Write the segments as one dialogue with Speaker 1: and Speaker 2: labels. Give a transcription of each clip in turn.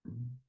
Speaker 1: Mhm.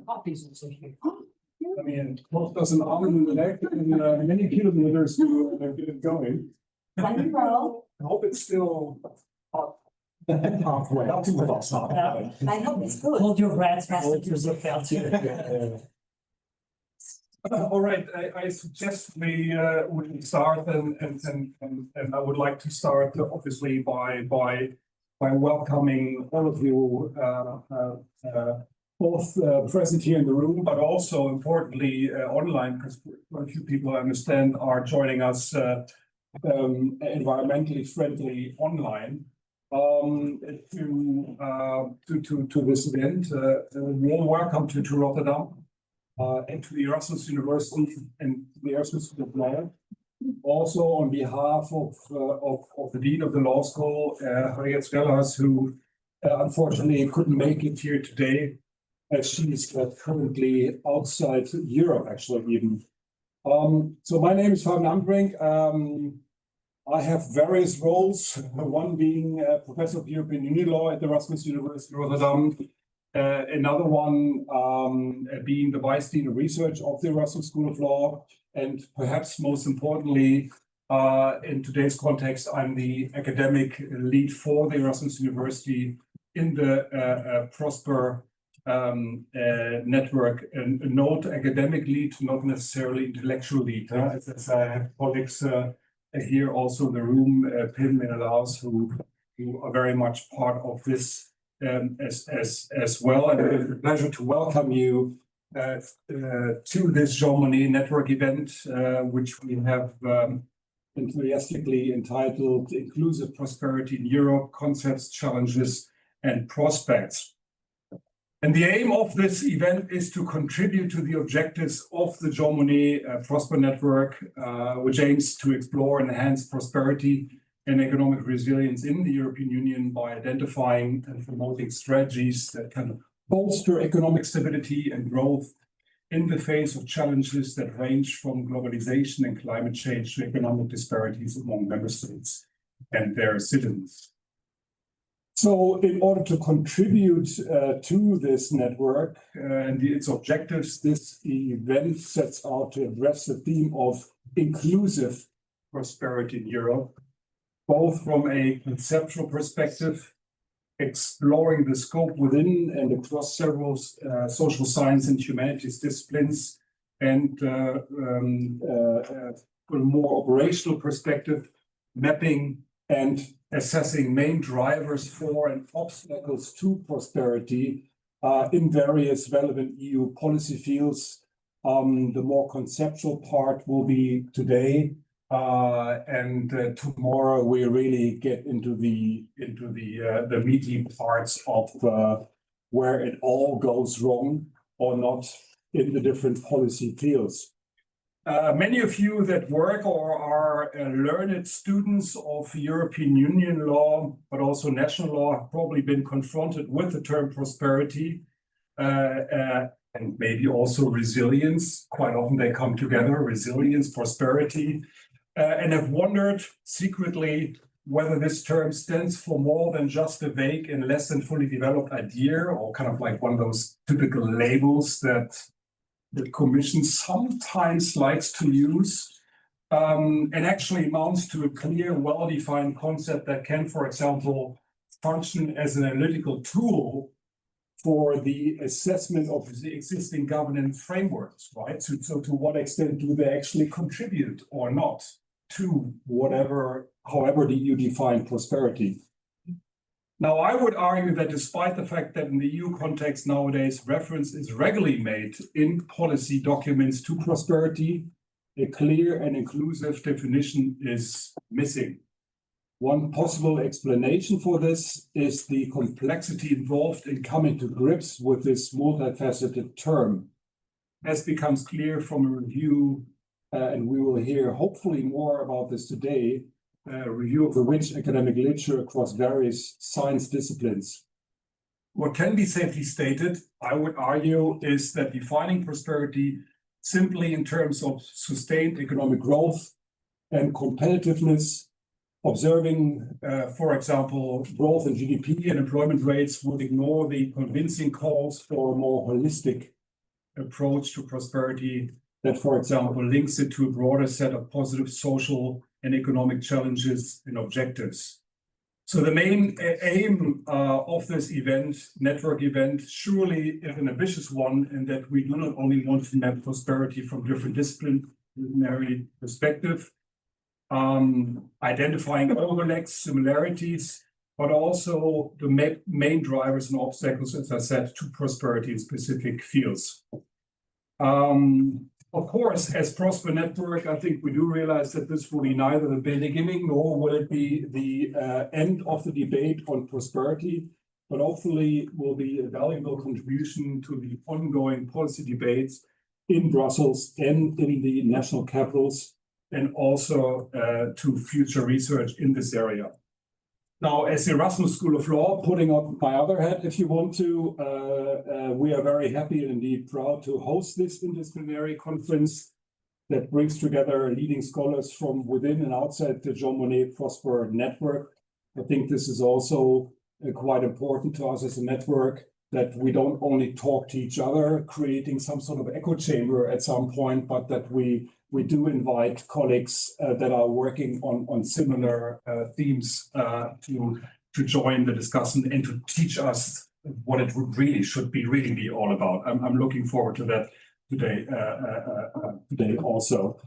Speaker 1: copies also here.
Speaker 2: I mean, both doesn't arm in the leg and many kilometers to get it going.
Speaker 3: Wonderful.
Speaker 2: I hope it's still halfway. Not too fast.
Speaker 3: I hope it's good.
Speaker 1: Hold your breath faster to the belt.
Speaker 2: All right, I suggest we start, and I would like to start obviously by welcoming all of you, both present here in the room, but also importantly online, because a few people I understand are joining us environmentally friendly online to this event. Warm welcome to Rotterdam. And to the Erasmus University and the Erasmus School of Law. Also on behalf of the Dean of the Law School, Marija, who unfortunately couldn't make it here today, as she's currently outside Europe, actually even. So my name is Fabian Amtenbrink. I have various roles, one being Professor of European Union Law at the Erasmus University of Rotterdam. Another one being the Vice Dean of Research of the Erasmus School of Law, and perhaps most importantly, in today's context, I'm the academic lead for the Erasmus University in the PROSPER network, and note academic lead, not necessarily intellectual lead. As I have colleagues here also in the room, Pim and Laszlo, who are very much part of this as well, and it's a pleasure to welcome you to this Jean Monnet Network event, which we have enthusiastically entitled "Inclusive Prosperity in Europe: Concepts, Challenges, and Prospects." And the aim of this event is to contribute to the objectives of the Jean Monnet PROSPER Network, which aims to explore and enhance prosperity and economic resilience in the European Union by identifying and promoting strategies that can bolster economic stability and growth in the face of challenges that range from globalization and climate change to economic disparities among member states and their citizens. So in order to contribute to this network and its objectives, this event sets out to address the theme of inclusive prosperity in Europe, both from a conceptual perspective, exploring the scope within and across several social science and humanities disciplines, and from a more operational perspective, mapping and assessing main drivers for and obstacles to prosperity in various relevant EU policy fields. The more conceptual part will be today. And tomorrow we really get into the meaty parts of where it all goes wrong or not in the different policy fields. Many of you that work or are learned students of European Union law, but also national law, have probably been confronted with the term prosperity and maybe also resilience. Quite often they come together, resilience, prosperity. And have wondered secretly whether this term stands for more than just a vague and less than fully developed idea, or kind of like one of those typical labels that the Commission sometimes likes to use, and actually amounts to a clear, well-defined concept that can, for example, function as an analytical tool for the assessment of the existing governance frameworks, right? So to what extent do they actually contribute or not to however you define prosperity? Now, I would argue that despite the fact that in the EU context nowadays, reference is regularly made in policy documents to prosperity, a clear and inclusive definition is missing. One possible explanation for this is the complexity involved in coming to grips with this multifaceted term. As becomes clear from a review, and we will hear hopefully more about this today, a review of the rich academic literature across various science disciplines. What can be safely stated, I would argue, is that defining prosperity simply in terms of sustained economic growth and competitiveness, observing, for example, growth in GDP and employment rates, would ignore the convincing calls for a more holistic approach to prosperity that, for example, links it to a broader set of positive social and economic challenges and objectives. So the main aim of this event, network event, surely is an ambitious one, in that we do not only want to map prosperity from different disciplinary perspective, identifying overlaps, similarities, but also the main drivers and obstacles, as I said, to prosperity in specific fields. Of course, as PROSPER Network, I think we do realize that this will be neither the beginning nor will it be the end of the debate on prosperity, but hopefully will be a valuable contribution to the ongoing policy debates in Brussels and in the national capitals, and also to future research in this area. Now, as the Erasmus School of Law, putting up my other hat, if you want to, we are very happy and indeed proud to host this interdisciplinary conference that brings together leading scholars from within and outside the Jean Monnet PROSPER network. I think this is also quite important to us as a network, that we don't only talk to each other, creating some sort of echo chamber at some point, but that we do invite colleagues that are working on similar themes to join the discussion and to teach us what it should be all about. I'm looking forward to that today also.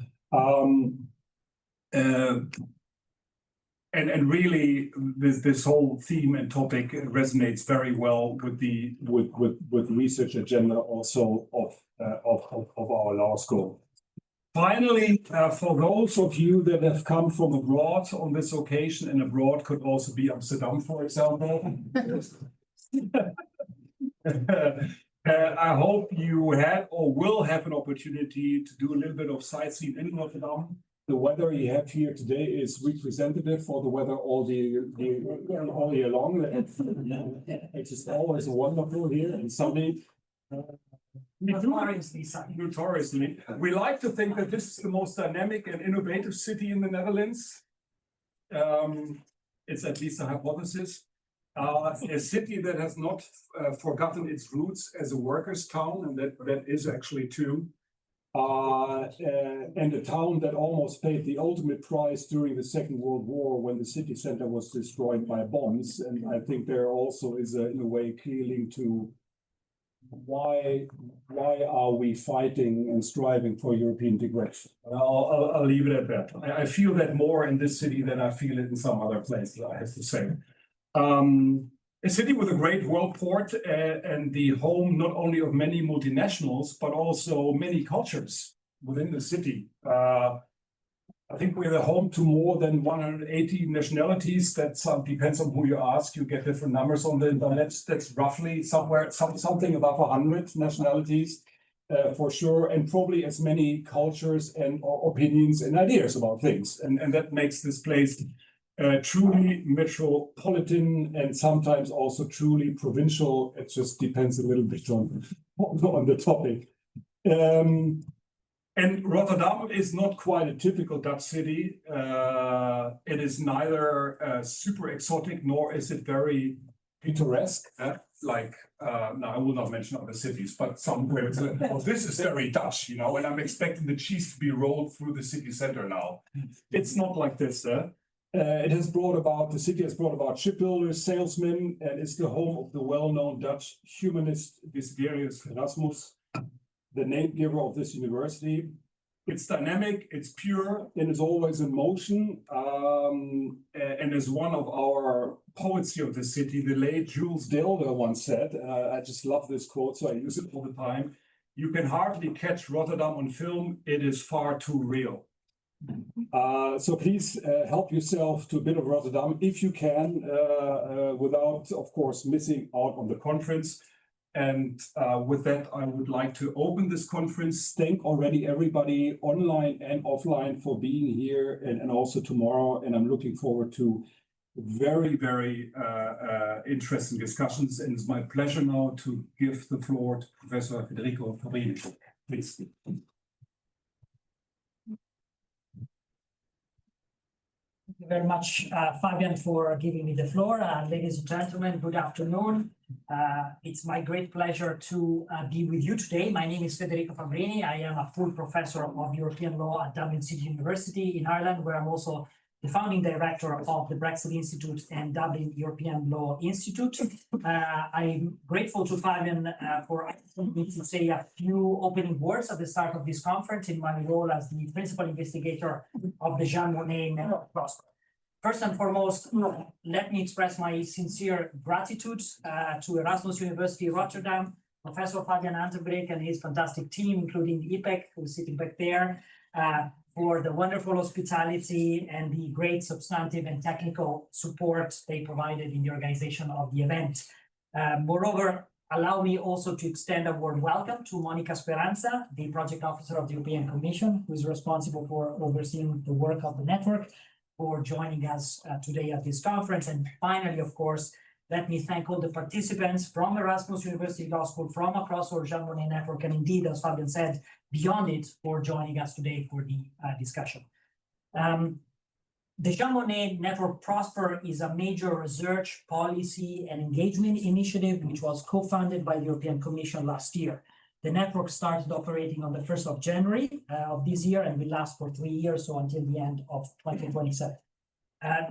Speaker 2: And really, this whole theme and topic resonates very well with research agenda also of our law school. Finally, for those of you that have come from abroad on this occasion, and abroad could also be Amsterdam, for example, I hope you had or will have an opportunity to do a little bit of sightseeing in Rotterdam. The weather you have here today is representative for the weather all year long. It's just always wonderful here and sunny.
Speaker 1: Notoriously sunny.
Speaker 2: Notoriously. We like to think that this is the most dynamic and innovative city in the Netherlands. It's at least a hypothesis. A city that has not forgotten its roots as a workers' town, and that is actually true. And a town that almost paid the ultimate price during the Second World War, when the city center was destroyed by bombs. And I think there also is, in a way, clear link to why are we fighting and striving for European integration? I'll leave it at that. I feel that more in this city than I feel it in some other places, I have to say. A city with a great world port and the home not only of many multinationals, but also many cultures within the city. I think we're the home to more than 180 nationalities. That depends on who you ask. You get different numbers on the internet. That's roughly something above 100 nationalities for sure, and probably as many cultures and opinions and ideas about things. And that makes this place truly metropolitan and sometimes also truly provincial. It just depends a little bit on the topic. And Rotterdam is not quite a typical Dutch city. It is neither super exotic, nor is it very picturesque. Now I will not mention other cities, but somewhere it's this is very Dutch, and I'm expecting the cheese to be rolled through the city center now. It's not like this. The city has brought about shipbuilders, salesmen, and is the home of the well-known Dutch humanist Discussant Erasmus, the name giver of this university. It's dynamic, it's pure, and is always in motion. And as one of our poets of the city, the late Jules Deelder once said, and I just love this quote, so I use it all the time: "You can hardly catch Rotterdam on film, it is far too real." So please help yourself to a bit of Rotterdam if you can, without, of course, missing out on the conference. And with that, I would like to open this conference. Thank already everybody online and offline for being here and also tomorrow. And I'm looking forward to very, very interesting discussions. And it's my pleasure now to give the floor to Professor Federico Fabian. Please.
Speaker 1: you very much, Fabian, for giving me the floor. Ladies and gentlemen, good afternoon. It's my great pleasure to be with you today. My name is Federico Fabrini. I am a full professor of European law at Dublin City University in Ireland, where I'm also the founding director of the Bruszt Institute and Dublin European Law Institute. I'm grateful to Fabian for asking me to say a few opening words at the start of this conference in my role as the principal investigator of the Jean Monnet Network PROSPER. First and foremost, let me express my sincere gratitude to Erasmus University Rotterdam, Professor Fabian Amtenbrink and his fantastic team, including the IPEC, who's sitting back there, for the wonderful hospitality and the great substantive and technical support they provided in the organization of the event. Moreover, allow me also to extend a warm welcome to Monica Speranza, the project officer of the European Commission, who is responsible for overseeing the work of the network, for joining us today at this conference. And finally, of course, let me thank all the participants from Erasmus University Law School, from across our Jean Monnet Network, and indeed, as Fabian said, beyond it, for joining us today for the discussion. The Jean Monnet Network PROSPER is a major research, policy, and engagement initiative which was co-funded by the European Commission last year. The network started operating on the 1st of January of this year and will last for 3 years, so until the end of 2027.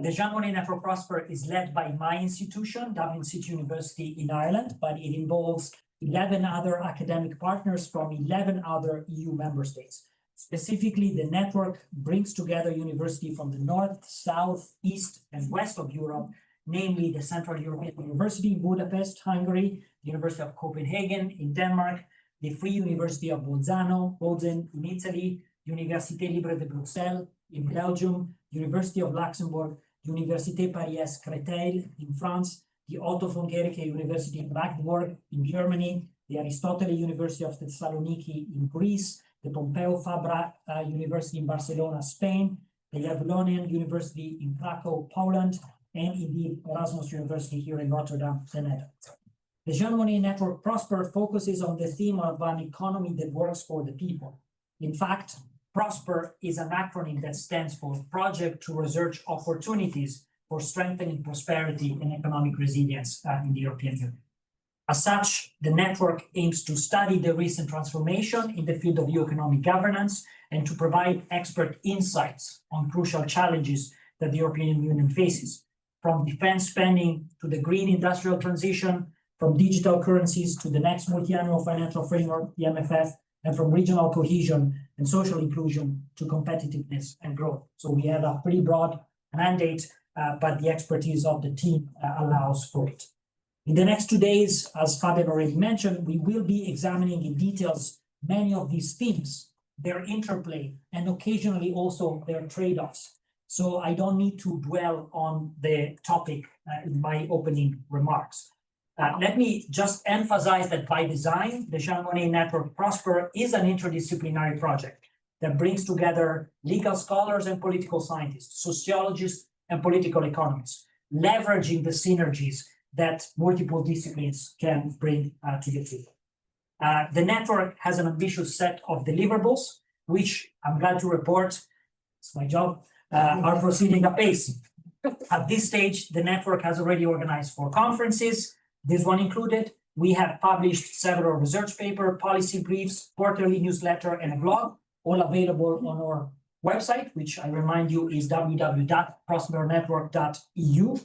Speaker 1: The Jean Monnet Network PROSPER is led by my institution, Dublin City University in Ireland, but it involves 11 other academic partners from 11 other EU member states. Specifically, the network brings together universities from the north, south, east, and west of Europe, namely the Central European University in Budapest, Hungary, the University of Copenhagen in Denmark, the Free University of Bolzano, Bozen in Italy, Université Libre de Bruxelles in Belgium, University of Luxembourg, Université Paris-Créteil in France, the Otto von Guericke University in Magdeburg in Germany, the Aristotle University of Thessaloniki in Greece, the Pompeu Fabra University in Barcelona, Spain, the Jagiellonian University in Krakow, Poland, and indeed Erasmus University here in Rotterdam, the Netherlands. The Jean Monnet Network PROSPER focuses on the theme of an economy that works for the people. In fact, PROSPER is an acronym that stands for Project to Research Opportunities for Strengthening Prosperity and Economic Resilience in the European Union. As such, the network aims to study the recent transformation in the field of EU economic governance and to provide expert insights on crucial challenges that the European Union faces, from defense spending to the green industrial transition, from digital currencies to the next multi-annual financial framework, the MFF, and from regional cohesion and social inclusion to competitiveness and growth. So we have a pretty broad mandate, but the expertise of the team allows for it. In the next 2 days, as Fabian already mentioned, we will be examining in details many of these themes, their interplay, and occasionally also their trade-offs. So I don't need to dwell on the topic in my opening remarks. Let me just emphasize that by design, the Jean Monnet Network PROSPER is an interdisciplinary project that brings together legal scholars and political scientists, sociologists and political economists, leveraging the synergies that multiple disciplines can bring to the table. The network has an ambitious set of deliverables, which I'm glad to report, it's my job, are proceeding apace. At this stage, the network has already organized 4 conferences, this one included. We have published several research papers, policy briefs, quarterly newsletter, and a blog, all available on our website, which I remind you is www.prospernetwork.eu.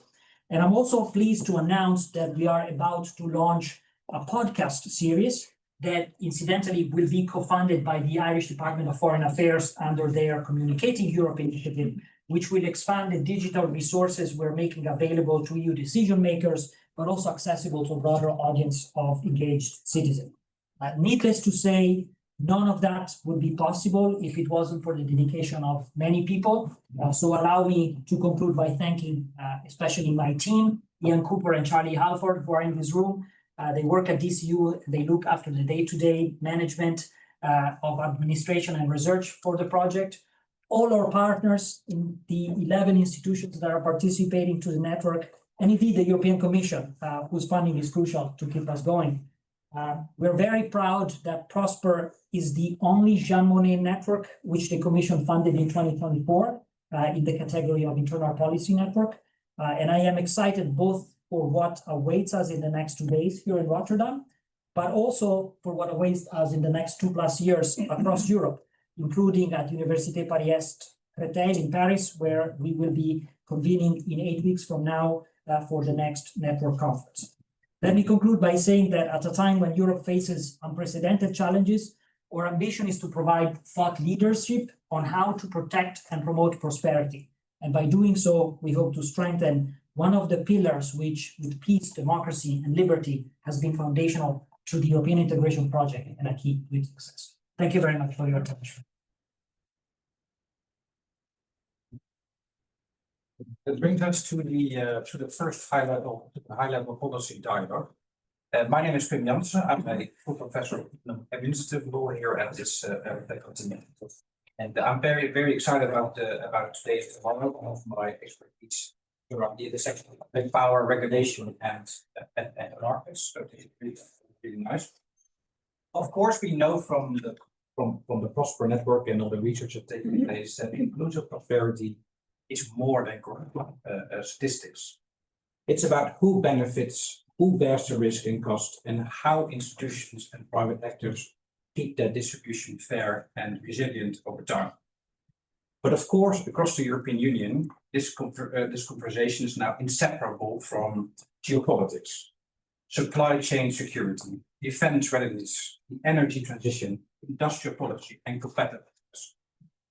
Speaker 1: And I'm also pleased to announce that we are about to launch a podcast series that incidentally will be co-funded by the Irish Department of Foreign Affairs under their Communicating Europe initiative, which will expand the digital resources we're making available to EU decision makers, but also accessible to a broader audience of engaged citizens. Needless to say, none of that would be possible if it wasn't for the dedication of many people. So allow me to conclude by thanking especially my team, Ian Cooper and Charlie Halford, who are in this room. They work at DCU, they look after the day-to-day management of administration and research for the project. All our partners in the 11 institutions that are participating to the network, and indeed the European Commission, whose funding is crucial to keep us going. We're very proud that PROSPER is the only Jean Monnet network which the Commission funded in 2024. in the category of internal policy network. And I am excited both for what awaits us in the next 2 days here in Rotterdam, but also for what awaits us in the next 2+ years across Europe, including at Université Paris-Est Créteil in Paris, where we will be convening in 8 weeks from now for the next network conference. Let me conclude by saying that at a time when Europe faces unprecedented challenges, our ambition is to provide thought leadership on how to protect and promote prosperity. And by doing so, we hope to strengthen one of the pillars which, with peace, democracy, and liberty, has been foundational to the European integration project and a key to its success. Thank you very much for your attention.
Speaker 4: That brings us to the first high level policy dialogue. My name is Fabian. I'm a full professor of administrative law here at this faculty, and I'm very excited about today's dialogue of my expertise around the intersection of power, regulation, and markets. So it's really nice. Of course, we know from the PROSPER network and all the research that's taking place that inclusive prosperity is more than statistics. It's about who benefits, who bears the risk and cost, and how institutions and private actors keep that distribution fair and resilient over time. But of course, across the European Union, this conversation is now inseparable from geopolitics, supply chain security, defense readiness, the energy transition, industrial policy, and competitiveness,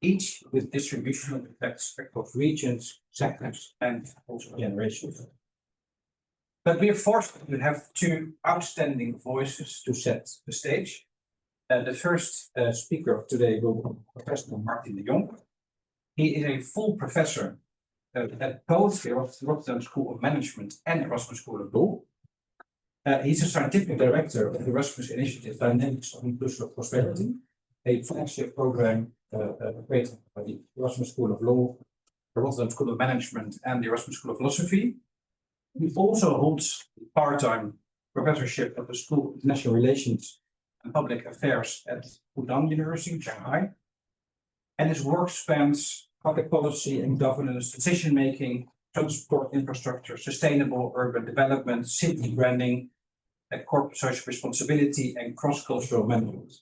Speaker 4: each with distributional effects across regions, sectors, and also generations. But we are forced to have two outstanding voices to set the stage. The first speaker of today will be Professor Martin de Jong. He is a full professor at both the Rotterdam School of Management and Erasmus School of Law. He's a scientific director of the Erasmus Initiative Dynamics of Inclusive Prosperity, a flagship program created by the Erasmus School of Law, the Rotterdam School of Management, and the Erasmus School of Philosophy. He also holds a part-time professorship at the School of International Relations and Public Affairs at Fudan University in Shanghai. And his work spans public policy and governance, decision-making, transport infrastructure, sustainable urban development, city branding, corporate social responsibility, and cross-cultural management.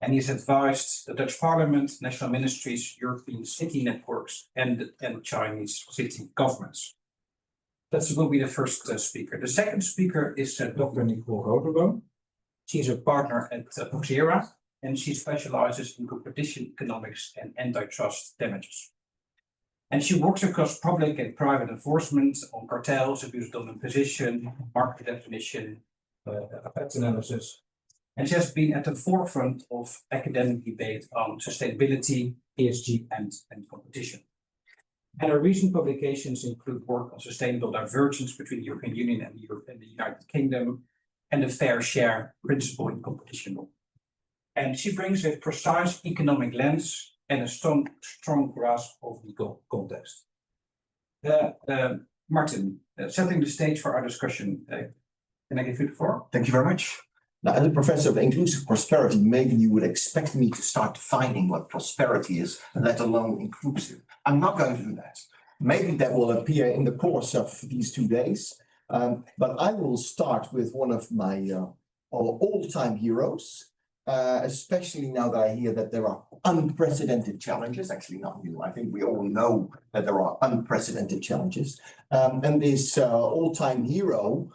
Speaker 4: And he's advised the Dutch Parliament, national ministries, European city networks, and Chinese city governments. That will be the first speaker. The second speaker is Dr. Nicole Rosenboom. She's a partner at Proxera, and she specializes in competition economics and antitrust damages. And she works across public and private enforcement on cartels, abuse of dominant position, market definition, effects analysis. And she has been at the forefront of academic debate on sustainability, ESG, and competition. And her recent publications include work on sustainable divergence between the European Union and the United Kingdom, and the fair share principle in competition law. And she brings a precise economic lens and a strong grasp of the context. Martin, setting the stage for our discussion, can I give you the floor?
Speaker 5: Thank you very much. Now, as a professor of inclusive prosperity, maybe you would expect me to start defining what prosperity is, let alone inclusive. I'm not going to do that. Maybe that will appear in the course of these 2 days, but I will start with one of my all-time heroes, especially now that I hear that there are unprecedented challenges. Actually, not new. I think we all know that there are unprecedented challenges. And this all-time hero,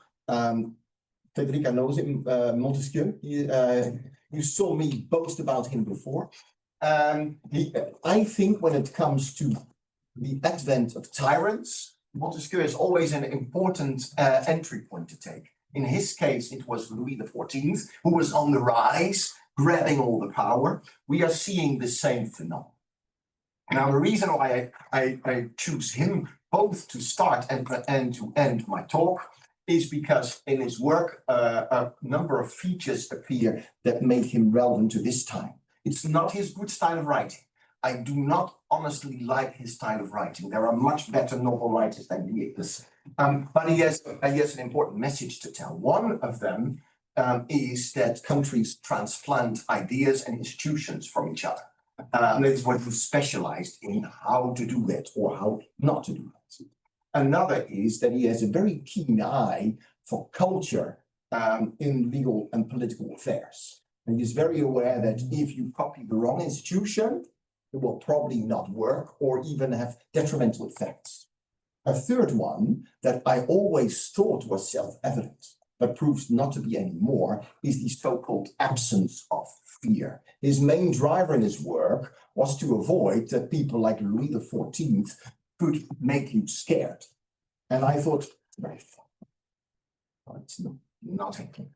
Speaker 5: Federica knows him, Montesquieu. You saw me boast about him before. I think when it comes to the advent of tyrants, Montesquieu is always an important entry point to take. In his case, it was Louis XIV, who was on the rise, grabbing all the power. We are seeing the same phenomenon. Now, the reason why I choose him both to start and to end my talk is because in his work, a number of features appear that make him relevant to this time. It's not his good style of writing. I do not honestly like his style of writing. There are much better novel writers than he is. But he has an important message to tell. One of them is that countries transplant ideas and institutions from each other. And it's what you specialized in how to do that or how not to do that. Another is that he has a very keen eye for culture in legal and political affairs. And he's very aware that if you copy the wrong institution, it will probably not work or even have detrimental effects. A third one that I always thought was self-evident, but proves not to be anymore, is the so-called absence of fear. His main driver in his work was to avoid that people like Louis XIV could make you scared. And I thought, very fun. Well, it's not happening.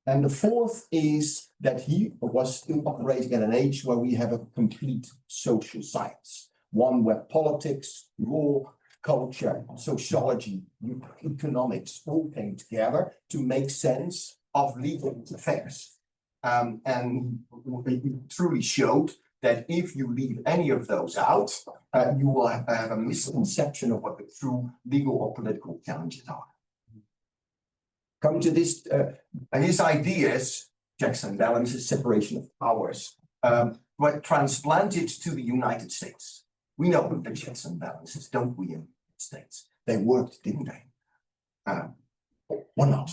Speaker 5: And the fourth is that he was still operating at an age where we have a complete social science, one where politics, law, culture, sociology, economics all came together to make sense of legal affairs. And he truly showed that if you leave any of those out, you will have a misconception of what the true legal or political challenges are. Come to this, his ideas, checks and balances, separation of powers, were transplanted to the United States. We know the checks and balances, don't we, in the United States? They worked, didn't they? Or not?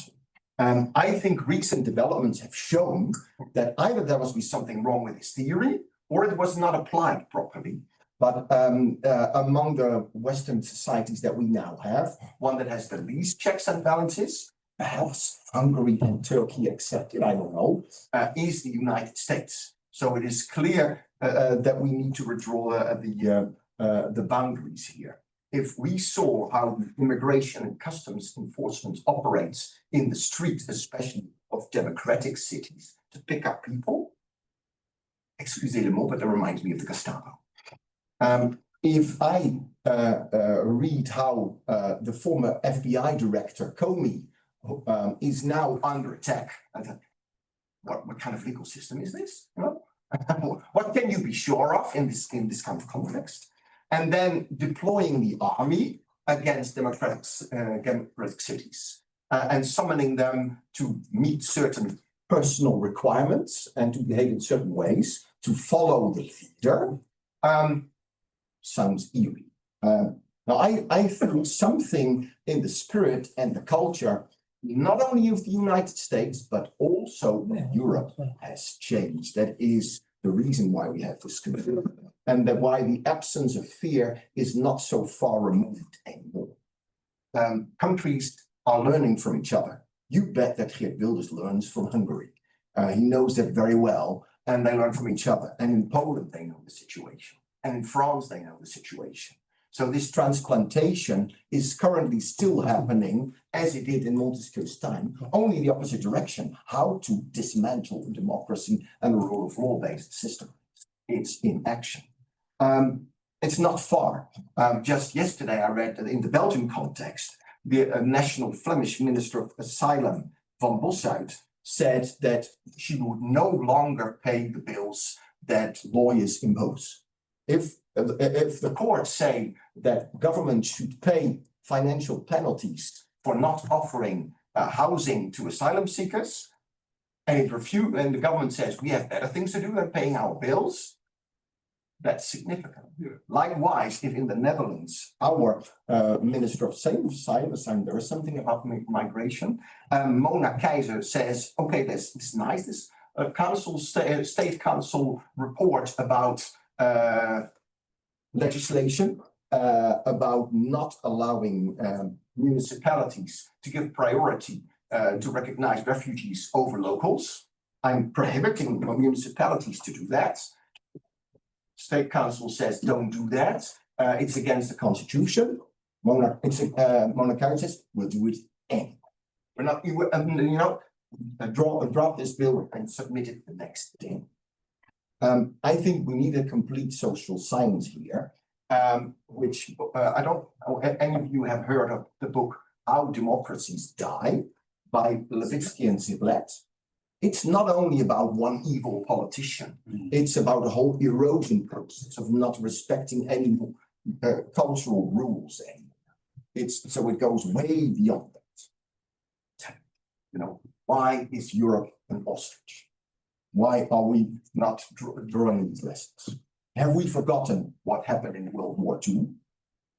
Speaker 5: I think recent developments have shown that either there must be something wrong with his theory, or it was not applied properly. But among the Western societies that we now have, one that has the least checks and balances, perhaps Hungary and Turkey accepted, I don't know, is the United States. So it is clear that we need to redraw the boundaries here. If we saw how immigration and customs enforcement operates in the street, especially of democratic cities, to pick up people, excusez-le-moi, but that reminds me of the Gestapo. If I read how the former FBI director, Comey, is now under attack, I thought, what kind of legal system is this? You know? What can you be sure of in this kind of context? And then deploying the army against democratic cities and summoning them to meet certain personal requirements and to behave in certain ways, to follow the leader, sounds eerie. Now, I think something in the spirit and the culture, not only of the United States, but also of Europe has changed. That is the reason why we have this committee, and that why the absence of fear is not so far removed anymore. Countries are learning from each other. You bet that Geert Wilders learns from Hungary. He knows that very well, and they learn from each other. And in Poland, they know the situation. And in France, they know the situation. So this transplantation is currently still happening, as it did in Montesquieu's time, only the opposite direction, how to dismantle democracy and a rule of law-based system. It's in action. It's not far. Just yesterday, I read that in the Belgian context, the national Flemish Minister of Asylum, Van Bossuit, said that she would no longer pay the bills that lawyers impose. If the courts say that government should pay financial penalties for not offering housing to asylum seekers, and the government says we have better things to do than paying our bills, that's significant. Yeah. Likewise, if in the Netherlands, our Minister of Asylum, there is something about migration, Mona Keizer says, okay, this is nice, this State Council report about legislation about not allowing municipalities to give priority to recognize refugees over locals. I'm prohibiting municipalities to do that. State Council says don't do that. It's against the Constitution. Mona Keizer says we'll do it anyway. We're not, drop this bill and submit it the next day. I think we need a complete social science here, which I don't know if any of you have heard of the book How Democracies Die by Levitsky and Ziblatt. It's not only about one evil politician, it's about a whole erosion process of not respecting any cultural rules anymore. So it goes way beyond that. You know, why is Europe an ostrich? Why are we not drawing these lessons? Have we forgotten what happened in World War II?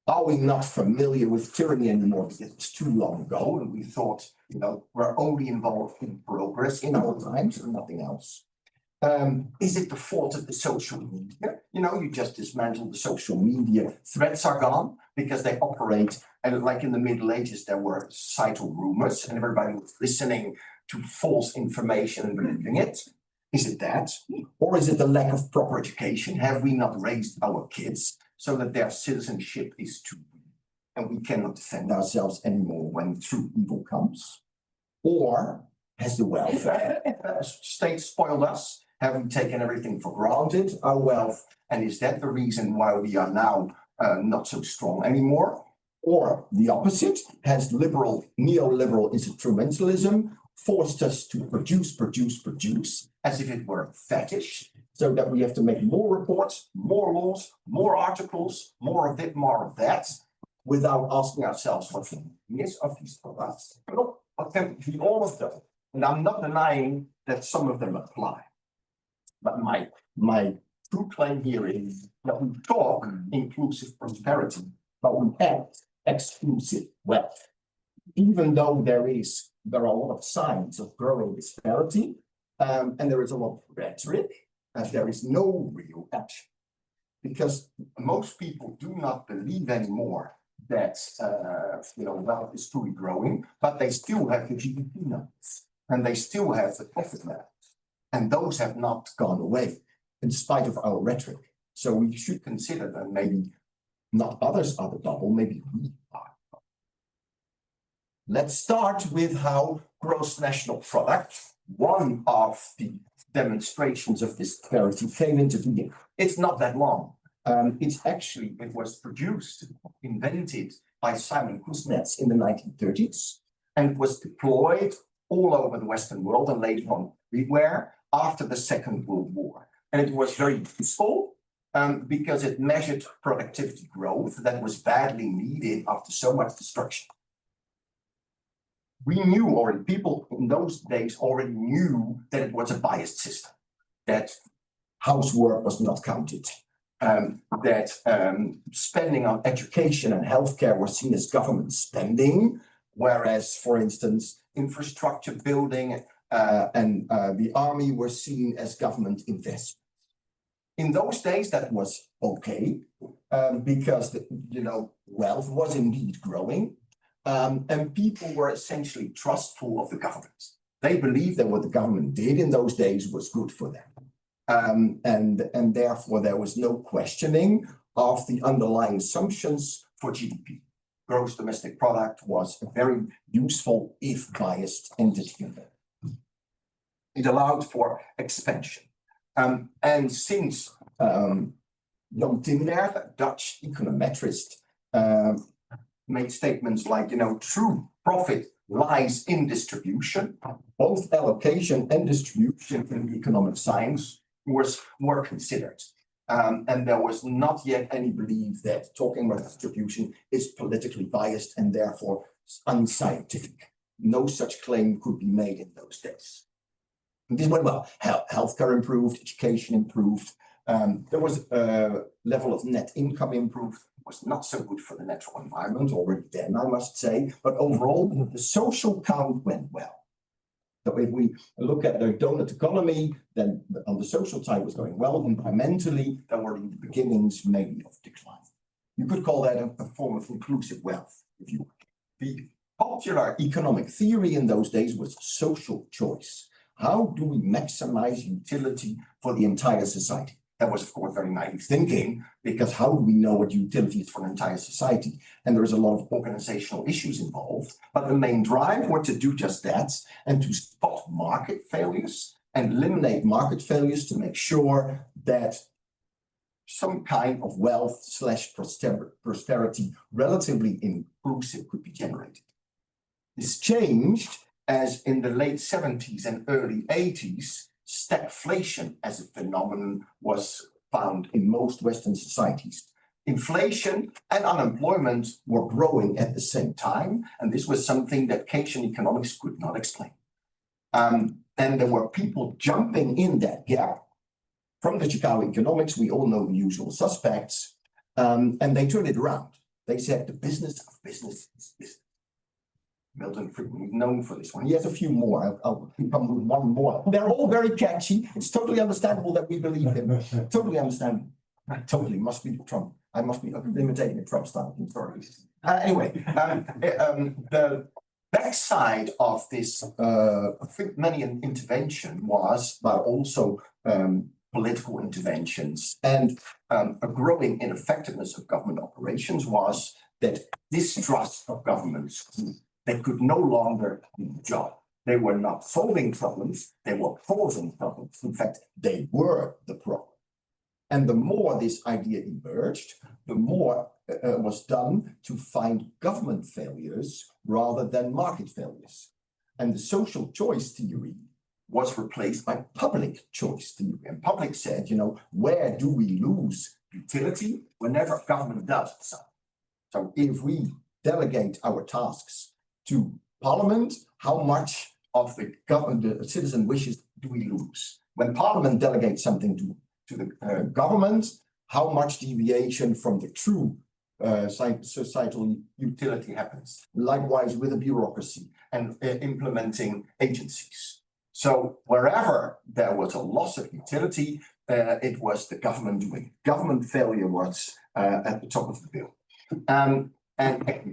Speaker 5: Are we not familiar with tyranny anymore because it's too long ago and we thought, we're only involved in progress in our times and nothing else? Is it the fault of the social media? You just dismantle the social media. Threats are gone because they operate, and like in the Middle Ages, there were societal rumors and everybody was listening to false information and believing it. Is it that? Or is it the lack of proper education? Have we not raised our kids so that their citizenship is too weak and we cannot defend ourselves anymore when true evil comes? Or has the welfare state spoiled us? Have we taken everything for granted, our wealth? And is that the reason why we are now not so strong anymore? Or the opposite, has neoliberal instrumentalism forced us to produce, as if it were a fetish, so that we have to make more reports, more laws, more articles, more of it, more of that, without asking ourselves what the meaning is of these products. Well, authentically, all of them. And I'm not denying that some of them apply. But my true claim here is that we talk inclusive prosperity, but we act exclusive wealth. Even though there are a lot of signs of growing disparity, and there is a lot of rhetoric, there is no real action. Because most people do not believe anymore that wealth is truly growing, but they still have the GDP numbers, and they still have the profit levels. And those have not gone away in spite of our rhetoric. So we should consider that maybe not others are the double, maybe we are. Let's start with how gross national product, one of the demonstrations of this disparity, came into being. It's not that long. It was invented by Simon Kuznets in the 1930s, and it was deployed all over the Western world and later on everywhere after the Second World War. And it was very useful because it measured productivity growth that was badly needed after so much destruction. We knew already, people in those days already knew that it was a biased system, that housework was not counted, that spending on education and healthcare was seen as government spending, whereas, for instance, infrastructure building and the army were seen as government investments. In those days, that was okay because wealth was indeed growing, and people were essentially trustful of the government. They believed that what the government did in those days was good for them, and therefore there was no questioning of the underlying assumptions for GDP. Gross domestic product was a very useful, if biased, entity. It allowed for expansion. And since Jan Tinberg, a Dutch econometrist, made statements like, true profit lies in distribution, both allocation and distribution in economic science were considered. And there was not yet any belief that talking about distribution is politically biased and therefore unscientific. No such claim could be made in those days. This went well. Healthcare improved, education improved. There was a level of net income improved. It was not so good for the natural environment already then, I must say. But overall, the social count went well. So if we look at the donut economy, then on the social side was going well. Environmentally, there were the beginnings maybe of decline. You could call that a form of inclusive wealth, if you want. The popular economic theory in those days was social choice. How do we maximize utility for the entire society? That was, of course, very naive thinking, because how do we know what utility is for an entire society? And there is a lot of organizational issues involved. But the main drive was to do just that and to spot market failures and eliminate market failures to make sure that some kind of wealth / prosperity, relatively inclusive, could be generated. This changed as in the late 70s and early 80s, stagflation as a phenomenon was found in most Western societies. Inflation and unemployment were growing at the same time, and this was something that Keynesian economics could not explain. And there were people jumping in that gap. From the Chicago economics, we all know the usual suspects, and they turned it around. They said the business of business is business. Milton Friedman is known for this one. He has a few more. I'll come with one more. They're all very catchy. It's totally understandable that we believe him. Totally understandable. Totally must be Trump. I must be imitating a Trump style. Anyway, the backside of this money intervention was, but also political interventions and a growing ineffectiveness of government operations was that distrust of governments. They could no longer do the job. They were not solving problems, they were causing problems. In fact, they were the problem. And the more this idea emerged, the more was done to find government failures rather than market failures. And the social choice theory was replaced by public choice theory. And public said, you know, where do we lose utility? Whenever government does something. So if we delegate our tasks to Parliament, how much of the government, the citizen wishes do we lose? When Parliament delegates something to the government, how much deviation from the true societal utility happens? Likewise with the bureaucracy and implementing agencies. So wherever there was a loss of utility, it was the government doing it. Government failure was at the top of the bill. And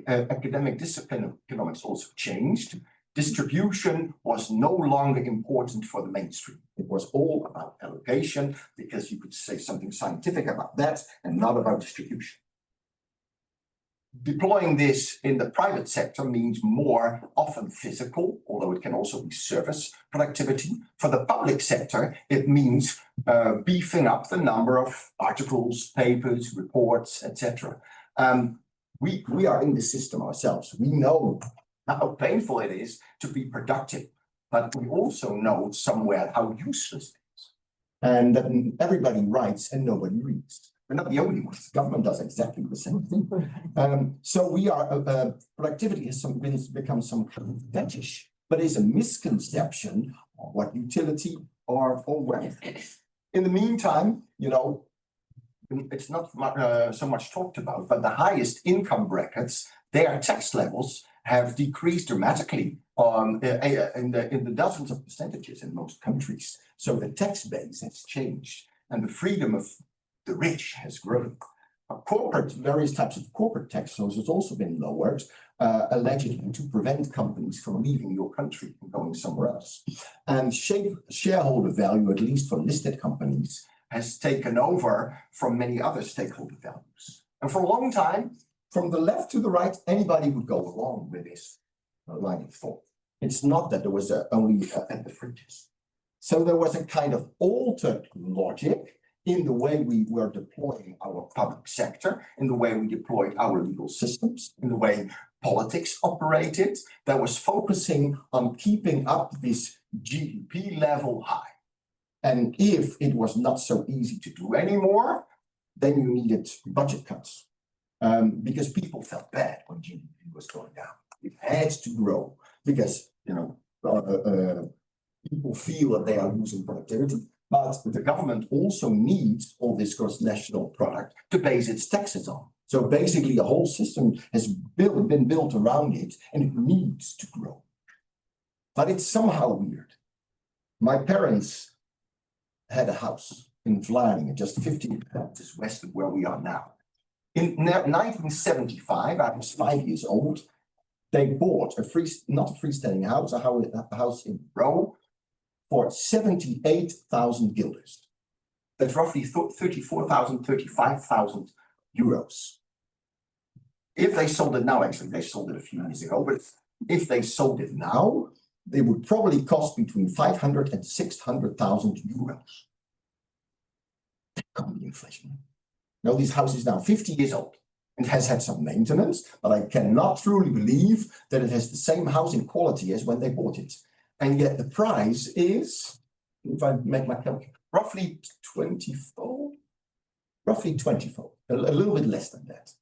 Speaker 5: academic discipline economics also changed. Distribution was no longer important for the mainstream. It was all about allocation because you could say something scientific about that and not about distribution. Deploying this in the private sector means more often physical, although it can also be service productivity. For the public sector, it means beefing up the number of articles, papers, reports, etc. We are in the system ourselves. We know how painful it is to be productive, but we also know somewhere how useless it is. And that everybody writes and nobody reads. We're not the only ones. Government does exactly the same thing. So we are, productivity has become some kind of fetish, but is a misconception of what utility or wealth is. In the meantime, you know, it's not so much talked about, but the highest income brackets, their tax levels have decreased dramatically in the dozens of percentages in most countries. So the tax base has changed and the freedom of the rich has grown. Various types of corporate tax laws has also been lowered, allegedly to prevent companies from leaving your country and going somewhere else. And shareholder value, at least for listed companies, has taken over from many other stakeholder values. And for a long time, from the left to the right, anybody would go along with this line of thought. It's not that there was only at the fringes. So there was a kind of altered logic in the way we were deploying our public sector, in the way we deployed our legal systems, in the way politics operated, that was focusing on keeping up this GDP level high. And if it was not so easy to do anymore, then you needed budget cuts because people felt bad when GDP was going down. It had to grow because, you know, people feel that they are losing productivity, but the government also needs all this gross national product to base its taxes on. So basically, a whole system has been built around it, and it needs to grow. But it's somehow weird. My parents had a house in Vlaardingen, just 15 kilometers west of where we are now. In 1975, I was 5 years old. They bought not a freestanding house, a house in Rome for 78,000 guilders. That's roughly 34,000, 35,000 euros. If they sold it now, actually, they sold it a few years ago, but if they sold it now, they would probably cost between 500 and 600,000 euros. That can't be inflation. Now, this house is now 50 years old and has had some maintenance, but I cannot truly believe that it has the same housing quality as when they bought it. And yet the price is, if I make my calculation, roughly 20-fold, a little bit less than that.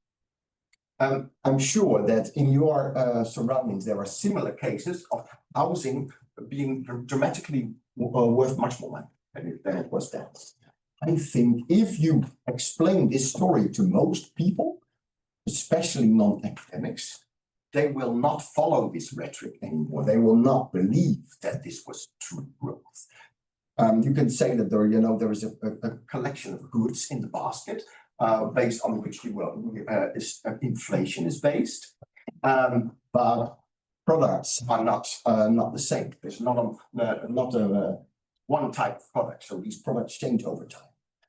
Speaker 5: I'm sure that in your surroundings, there are similar cases of housing being dramatically worth much more money than it was then. I think if you explain this story to most people, especially non-academics, they will not follow this rhetoric anymore. They will not believe that this was true growth. You can say that there is a collection of goods in the basket based on which inflation is based, but products are not the same. There's not a one type of product, so these products change over time.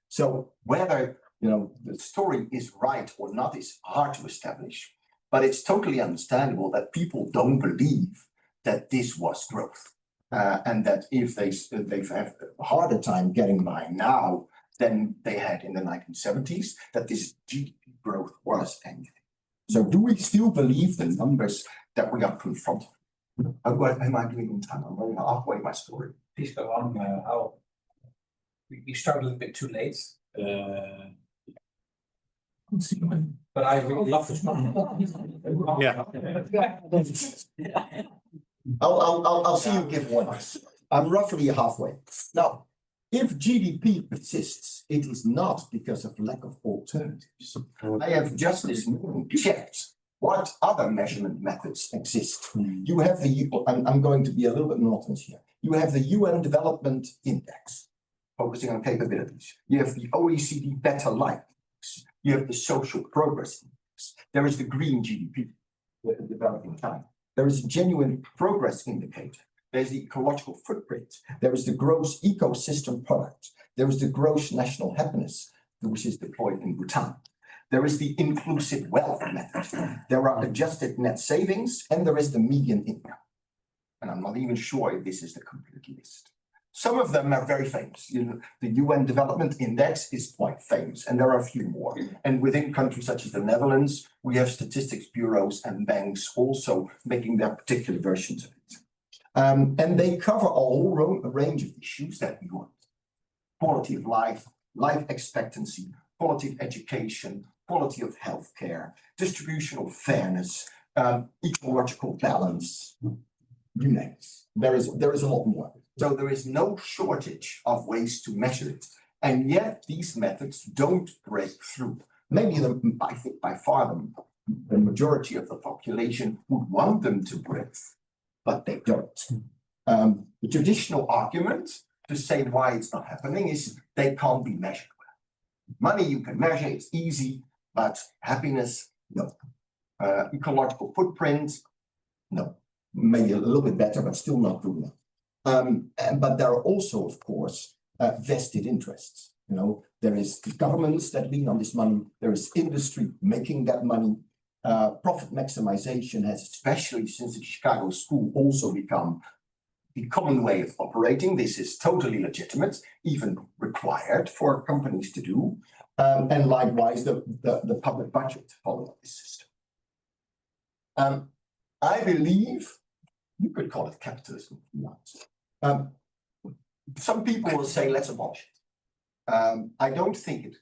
Speaker 5: So whether the story is right or not is hard to establish, but it's totally understandable that people don't believe that this was growth, and that if they've had a harder time getting by now than they had in the 1970s, that this GDP growth was anything. So do we still believe the numbers that we are confronted? What am I doing in time? I'm running halfway my story.
Speaker 4: Please go on. We started a little bit too late. But I really love this one.
Speaker 6: Yeah.
Speaker 5: I'll see you give one. I'm roughly halfway. Now, if GDP persists, it is not because of lack of alternatives. I have just this morning checked what other measurement methods exist. You have I'm going to be a little bit monotonous here. You have the UN Development Index, focusing on capabilities. You have the OECD Better Life Index. You have the Social Progress Index. There is the Green GDP, developing time. There is a Genuine Progress Indicator. There's the ecological footprint. There is the gross ecosystem product. There is the gross national happiness, which is deployed in Bhutan. There is the inclusive wealth method. There are adjusted net savings, and there is the median income. And I'm not even sure if this is the complete list. Some of them are very famous. The UN Development Index is quite famous, and there are a few more. And within countries such as the Netherlands, we have statistics bureaus and banks also making their particular versions of it. And they cover a whole range of issues that we want. Quality of life, life expectancy, quality of education, quality of healthcare, distributional fairness, ecological balance, you name it. There is a lot more. So there is no shortage of ways to measure it. And yet these methods don't break through. Maybe I think by far the majority of the population would want them to break through, but they don't. The traditional argument to say why it's not happening is they can't be measured well. Money you can measure, it's easy, but happiness, no. Ecological footprint, no. Maybe a little bit better, but still not good enough. But there are also, of course, vested interests. There is governments that lean on this money. There is industry making that money. Profit maximization has, especially since the Chicago School, also become the common way of operating. This is totally legitimate, even required for companies to do. And likewise, the public budget follows this system. I believe you could call it capitalism if you want. Some people will say, let's abolish it. I don't think it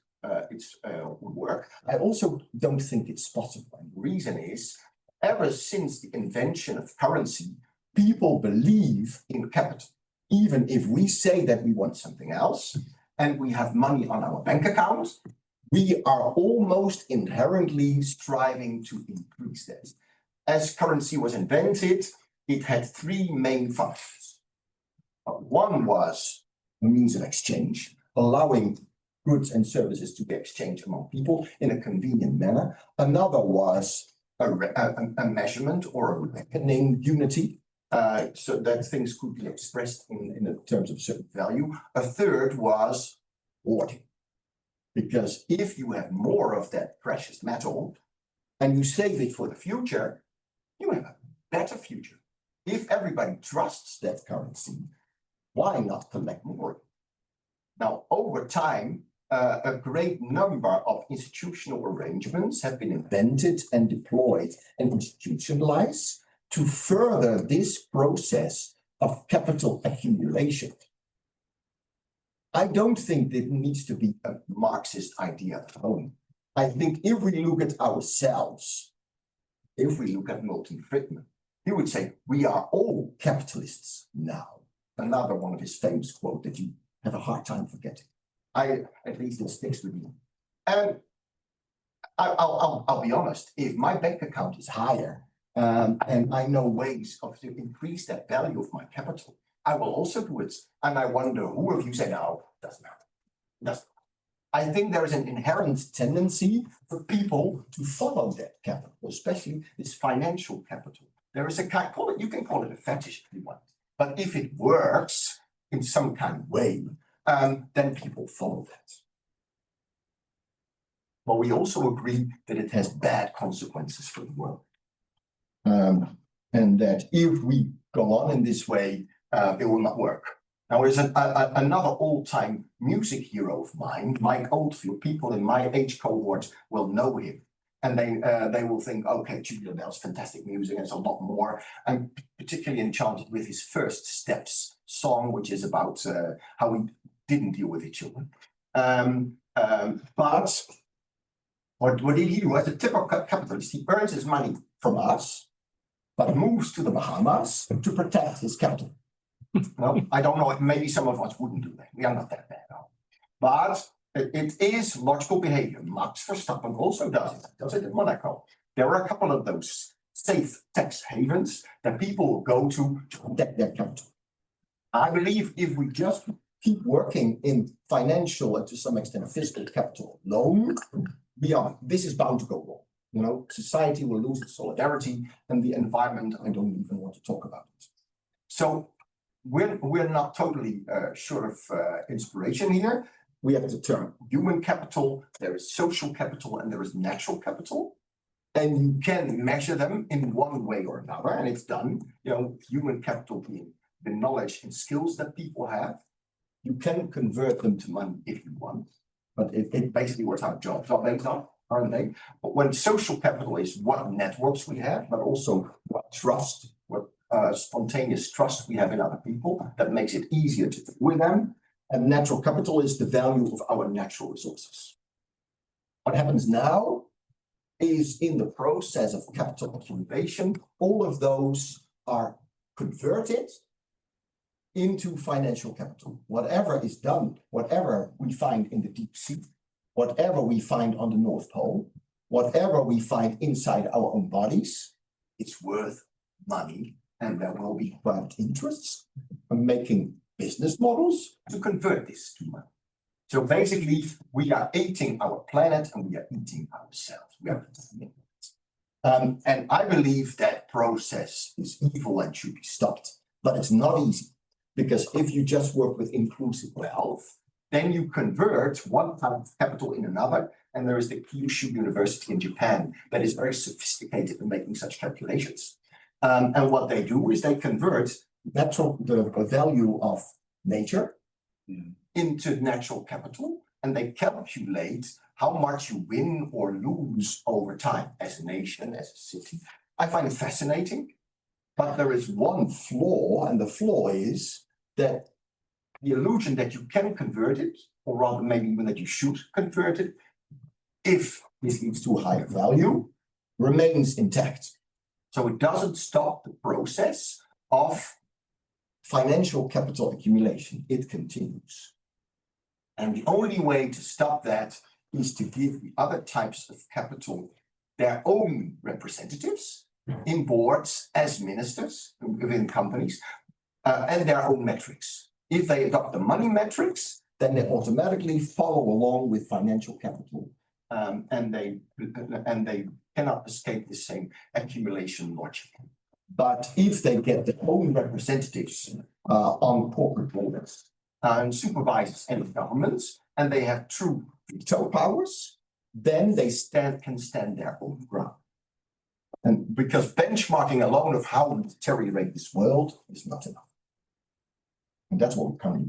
Speaker 5: would work. I also don't think it's possible. And the reason is, ever since the invention of currency, people believe in capital. Even if we say that we want something else and we have money on our bank account, we are almost inherently striving to increase that. As currency was invented, it had three main functions. One was a means of exchange, allowing goods and services to be exchanged among people in a convenient manner. Another was a measurement or a reckoning unity, so that things could be expressed in terms of certain value. A third was hoarding, because if you have more of that precious metal and you save it for the future, you have a better future. If everybody trusts that currency, why not collect more? Now, over time, a great number of institutional arrangements have been invented and deployed and institutionalized to further this process of capital accumulation. I don't think it needs to be a Marxist idea alone. I think if we look at ourselves, if we look at Milton Friedman, he would say, we are all capitalists now. Another one of his famous quote that you have a hard time forgetting. At least it sticks with me. And I'll be honest, if my bank account is higher, and I know ways to increase that value of my capital, I will also do it. And I wonder who of you say, no, doesn't matter. I think there is an inherent tendency for people to follow that capital, especially this financial capital. There is a kind, you can call it a fetish if you want, but if it works in some kind of way, then people follow that. But we also agree that it has bad consequences for the world. And that if we go on in this way, it will not work. Now, there's another old-time music hero of mine, Mike Oldfield. People in my age cohort will know him. And they will think, okay, Tubular Bells, fantastic music, and there's a lot more. I'm particularly enchanted with his First Steps song, which is about how we didn't deal with each other. But what did he do? As a typical capitalist, he earns his money from us, but moves to the Bahamas to protect his capital. Well, I don't know, maybe some of us wouldn't do that. We are not that bad. No. But it is logical behavior. Max Verstappen also does it in Monaco. There are a couple of those safe tax havens that people go to protect their capital. I believe if we just keep working in financial and to some extent fiscal capital alone, this is bound to go wrong. You know, society will lose its solidarity, and the environment, I don't even want to talk about it. So we're not totally short of inspiration here. We have the term human capital, there is social capital, and there is natural capital. And you can measure them in one way or another, and it's done. You know, human capital being the knowledge and skills that people have. You can convert them to money if you want, but it basically works out jobs, aren't they? But when social capital is what networks we have, but also what trust, what spontaneous trust we have in other people, that makes it easier to deal with them. And natural capital is the value of our natural resources. What happens now is in the process of capital accumulation, all of those are converted into financial capital. Whatever is done, whatever we find in the deep sea, whatever we find on the North Pole, whatever we find inside our own bodies, it's worth money, and there will be private interests in making business models to convert this to money. So basically, we are eating our planet and we are eating ourselves. We are eating it. And I believe that process is evil and should be stopped, but it's not easy, because if you just work with inclusive wealth, then you convert one type of capital in another. And there is the Kyushu University in Japan that is very sophisticated in making such calculations. And what they do is they convert the value of nature into natural capital, and they calculate how much you win or lose over time as a nation, as a city. I find it fascinating, but there is one flaw, and the flaw is that the illusion that you can convert it, or rather maybe even that you should convert it, if this leads to a higher value, remains intact. So it doesn't stop the process of financial capital accumulation. It continues. And the only way to stop that is to give the other types of capital their own representatives in boards, as ministers within companies, and their own metrics. If they adopt the money metrics, then they automatically follow along with financial capital, and they cannot escape the same accumulation logic. But if they get their own representatives on corporate boards and supervisors and governments, and they have true veto powers, then they can stand their own ground. And because benchmarking alone of how we deteriorate this world is not enough. And that's what we're currently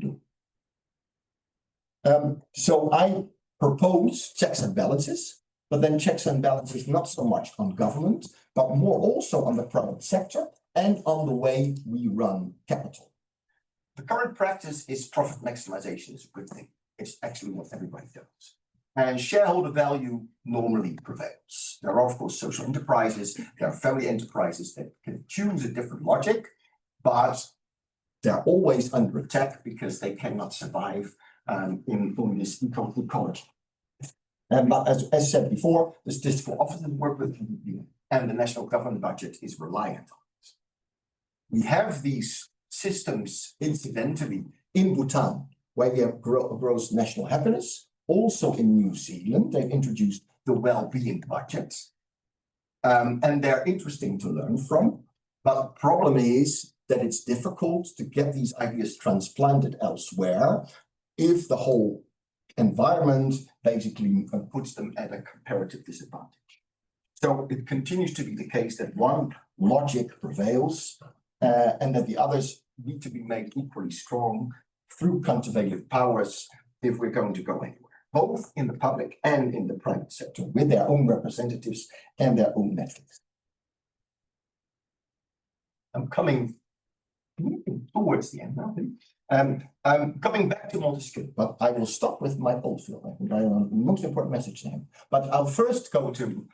Speaker 5: doing. So I propose checks and balances, but then checks and balances not so much on government, but more also on the private sector and on the way we run capital. The current practice is profit maximization is a good thing. It's actually what everybody does. And shareholder value normally prevails. There are, of course, social enterprises, there are family enterprises that can choose a different logic, but they're always under attack because they cannot survive in this ecology. But as said before, the statistical offices work with GDP, and the national government budget is reliant on it. We have these systems incidentally in Bhutan, where we have gross national happiness. Also in New Zealand, they've introduced the well-being budget. And they're interesting to learn from. But the problem is that it's difficult to get these ideas transplanted elsewhere if the whole environment basically puts them at a comparative disadvantage. So it continues to be the case that one logic prevails and that the others need to be made equally strong through countervailing powers if we're going to go anywhere, both in the public and in the private sector, with their own representatives and their own metrics. I'm coming towards the end now. I'm coming back to Montesquieu, but I will stop with my old film. I think I have a most important message to him. But I'll first go to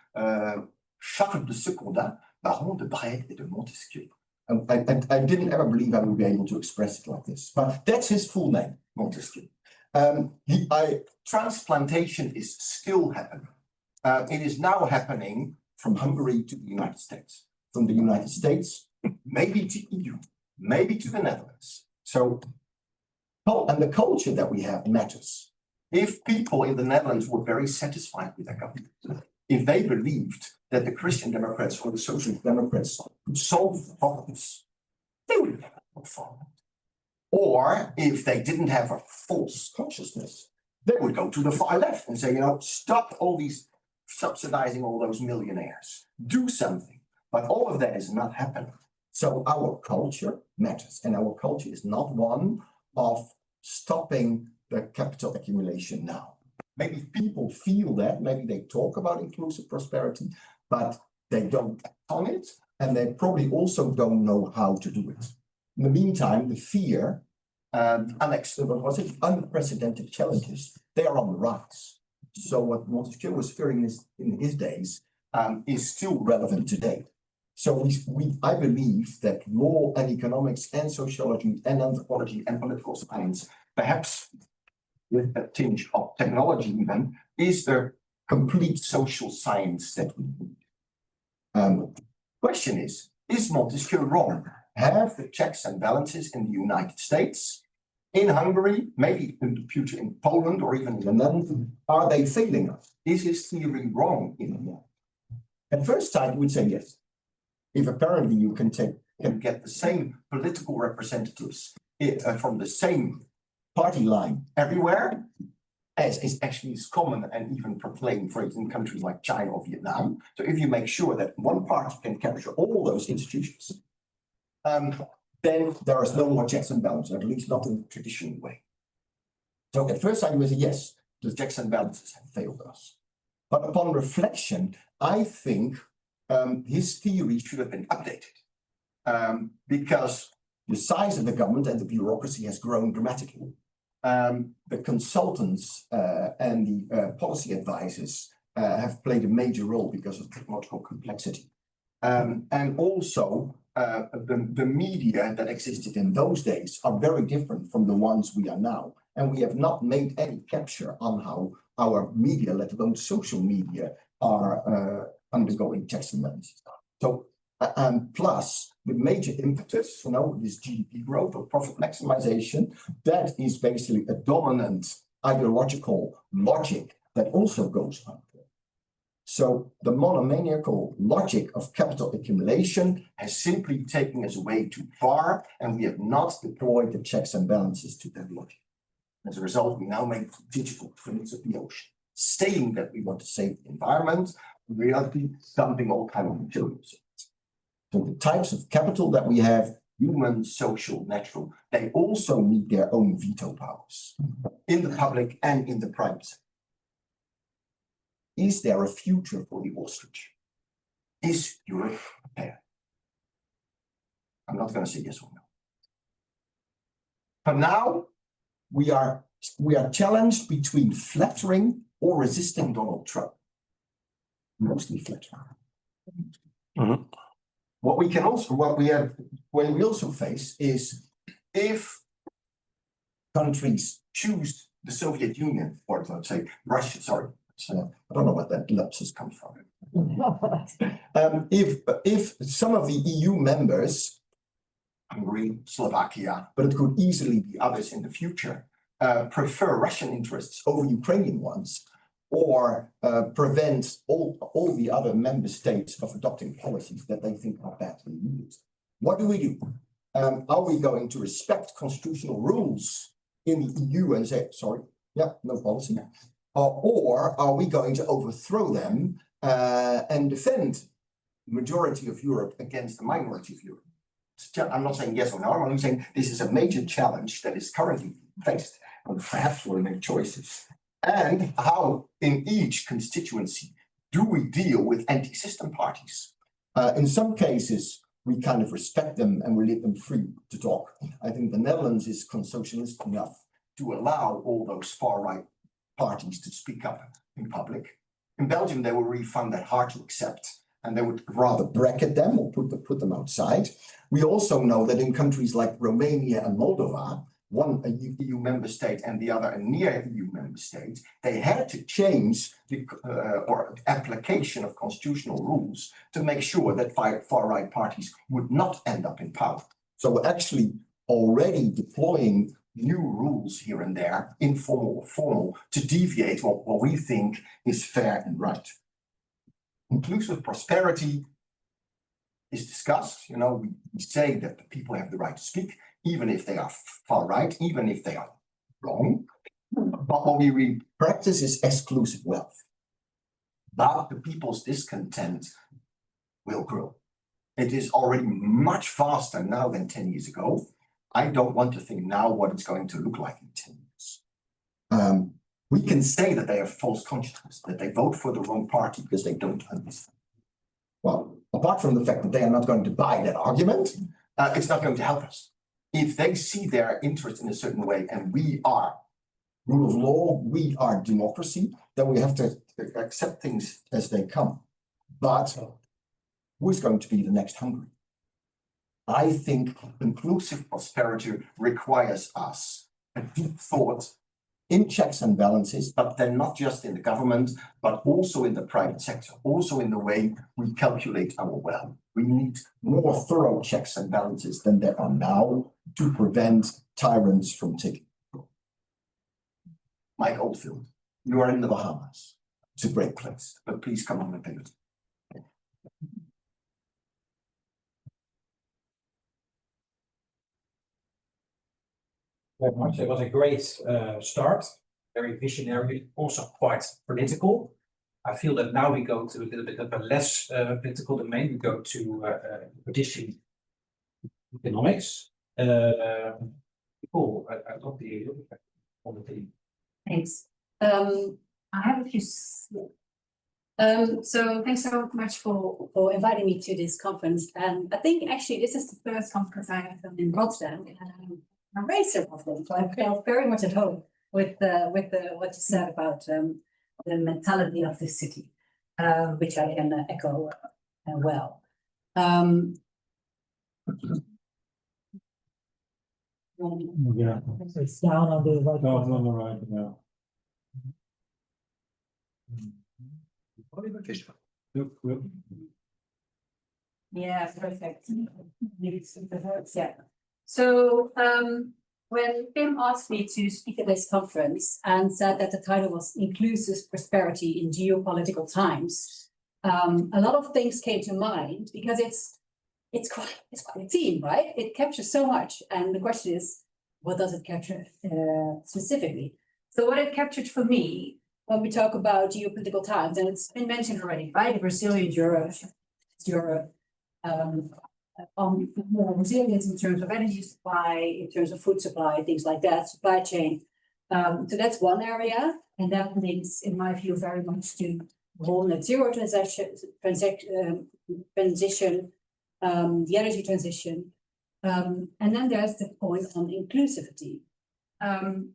Speaker 5: Charles de Secondat, Baron de Bruszt et de Montesquieu. I didn't ever believe I would be able to express it like this, but that's his full name, Montesquieu. Transplantation is still happening. It is now happening from Hungary to the United States, from the United States, maybe to EU, maybe to the Netherlands. So, and the culture that we have matters. If people in the Netherlands were very satisfied with their government, if they believed that the Christian Democrats or the Social Democrats could solve the problems, they would never vote for it. Or if they didn't have a false consciousness, they would go to the far left and say, stop all these subsidizing all those millionaires, do something. But all of that is not happening. So our culture matters, and our culture is not one of stopping the capital accumulation now. Maybe people feel that, maybe they talk about inclusive prosperity, but they don't act on it, and they probably also don't know how to do it. In the meantime, the fear, unprecedented challenges, they are on the rise. So what Montesquieu was fearing in his days is still relevant today. So I believe that law and economics and sociology and anthropology and political science, perhaps with a tinge of technology even, is the complete social science that we need. Question is Montesquieu wrong? Have the checks and balances in the United States, in Hungary, maybe in the future in Poland or even in the Netherlands, are they failing us? Is his theory wrong in the end? At first sight, we'd say yes. If apparently you can get the same political representatives from the same party line everywhere, as is actually common and even proclaimed, for instance, in countries like China or Vietnam. So if you make sure that one party can capture all those institutions, then there is no more checks and balances, at least not in the traditional way. So at first sight, we say yes, the checks and balances have failed us. But upon reflection, I think his theory should have been updated because the size of the government and the bureaucracy has grown dramatically. The consultants and the policy advisors have played a major role because of technological complexity. And also, the media that existed in those days are very different from the ones we are now. And we have not made any capture on how our media, let alone social media, are undergoing checks and balances. So, plus, the major impetus, this GDP growth or profit maximization, that is basically a dominant ideological logic that also goes on. So the monomaniacal logic of capital accumulation has simply taken us way too far, and we have not deployed the checks and balances to that logic. As a result, we now make digital twins of the ocean, saying that we want to save the environment, in reality, dumping all kinds of materials. So the types of capital that we have, human, social, natural, they also need their own veto powers in the public and in the private sector. Is there a future for the ostrich? Is Europe prepared? I'm not going to say yes or no. For now, we are challenged between flattering or resisting Donald Trump. Mostly flattering. What we also face is if countries choose the Soviet Union, or let's say Russia, sorry, I don't know what that lapsus comes from. If some of the EU members, Hungary, Slovakia, but it could easily be others in the future, prefer Russian interests over Ukrainian ones, or prevent all the other member states of adopting policies that they think are badly needed. What do we do? Are we going to respect constitutional rules in the EU and say, sorry, yeah, no policy? Or are we going to overthrow them and defend the majority of Europe against the minority of Europe? I'm not saying yes or no, I'm saying this is a major challenge that is currently faced, and perhaps we'll make choices. And how in each constituency do we deal with anti-system parties? In some cases, we kind of respect them and we let them free to talk. I think the Netherlands is consocialist enough to allow all those far-right parties to speak up in public. In Belgium, they were really found that hard to accept, and they would rather bracket them or put them outside. We also know that in countries like Romania and Moldova, one a EU member state and the other a near EU member state, they had to change the application of constitutional rules to make sure that far-right parties would not end up in power. So we're actually already deploying new rules here and there, informal or formal, to deviate what we think is fair and right. Inclusive prosperity is discussed. You know, we say that the people have the right to speak, even if they are far right, even if they are wrong. But what we really practice is exclusive wealth. But the people's discontent will grow. It is already much faster now than 10 years ago. I don't want to think now what it's going to look like in 10 years. We can say that they have false consciousness, that they vote for the wrong party because they don't understand. Well, apart from the fact that they are not going to buy that argument, it's not going to help us. If they see their interest in a certain way and we are rule of law, we are democracy, then we have to accept things as they come. But who is going to be the next Hungary? I think inclusive prosperity requires us a deep thought in checks and balances, but then not just in the government, but also in the private sector, also in the way we calculate our wealth. We need more thorough checks and balances than there are now to prevent tyrants from taking control. Mike Oldfield, you are in the Bahamas. It's a great place, but please come on and visit.
Speaker 4: Very much. It was a great start, very visionary, also quite political. I feel that now we go to a little bit of a less political domain. We go to traditional economics. Cool. I love the on the theme.
Speaker 3: Thanks. I have a few. So thanks so much for inviting me to this conference. And I think actually this is the first conference I have done in Bruszt. I'm very several of them, so I felt very much at home with what you said about the mentality of this city, which I can echo well.
Speaker 2: Yeah.
Speaker 1: It's down on the right.
Speaker 2: No, it's on the right, yeah. Good.
Speaker 3: Yeah, perfect. Yeah. So when Pim asked me to speak at this conference and said that the title was Inclusive Prosperity in Geopolitical Times, a lot of things came to mind because it's quite a theme, right? It captures so much. And the question is, what does it capture specifically? So what it captured for me when we talk about geopolitical times, and it's been mentioned already, right? The resilient Europe, more resilience in terms of energy supply, in terms of food supply, things like that, supply chain. So that's one area, and that links, in my view, very much to the whole net zero transition, the energy transition, and then there's the point on inclusivity. And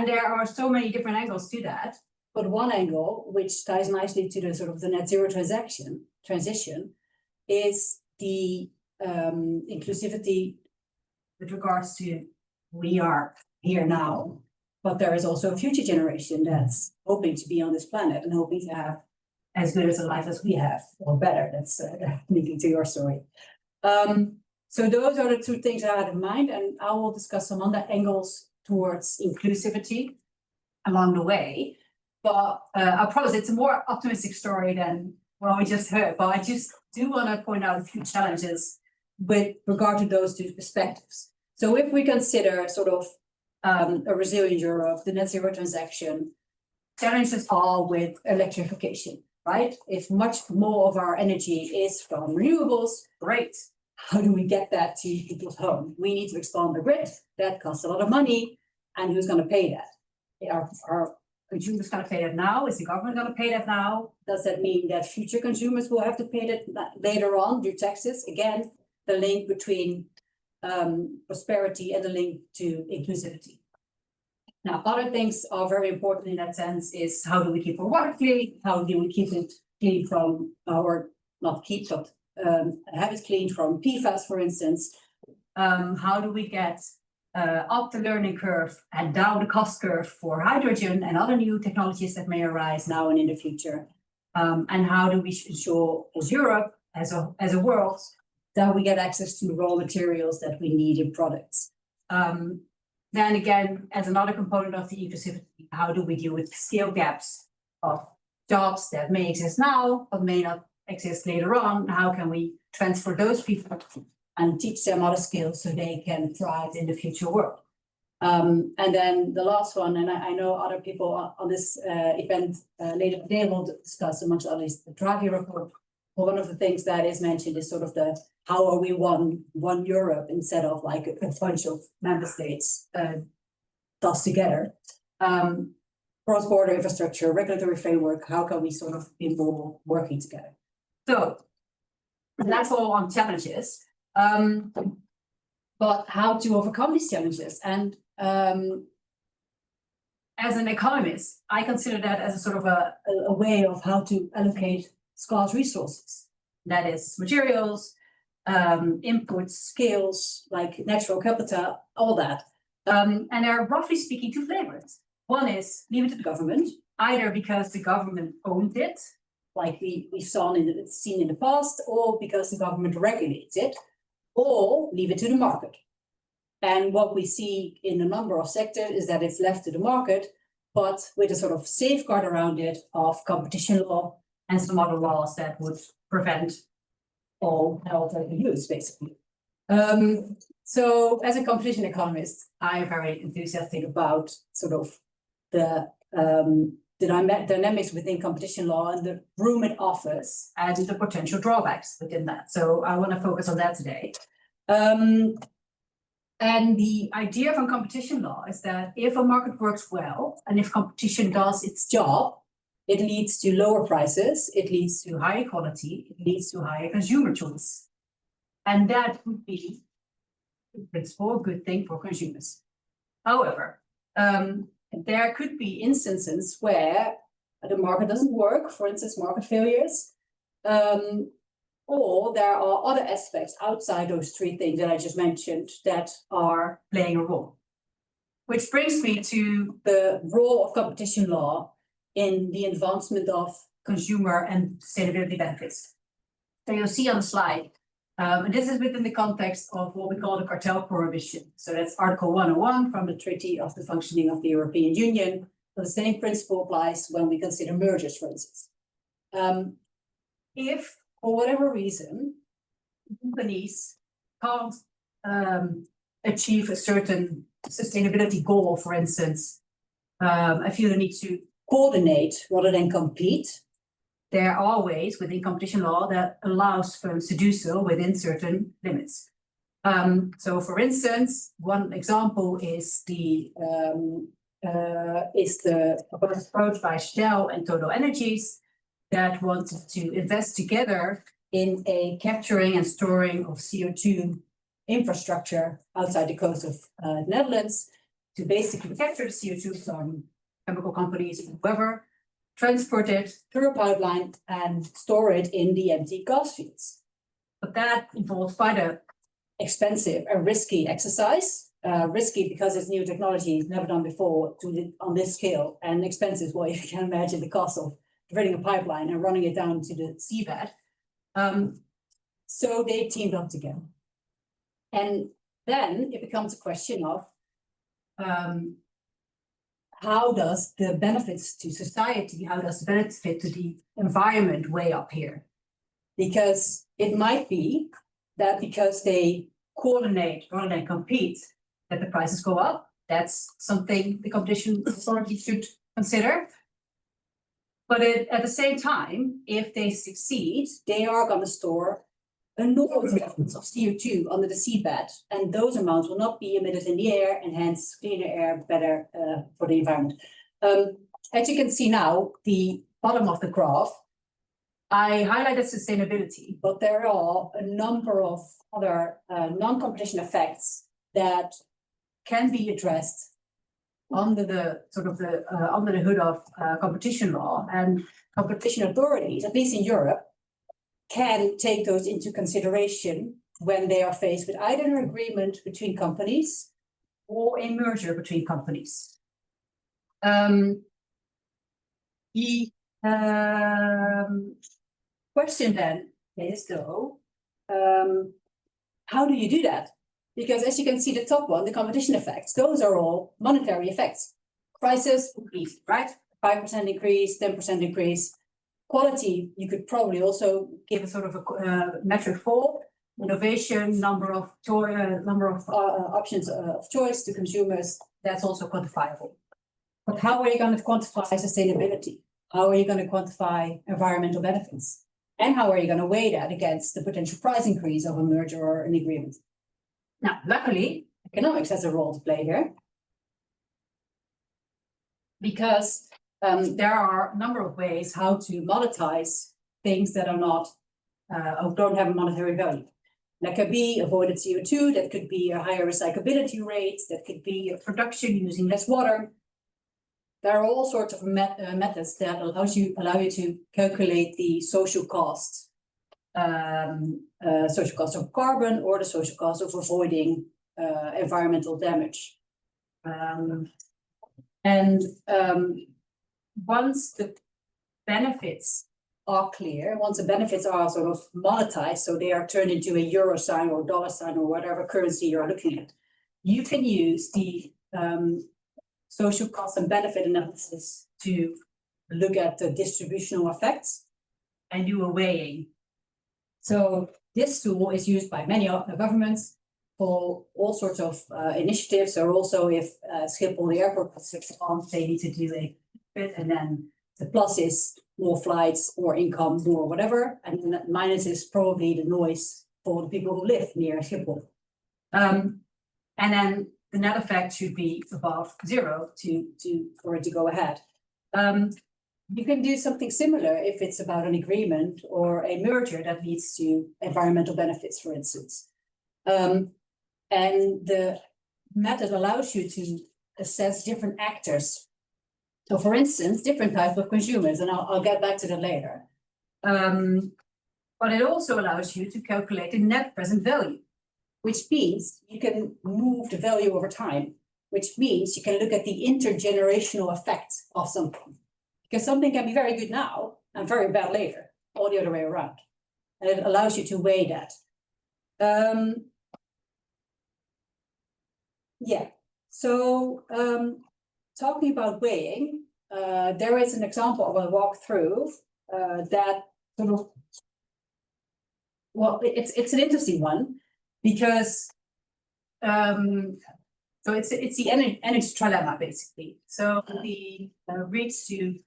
Speaker 3: there are so many different angles to that. But one angle, which ties nicely to the sort of the net zero transition, is the inclusivity with regards to we are here now, but there is also a future generation that's hoping to be on this planet and hoping to have as good as a life as we have, or better. That's linking to your story. So those are the two things I had in mind, and I will discuss some other angles towards inclusivity along the way. But I promise it's a more optimistic story than what we just heard. But I just do want to point out a few challenges with regard to those two perspectives. So if we consider sort of a resilient Europe, the net zero transaction, challenges are with electrification, right? If much more of our energy is from renewables, great. How do we get that to people's home? We need to expand the grid. That costs a lot of money. And who's going to pay that? Are consumers going to pay that now? Is the government going to pay that now? Does that mean that future consumers will have to pay that later on through taxes? Again, the link between prosperity and the link to inclusivity. Now, other things are very important in that sense is how do we keep our water clean? How do we keep it clean from our, not keep, but have it clean from PFAS, for instance? How do we get up the learning curve and down the cost curve for hydrogen and other new technologies that may arise now and in the future? And how do we ensure as Europe, as a world, that we get access to raw materials that we need in products? Then again, as another component of the inclusivity, how do we deal with scale gaps of jobs that may exist now, but may not exist later on? How can we transfer those people and teach them other skills so they can thrive in the future world? And then the last one, and I know other people on this event later today will discuss, amongst others, the Draghi report. But one of the things that is mentioned is sort of the how are we one Europe instead of like a bunch of member states tossed together. Cross-border infrastructure, regulatory framework, how can we sort of be more working together? So that's all on challenges. But how to overcome these challenges? And as an economist, I consider that as a sort of a way of how to allocate scarce resources. That is materials, inputs, skills, like natural capital, all that. And there are, roughly speaking, two flavors. One is leave it to the government, either because the government owned it, like we've seen in the past, or because the government regulates it, or leave it to the market. And what we see in a number of sectors is that it's left to the market, but with a sort of safeguard around it of competition law and some other laws that would prevent all unlawful use, basically. So as a competition economist, I am very enthusiastic about sort of the dynamics within competition law and the room it offers and the potential drawbacks within that. So I want to focus on that today. And the idea from competition law is that if a market works well and if competition does its job, it leads to lower prices, it leads to higher quality, it leads to higher consumer choice. And that would be, in principle, a good thing for consumers. However, there could be instances where the market doesn't work, for instance, market failures, or there are other aspects outside those three things that I just mentioned that are playing a role. Which brings me to the role of competition law in the advancement of consumer and sustainability benefits. So you'll see on the slide, and this is within the context of what we call the cartel prohibition. So that's Article 101 from the Treaty of the Functioning of the European Union. So the same principle applies when we consider mergers, for instance. If, for whatever reason, companies can't achieve a certain sustainability goal, for instance, I feel the need to coordinate rather than compete. There are ways within competition law that allows firms to do so within certain limits. So, for instance, one example is the approach by Shell and Total Energies that wanted to invest together in a capturing and storing of CO2 infrastructure outside the coast of the Netherlands to basically capture the CO2 from chemical companies, whoever, transport it through a pipeline and store it in the empty gas fields. But that involves quite a expensive and risky exercise. Risky because it's new technology, never done before on this scale, and expensive. Well, you can imagine the cost of drilling a pipeline and running it down to the seabed. So they teamed up together. And then it becomes a question of how does the benefits to society, how does the benefit to the environment weigh up here? Because it might be that because they coordinate rather than compete, that the prices go up. That's something the competition authority should consider. But at the same time, if they succeed, they are going to store enormous amounts of CO2 under the seabed, and those amounts will not be emitted in the air, and hence cleaner air, better for the environment. As you can see now, the bottom of the graph, I highlighted sustainability, but there are a number of other non-competition effects that can be addressed under the under the hood of competition law, and competition authorities, at least in Europe, can take those into consideration when they are faced with either an agreement between companies or a merger between companies. The question then is, though, how do you do that? Because as you can see, the top one, the competition effects, those are all monetary effects. Prices increase, right? 5% increase, 10% increase. Quality, you could probably also give a sort of a metric for. Innovation, number of options of choice to consumers, that's also quantifiable. But how are you going to quantify sustainability? How are you going to quantify environmental benefits? And how are you going to weigh that against the potential price increase of a merger or an agreement? Now, luckily, economics has a role to play here, because there are a number of ways how to monetize things that are not or don't have a monetary value. That could be avoided CO2, that could be a higher recyclability rate, that could be a production using less water. There are all sorts of methods that allow you to calculate the social cost of carbon or the social cost of avoiding environmental damage. Once the benefits are clear, once the benefits are sort of monetized, so they are turned into a euro sign or dollar sign or whatever currency you're looking at, you can use the social cost and benefit analysis to look at the distributional effects and do a weighing. So this tool is used by many governments for all sorts of initiatives, or also if Schiphol, the airport, they need to do a bit, and then the plus is more flights, more income, more whatever, and then the minus is probably the noise for the people who live near Schiphol. And then the net effect should be above zero for it to go ahead. You can do something similar if it's about an agreement or a merger that leads to environmental benefits, for instance. And the method allows you to assess different actors. So, for instance, different types of consumers, and I'll get back to that later. But it also allows you to calculate the net present value, which means you can move the value over time, which means you can look at the intergenerational effect of something. Because something can be very good now and very bad later, or the other way around. And it allows you to weigh that. Talking about weighing, there is an example I will walk through that sort of, well, it's an interesting one, because so it's the energy trilemma, basically. So the reach to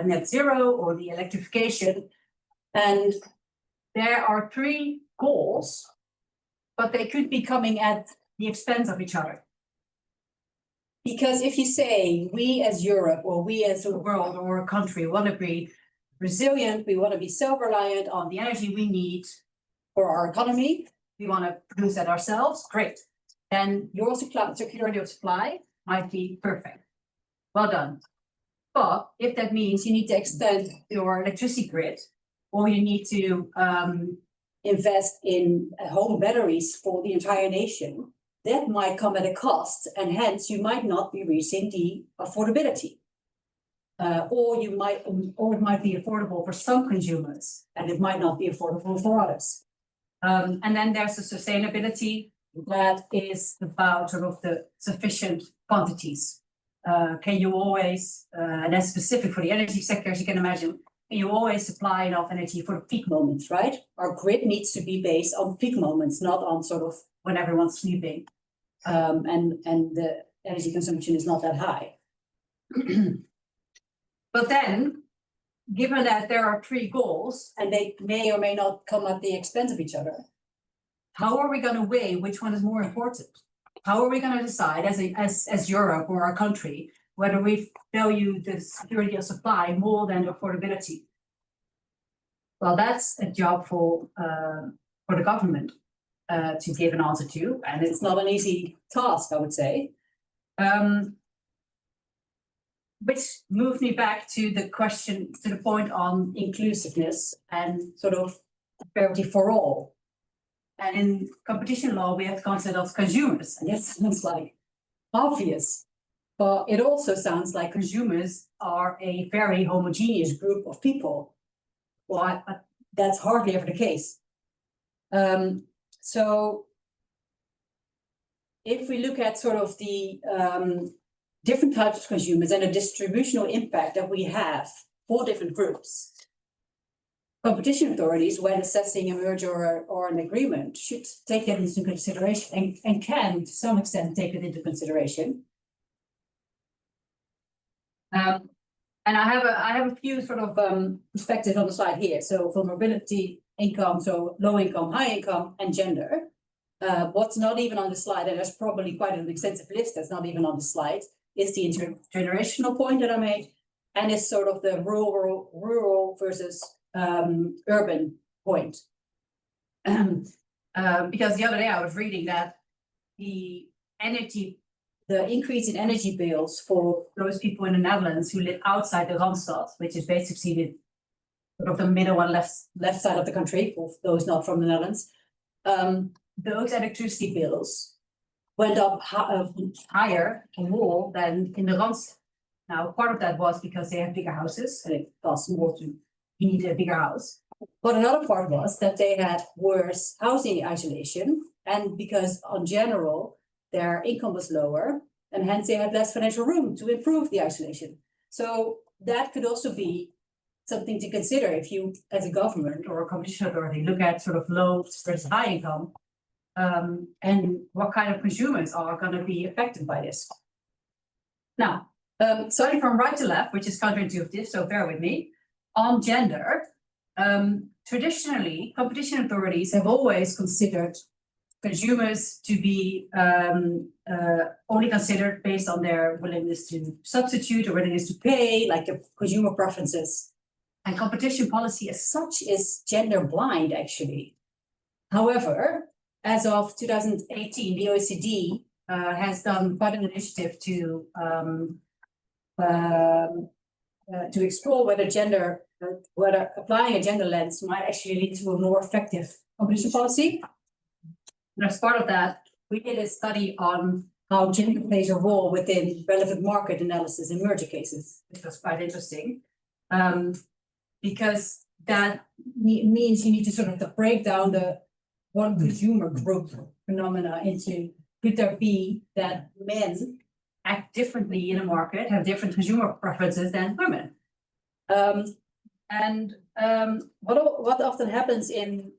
Speaker 3: net zero or the electrification, and there are three goals, but they could be coming at the expense of each other. Because if you say we as Europe or we as a world or a country want to be resilient, we want to be self-reliant on the energy we need for our economy, we want to produce that ourselves, great. Then your security of supply might be perfect. Well done. But if that means you need to extend your electricity grid, or you need to invest in home batteries for the entire nation, that might come at a cost, and hence you might not be reaching the affordability. Or it might be affordable for some consumers, and it might not be affordable for others. And then there's the sustainability that is about sort of the sufficient quantities. Can you always, and that's specific for the energy sector, as you can imagine, can you always supply enough energy for the peak moments, right? Our grid needs to be based on peak moments, not on sort of when everyone's sleeping, and the energy consumption is not that high. But then, given that there are three goals, and they may or may not come at the expense of each other, how are we going to weigh which one is more important? How are we going to decide as Europe or our country whether we value the security of supply more than affordability? Well, that's a job for the government to give an answer to, and it's not an easy task, I would say. Which moves me back to the question, to the point on inclusiveness and sort of prosperity for all. And in competition law, we have the concept of consumers, and that sounds like obvious, but it also sounds like consumers are a very homogeneous group of people. Well, that's hardly ever the case. So if we look at sort of the different types of consumers and the distributional impact that we have for different groups, competition authorities, when assessing a merger or an agreement, should take that into consideration and can, to some extent, take it into consideration. And I have a few sort of perspectives on the slide here. So vulnerability, income, so low income, high income, and gender. What's not even on the slide, and there's probably quite an extensive list that's not even on the slide, is the intergenerational point that I made, and is sort of the rural versus urban point. Because the other day I was reading that the increase in energy bills for those people in the Netherlands who live outside the Randstad, which is basically the sort of the middle and left side of the country, for those not from the Netherlands, those electricity bills went up higher and more than in the Randstad. Now, part of that was because they have bigger houses and it costs more to need a bigger house. But another part was that they had worse housing isolation, and because in general, their income was lower, and hence they had less financial room to improve the isolation. So that could also be something to consider if you, as a government or a competition authority, look at sort of low versus high income, and what kind of consumers are going to be affected by this. Now, starting from right to left, which is counterintuitive, so bear with me, on gender, traditionally, competition authorities have always considered consumers to be only considered based on their willingness to substitute or willingness to pay, like the consumer preferences. And competition policy as such is gender blind, actually. However, as of 2018, the OECD has done quite an initiative to explore whether applying a gender lens might actually lead to a more effective competition policy. And as part of that, we did a study on how gender plays a role within relevant market analysis in merger cases, which was quite interesting. Because that means you need to sort of break down the one consumer group phenomena into, could there be that men act differently in a market, have different consumer preferences than women? What often happens in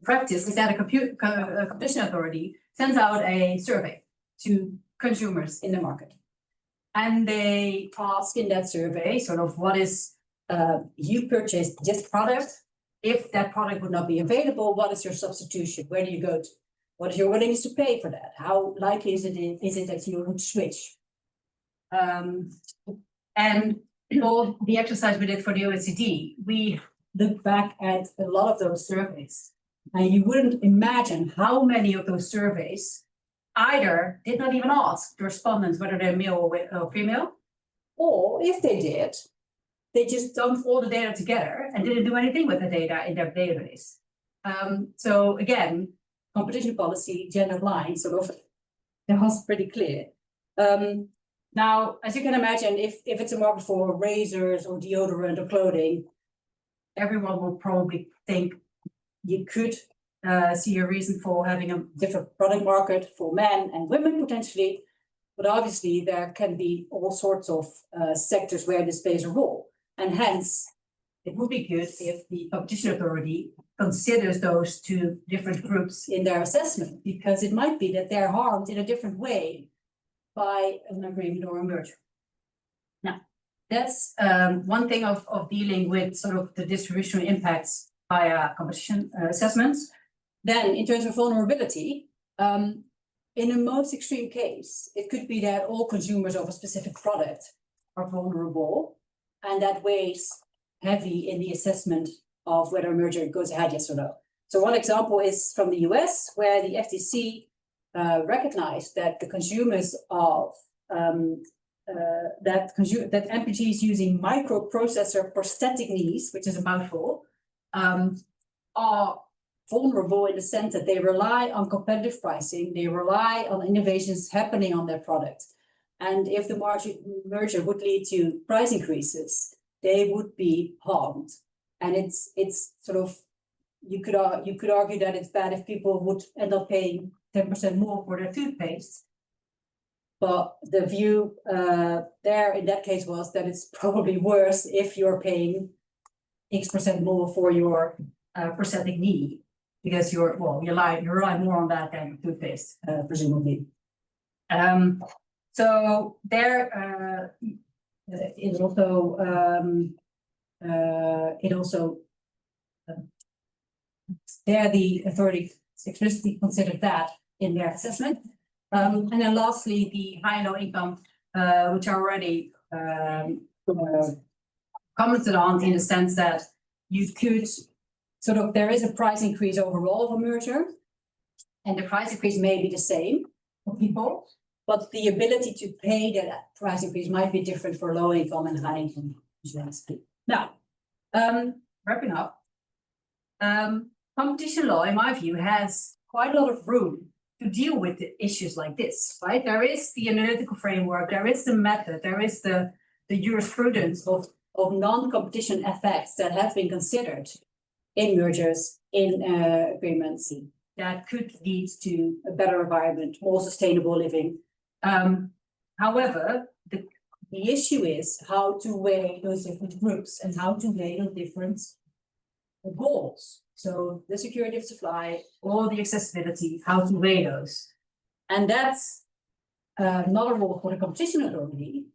Speaker 3: practice is that a competition authority sends out a survey to consumers in the market. And they ask in that survey sort of what is, you purchased this product. If that product would not be available, what is your substitution? Where do you go to? What is your willingness to pay for that? How likely is it that you would switch? And for the exercise we did for the OECD, we looked back at a lot of those surveys. And you wouldn't imagine how many of those surveys either did not even ask the respondents whether they're male or female, Or if they did, they just dumped all the data together and didn't do anything with the data in their database. So again, competition policy, gender blind, sort of, that was pretty clear. Now, as you can imagine, if it's a market for razors or deodorant or clothing, everyone will probably think you could see a reason for having a different product market for men and women potentially, but obviously there can be all sorts of sectors where this plays a role. And hence, it would be good if the competition authority considers those two different groups in their assessment, because it might be that they're harmed in a different way by an agreement or a merger. Now, that's one thing of dealing with sort of the distributional impacts via competition assessments. Then, in terms of vulnerability, in a most extreme case, it could be that all consumers of a specific product are vulnerable, and that weighs heavy in the assessment of whether a merger goes ahead, yes or no. So one example is from the US, where the FTC recognized that the consumers of that MPGs using microprocessor prosthetic knees, which is a mouthful, are vulnerable in the sense that they rely on competitive pricing, they rely on innovations happening on their product. And if the merger would lead to price increases, they would be harmed. And it's sort of, you could argue that it's bad if people would end up paying 10% more for their toothpaste. But the view there in that case was that it's probably worse if you're paying X% more for your prosthetic knee, because you rely more on that than toothpaste, presumably. So there it also there the authority explicitly considered that in their assessment. And then lastly, the high and low income, which I already commented on, in the sense that you could sort of, there is a price increase overall of a merger, and the price increase may be the same for people, but the ability to pay that price increase might be different for low income and high income insurance. Now, wrapping up, competition law, in my view, has quite a lot of room to deal with the issues like this, right? There is the analytical framework, there is the method, there is the jurisprudence of non-competition effects that have been considered in mergers, in agreements, that could lead to a better environment, more sustainable living. However, the issue is how to weigh those different groups and how to weigh those different goals. So the security of supply, or the accessibility, how to weigh those. And that's not a role for the competition authority.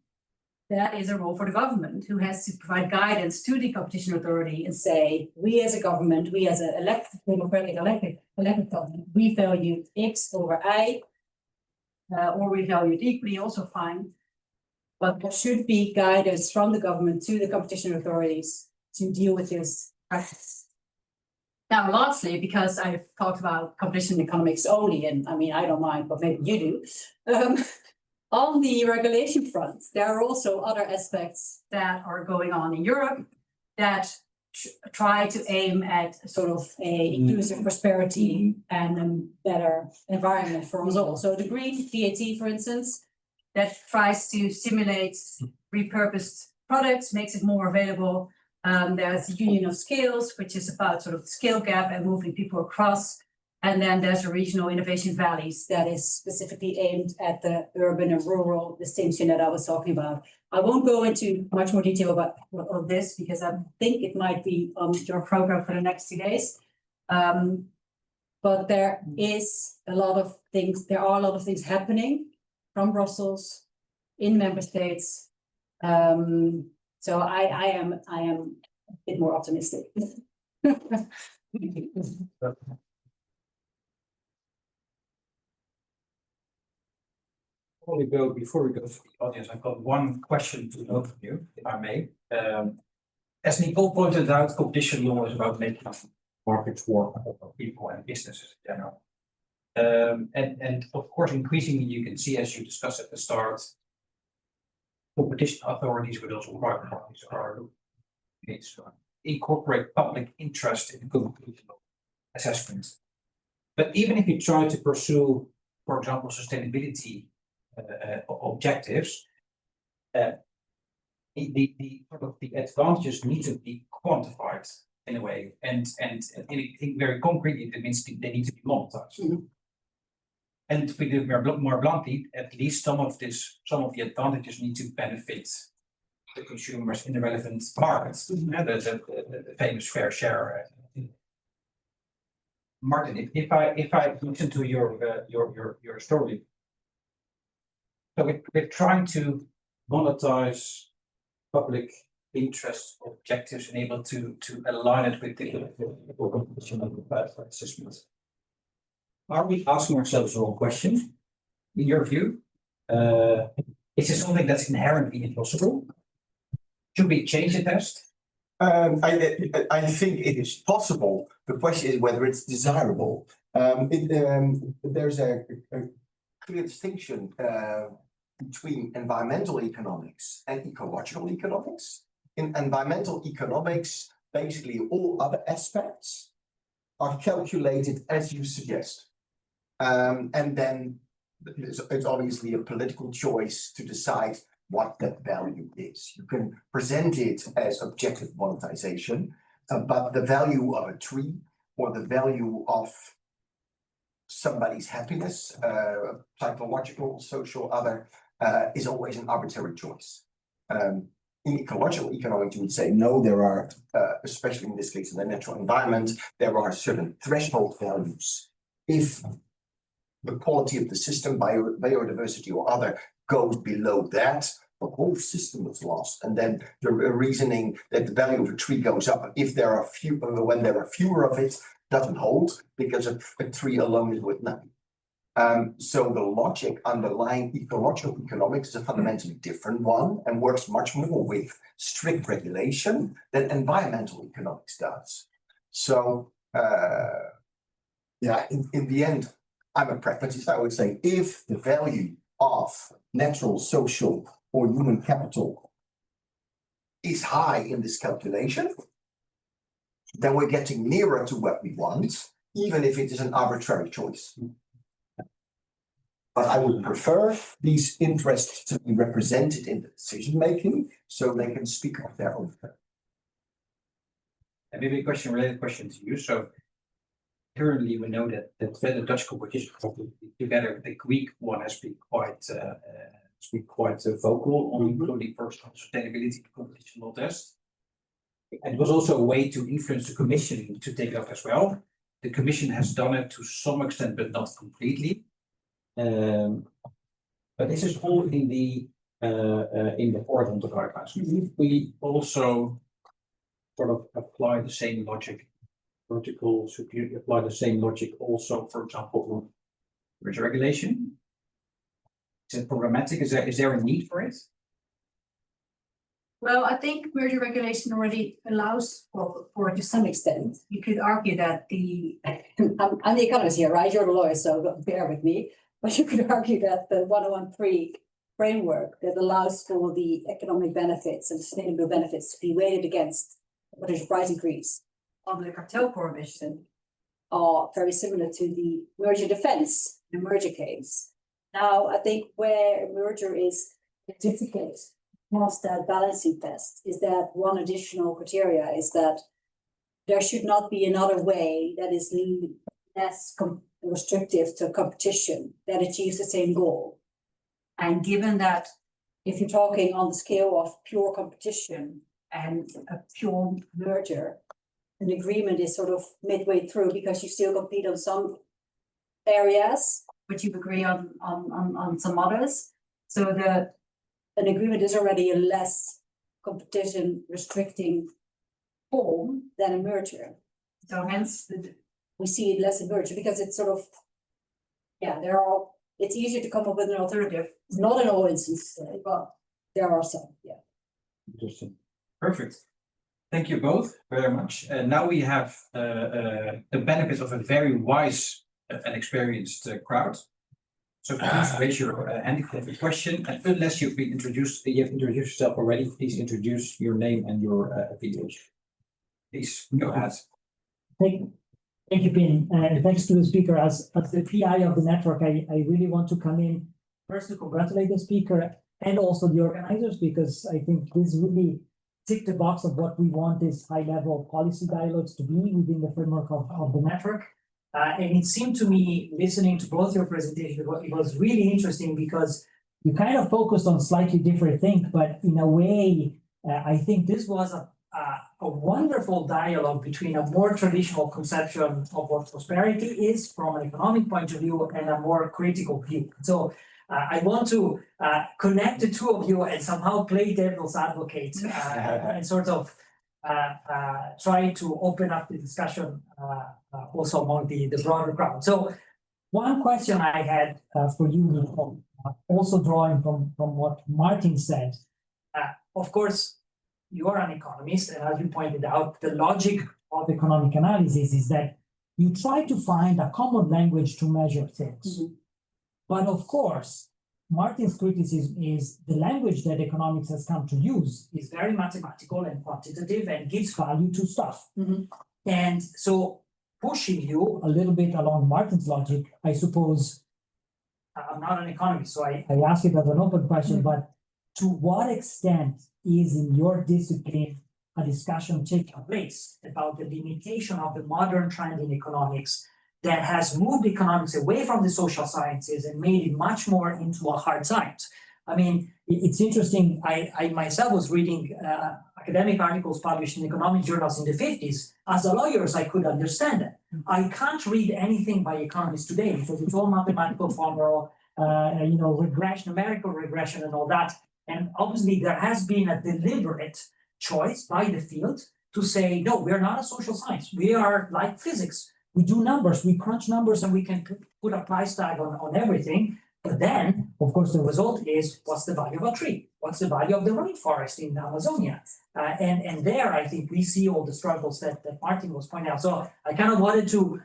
Speaker 3: That is a role for the government, who has to provide guidance to the competition authority and say, we as a government, we as an democratic elected government, we value X over I, or we value it equally, also fine. But there should be guidance from the government to the competition authorities to deal with this practice. Now, lastly, because I've talked about competition economics only, and I mean, I don't mind, but maybe you do. On the regulation front, there are also other aspects that are going on in Europe that try to aim at sort of a inclusive prosperity and a better environment for us all. So the green VAT, for instance, that tries to stimulate repurposed products, makes it more available. There's the Union of Scales, which is about sort of the scale gap and moving people across. And then there's the regional innovation valleys that is specifically aimed at the urban and rural distinction that I was talking about. I won't go into much more detail about this, because I think it might be on your program for the next 2 days. But there is a lot of things, there are a lot of things happening from Brussels in member states. So I am a bit more optimistic.
Speaker 4: Before we go to the audience, I've got one question to both of you, if I may. As Nicole pointed out, competition law is about making markets work for people and businesses in general. And of course, increasingly, you can see, as you discussed at the start, competition authorities, but also private parties are to incorporate public interest in computational assessment. But even if you try to pursue, for example, sustainability objectives, the advantages need to be quantified in a way, and very concretely, it means they need to be monetized. And to put it more bluntly, at least some of the advantages need to benefit the consumers in the relevant markets. The famous fair share. Martin, if I listen to your story, so we're trying to monetize public interest objectives and able to align it with the assessment. Are we asking ourselves the wrong question? In your view, is it something that's inherently impossible? Should we change the test?
Speaker 5: I think it is possible. The question is whether it's desirable. There's a clear distinction between environmental economics and ecological economics. In environmental economics, basically all other aspects are calculated as you suggest. And then it's obviously a political choice to decide what that value is. You can present it as objective monetization, but the value of a tree or the value of somebody's happiness, psychological, social, other, is always an arbitrary choice. In ecological economics, you would say, no, there are, especially in this case, in the natural environment, there are certain threshold values. If the quality of the system, biodiversity or other, goes below that, the whole system is lost. And then the reasoning that the value of a tree goes up if there are when there are fewer of it doesn't hold, because a tree alone is worth nothing. So the logic underlying ecological economics is a fundamentally different one and works much more with strict regulation than environmental economics does. So yeah, in the end, I'm a pragmatist. I would say if the value of natural, social, or human capital is high in this calculation, then we're getting nearer to what we want, even if it is an arbitrary choice. But I would prefer these interests to be represented in the decision making so they can speak of their own terms.
Speaker 4: And maybe a related question to you. So currently we know that the Dutch competition together, the Greek one has been quite vocal on including first sustainability competition law test. And it was also a way to influence the Commission to take it up as well. The Commission has done it to some extent, but not completely. But this is all in the horizontal guidelines. We also sort of apply the same logic, vertical, so you apply the same logic also, for example, on merger regulation. Is it programmatic? Is there a need for it?
Speaker 3: Well, I think merger regulation already allows for to some extent. You could argue that I'm the economist here, right? You're the lawyer, so bear with me. But you could argue that the 1013 framework that allows for the economic benefits and sustainable benefits to be weighted against potential price increase of the cartel prohibition are very similar to the merger defense, the merger case. Now, I think where merger is difficult past that balancing test is that one additional criteria is that there should not be another way that is less restrictive to competition that achieves the same goal. And given that if you're talking on the scale of pure competition and a pure merger, an agreement is sort of midway through because you still compete on some areas, but you agree on some others. So an agreement is already a less competition restricting form than a merger. So hence we see it less a merger because it's sort of, yeah, it's easier to come up with an alternative. Not in all instances, but there are some, yeah.
Speaker 4: Interesting. Perfect. Thank you both very much. Now we have the benefits of a very wise and experienced crowd. So please raise your hand if you have a question, and unless you've been introduced, you have introduced yourself already, please introduce your name and your affiliation. Please, go ahead.
Speaker 1: Thank you, Pin, and thanks to the speaker. As the PI of the network, I really want to come in first to congratulate the speaker and also the organizers, because I think this really ticked the box of what we want this high-level policy dialogues to be within the framework of the network. And it seemed to me, listening to both your presentations, it was really interesting because you kind of focused on slightly different things, but in a way, I think this was a wonderful dialogue between a more traditional conception of what prosperity is from an economic point of view and a more critical view. So I want to connect the two of you and somehow play devil's advocate and sort of try to open up the discussion also among the broader crowd. So one question I had for you, Nicole, also drawing from what Martin said, of course, you're an economist, and as you pointed out, the logic of economic analysis is that you try to find a common language to measure things. Mm-hmm. But of course, Martin's criticism is the language that economics has come to use is very mathematical and quantitative and gives value to stuff. Mm-hmm. And so pushing you a little bit along Martin's logic, I suppose, I'm not an economist, so I ask it as an open question, mm-hmm. but to what extent is in your discipline a discussion taking place about the limitation of the modern trend in economics that has moved economics away from the social sciences and made it much more into a hard science? I mean, it's interesting. I myself was reading academic articles published in economic journals in the 50s. As a lawyer, I could understand it. I can't read anything by economists today because it's all mathematical formula, regression, numerical regression and all that. And obviously, there has been a deliberate choice by the field to say, no, we're not a social science. We are like physics. We do numbers, we crunch numbers, and we can put a price tag on everything. But then, of course, the result is, what's the value of a tree? What's the value of the rainforest in Amazonia? And there, I think we see all the struggles that Martin was pointing out. So I kind of wanted to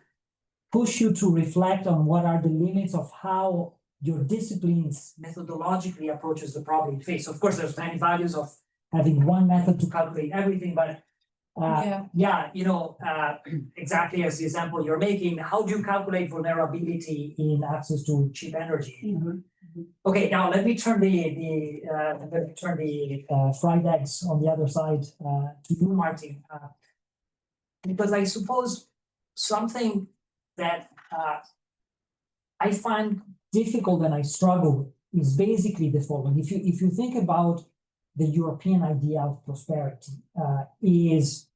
Speaker 1: push you to reflect on what are the limits of how your disciplines methodologically approaches the problem you face. Of course, there's many values of having one method to calculate everything, but exactly as the example you're making, how do you calculate vulnerability in access to cheap energy? Mm-hmm. Okay, now let me turn the fried eggs on the other side to you, Martin, because I suppose something that I find difficult and I struggle is basically the following. If you think about the European idea of prosperity, is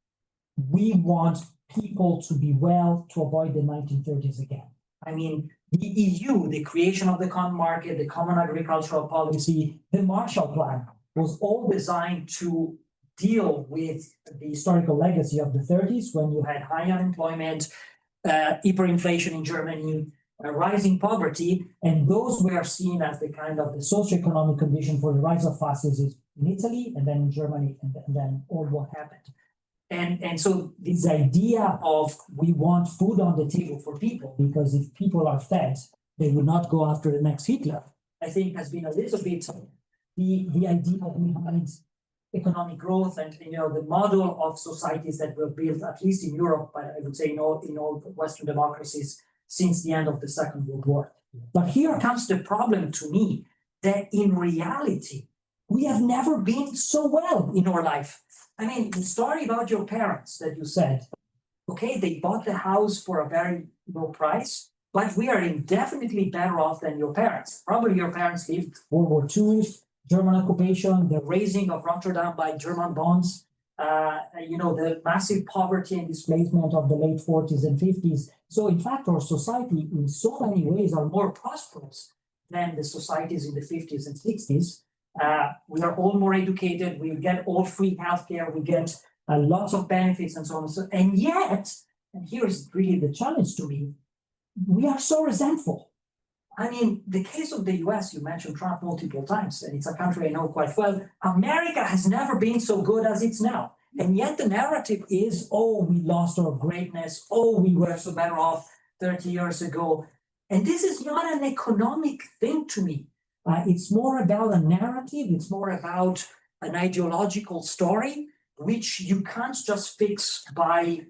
Speaker 1: we want people to be well to avoid the 1930s again. I mean, the EU, the creation of the common market, the common agricultural policy, the Marshall Plan was all designed to deal with the historical legacy of the 30s when you had high unemployment, hyperinflation in Germany, rising poverty, and those were seen as the kind of the socioeconomic condition for the rise of fascism in Italy and then in Germany and then all what happened. And so this idea of we want food on the table for people because if people are fed, they will not go after the next Hitler, I think has been a little bit the idea behind economic growth and the model of societies that were built, at least in Europe, but I would say in all Western democracies since the end of the Second World War. But here comes the problem to me that in reality, we have never been so well in our life. I mean, the story about your parents that you said, okay, they bought the house for a very low price, but we are indefinitely better off than your parents. Probably your parents lived World War II, German occupation, the raising of Rotterdam by German bonds, the massive poverty and displacement of the late 40s and 50s. So in fact, our society in so many ways are more prosperous than the societies in the 50s and 60s. We are all more educated, we get all free healthcare, we get lots of benefits and so on. And yet, and here's really the challenge to me, we are so resentful. I mean, the case of the US, you mentioned Trump multiple times, and it's a country I know quite well. America has never been so good as it's now. And yet the narrative is, oh, we lost our greatness. Oh, we were so better off 30 years ago. And this is not an economic thing to me. It's more about a narrative, it's more about an ideological story, which you can't just fix by,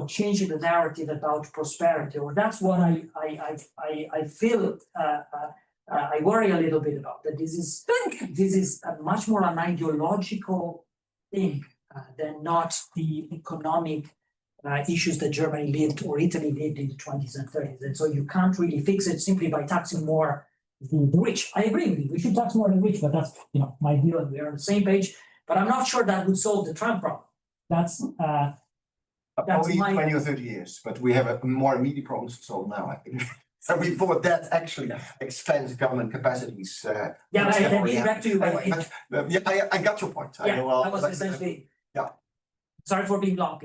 Speaker 1: changing the narrative about prosperity. Or that's what I feel. I worry a little bit about that. This is a much more an ideological thing than not the economic issues that Germany lived or Italy lived in the 20s and 30s. And so you can't really fix it simply by taxing more the rich. I agree with you. We should tax more the rich, but that's my view, and we're on the same page. But I'm not sure that would solve the Trump problem. That's
Speaker 5: Only
Speaker 1: my
Speaker 5: 20 or 30 years, but we have a more immediate problems to solve now, I think. So before that actually expands government capacities.
Speaker 1: Yeah, but I can get back to you.
Speaker 5: I got your point.
Speaker 1: Yeah, that was essentially.
Speaker 5: Yeah.
Speaker 1: Sorry for being long.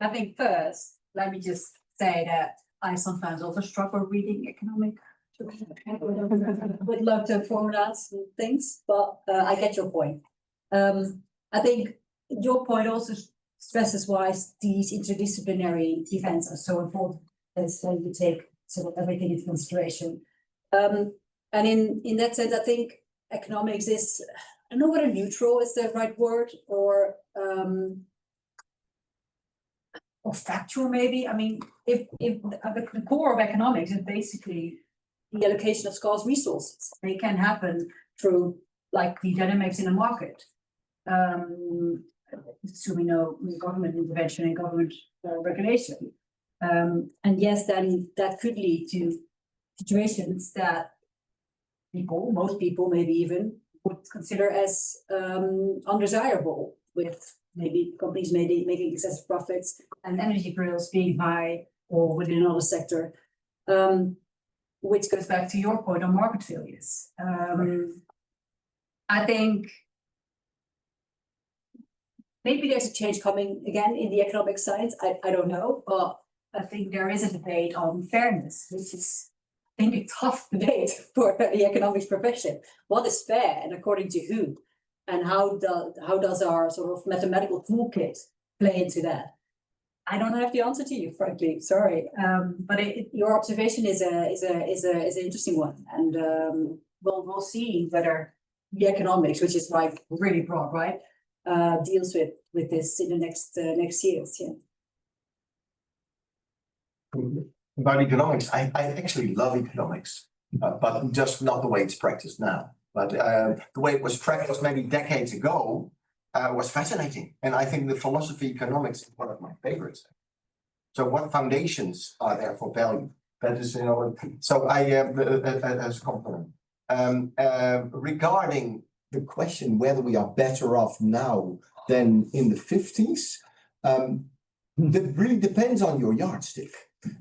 Speaker 3: I think first, let me just say that I sometimes also struggle reading economic. Would love to formulate things, but I get your point. I think your point also stresses why these interdisciplinary events are so important, as you take sort of everything into consideration. And in that sense, I think economics is, I don't know whether neutral is the right word, or factual maybe. I mean, if the core of economics is basically the allocation of scarce resources, they can happen through like the dynamics in the market. Assuming no government intervention and government regulation. And yes, then that could lead to situations that most people maybe even would consider as undesirable, with maybe companies making excessive profits and energy bills being high, or within another sector, which goes back to your point on market failures. I think maybe there's a change coming again in the economic science. I don't know, but I think there is a debate on fairness, which is, I think, a tough debate for the economics profession. What is fair, and according to who? And how does our sort of mathematical toolkit play into that? I don't have the answer to you, frankly. Sorry, but your observation is an interesting one, and we'll see whether the economics, which is like really broad, right, deals with this in the next years. Yeah.
Speaker 5: About economics, I actually love economics, but just not the way it's practiced now. But the way it was practiced maybe decades ago was fascinating, and I think the philosophy of economics is one of my favorites. So, what foundations are there for value? That is, so I as a compliment. Regarding the question whether we are better off now than in the 50s, that really depends on your yardstick.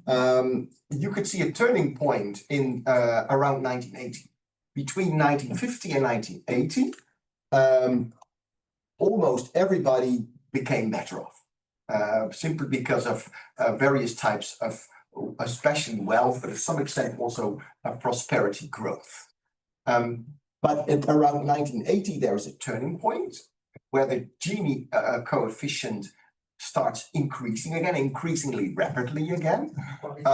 Speaker 5: You could see a turning point in around 1980. Between 1950 and 1980, almost everybody became better off, simply because of various types of, especially wealth, but to some extent also prosperity growth. But at around 1980, there is a turning point where the Gini coefficient starts increasing again, increasingly rapidly again,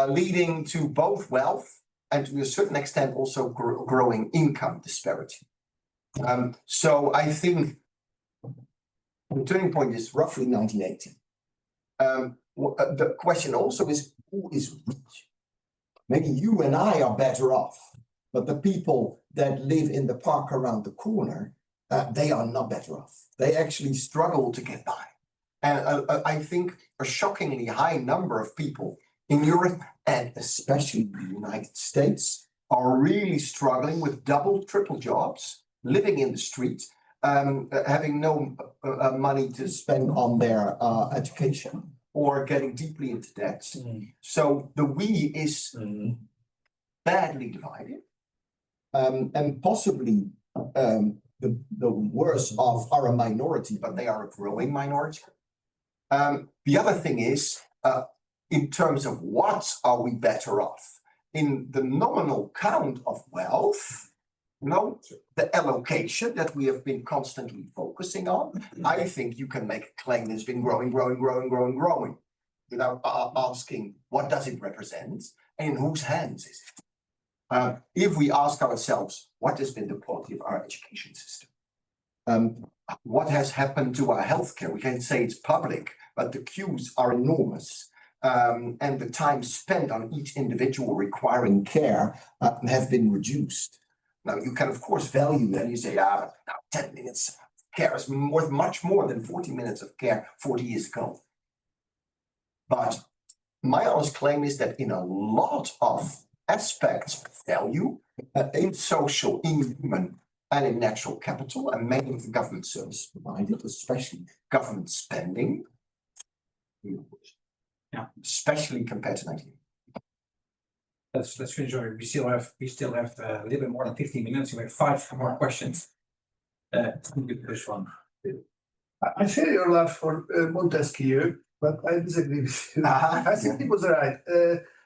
Speaker 5: leading to both wealth and to a certain extent also growing income disparity. So I think the turning point is roughly 1980. The question also is, who is rich? Maybe you and I are better off, but the people that live in the park around the corner, they are not better off. They actually struggle to get by. And I think a shockingly high number of people in Europe, and especially the United States, are really struggling with double, triple jobs, living in the street, having no money to spend on their education, or getting deeply into debt. So the we is badly divided, and possibly the worst off are a minority, but they are a growing minority. The other thing is, in terms of what are we better off? In the nominal count of wealth, the allocation that we have been constantly focusing on, I think you can make a claim that's been growing. without asking what does it represent and in whose hands is it. If we ask ourselves, what has been the quality of our education system? What has happened to our healthcare? We can say it's public, but the queues are enormous. And the time spent on each individual requiring care have been reduced. Now, you can, of course, value that. You say, now 10 minutes of care is worth much more than 40 minutes of care 40 years ago. But my honest claim is that in a lot of aspects of value, in social, in human, and in natural capital, and many of the government services provided, especially government spending, especially compared to 19.
Speaker 4: Let's finish. We still have a little bit more than 15 minutes. We have 5 more questions. This one.
Speaker 6: I share your love for Montesquieu, but I disagree with you. I think he was right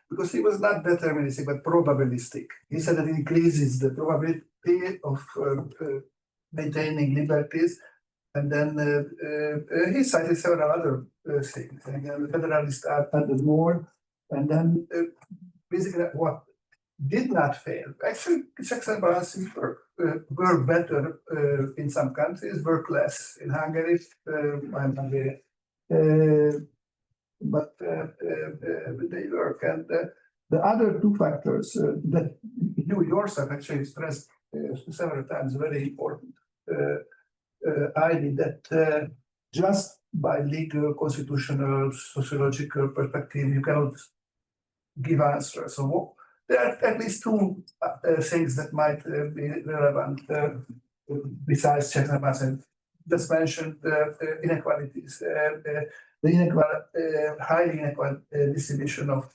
Speaker 6: because he was not deterministic but probabilistic. He said that it increases the probability of maintaining liberties, and then he cited several other things. And then the Federalists added more, and then basically what did not fail. Actually, checks and balances were better in some countries, work less in Hungary. But they work. And the other 2 factors that you yourself actually stressed several times, very important idea that just by legal, constitutional, sociological perspective, you cannot give answers. So there are at least 2 things that might be relevant besides checks and balances. Just mentioned inequalities, the highly inequal distribution of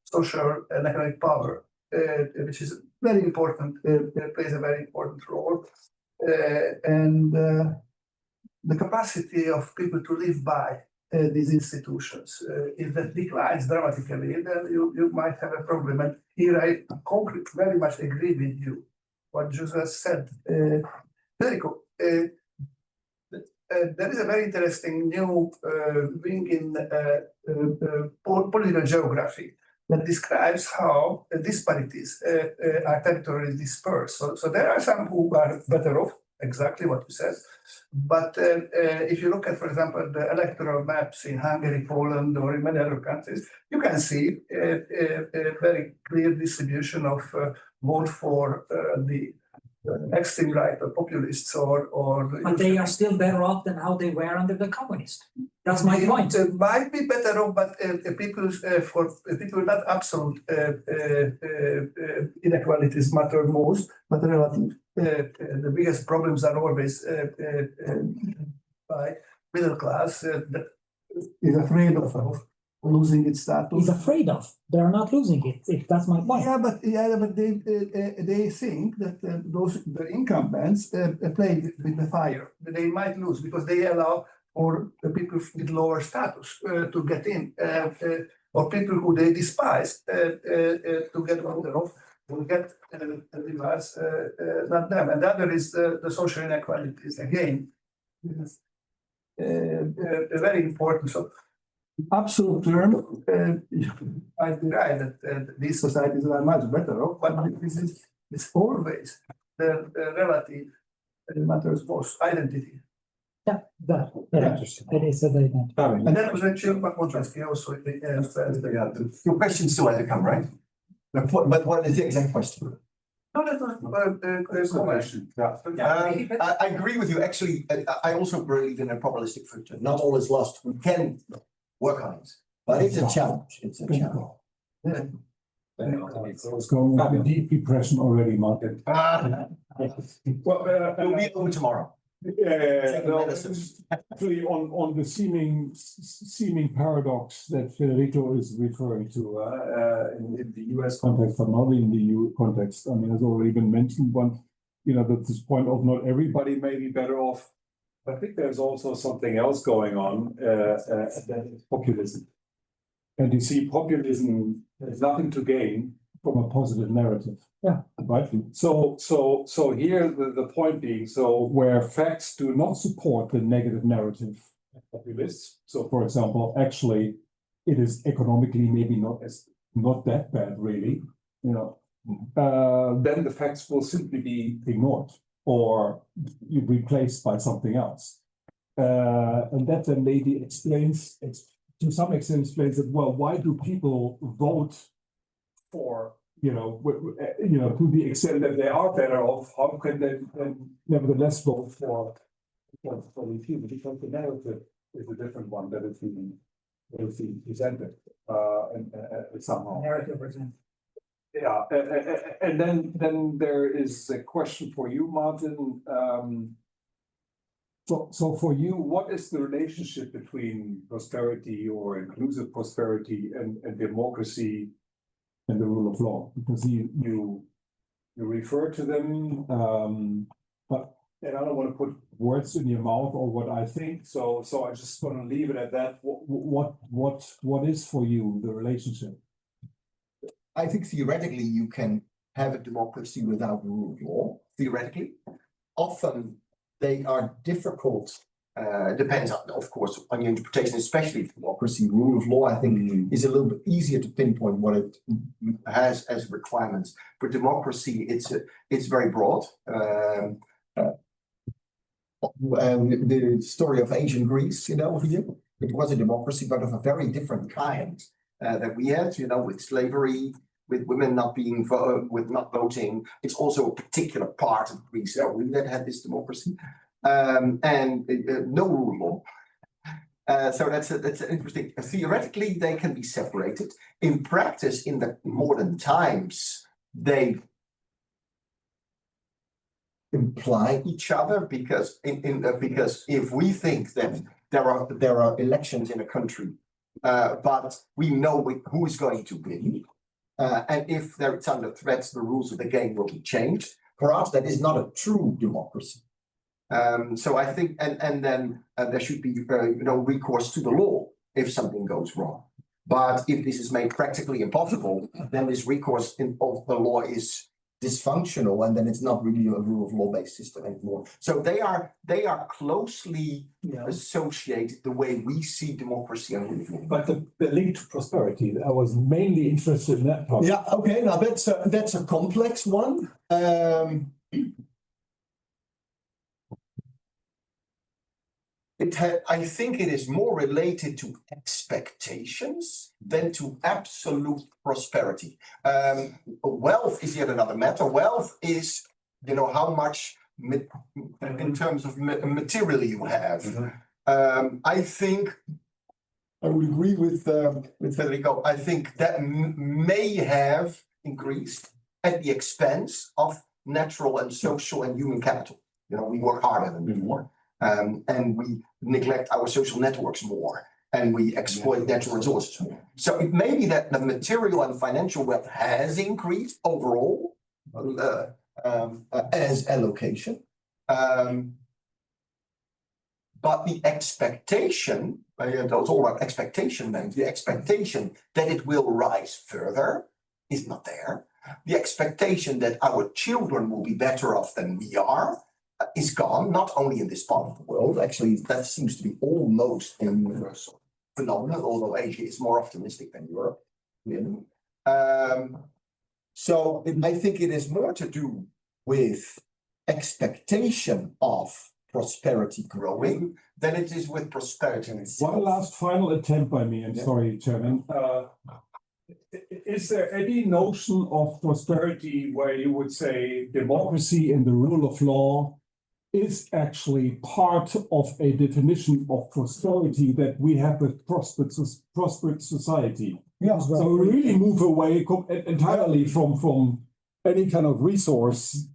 Speaker 6: social and economic power, which is very important, plays a very important role, and the capacity of people to live by these institutions. If that declines dramatically, then you might have a problem. And here I very much agree with you, what Joseph said. Federico, there is a very interesting new wing in political geography that describes how disparities are territorially dispersed. So there are some who are better off, exactly what you said. But if you look at, for example, the electoral maps in Hungary, Poland, or in many other countries, you can see a very clear distribution of vote for the extreme right or populists or
Speaker 1: But they are still better off than how they were under the communists. That's my point.
Speaker 6: Might be better off, but people not absolute inequalities matter most, but relative. The biggest problems are always by middle class that is afraid of losing its status.
Speaker 1: He's afraid of. They're not losing it. That's my point.
Speaker 6: Yeah, but they think that the incumbents play with the fire. They might lose because they allow for the people with lower status to get in, or people who they despise to get voted off will get reverse, not them. And the other is the social inequalities again. Very important. So, absolute term, I'd be right that these societies are much better off, but it's always the relative matters most, identity.
Speaker 1: Yeah, it is a very good.
Speaker 6: And that was actually what Montesquieu also
Speaker 5: Your question still had to come, right? But what is the exact question?
Speaker 6: No, that was a question.
Speaker 5: I agree with you. Actually, I also believe in a probabilistic future. Not all is lost. We can work on it, but it's a challenge. It's a challenge.
Speaker 2: I was going into deep depression already, Martin.
Speaker 5: We'll be over tomorrow.
Speaker 2: Actually, on the seeming paradox that Federico is referring to in the US context, but not in the EU context. I mean, has already been mentioned. That this point of not everybody may be better off. I think there's also something else going on, that is populism. And you see, populism has nothing to gain from a positive narrative.
Speaker 1: Yeah.
Speaker 2: Right. So here the point being, where facts do not support the negative narrative of populists. So, for example, actually, it is economically maybe not that bad, really, then the facts will simply be ignored or replaced by something else. And that then maybe explains, to some extent, explains that, well, why do people vote for, to the extent that they are better off, how can they then nevertheless vote for these people? Because the narrative is a different one that is being presented and somehow.
Speaker 1: Narrative presented.
Speaker 2: Yeah, and then there is a question for you, Martin. So for you, what is the relationship between prosperity or inclusive prosperity and democracy and the rule of law? Because you refer to them, but and I don't want to put words in your mouth or what I think. So I just want to leave it at that. What is for you the relationship?
Speaker 5: I think theoretically you can have a democracy without the rule of law, theoretically. Often they are difficult, depends on, of course, on your interpretation, especially of democracy. Rule of law, I think, is a little bit easier to pinpoint what it has as requirements. For democracy, it's very broad. The story of ancient Greece, it was a democracy, but of a very different kind that we had, with slavery, with women not voting. It's also a particular part of Greece that had this democracy, and no rule of law. So that's interesting. Theoretically, they can be separated. In practice, in the modern times, they imply each other because if we think that there are elections in a country, but we know who is going to win, and if it's under threat, the rules of the game will be changed. For us, that is not a true democracy. So I think, and then there should be recourse to the law if something goes wrong. But if this is made practically impossible, then this recourse of the law is dysfunctional, and then it's not really a rule of law based system anymore. So they are closely associated the way we see democracy and rule of law.
Speaker 2: But the link to prosperity, I was mainly interested in that part.
Speaker 5: Yeah, okay, now that's a complex one. I think it is more related to expectations than to absolute prosperity. Wealth is yet another matter. Wealth is, how much in terms of materially you have. I think I would agree with Federico. I think that may have increased at the expense of natural and social and human capital. We work harder than before. And we neglect our social networks more, and we exploit natural resources more. So it may be that the material and financial wealth has increased overall as allocation, but the expectation, it's all about expectation, then the expectation that it will rise further is not there. The expectation that our children will be better off than we are is gone, not only in this part of the world. Actually, that seems to be almost a universal phenomenon, although Asia is more optimistic than Europe. So I think it is more to do with expectation of prosperity growing than it is with prosperity itself.
Speaker 2: One last final attempt by me, sorry, Chairman. Is there any notion of prosperity where you would say democracy and the rule of law is actually part of a definition of prosperity that we have with prosperous society?
Speaker 5: Yeah,
Speaker 2: so we really move away entirely from any kind of resource.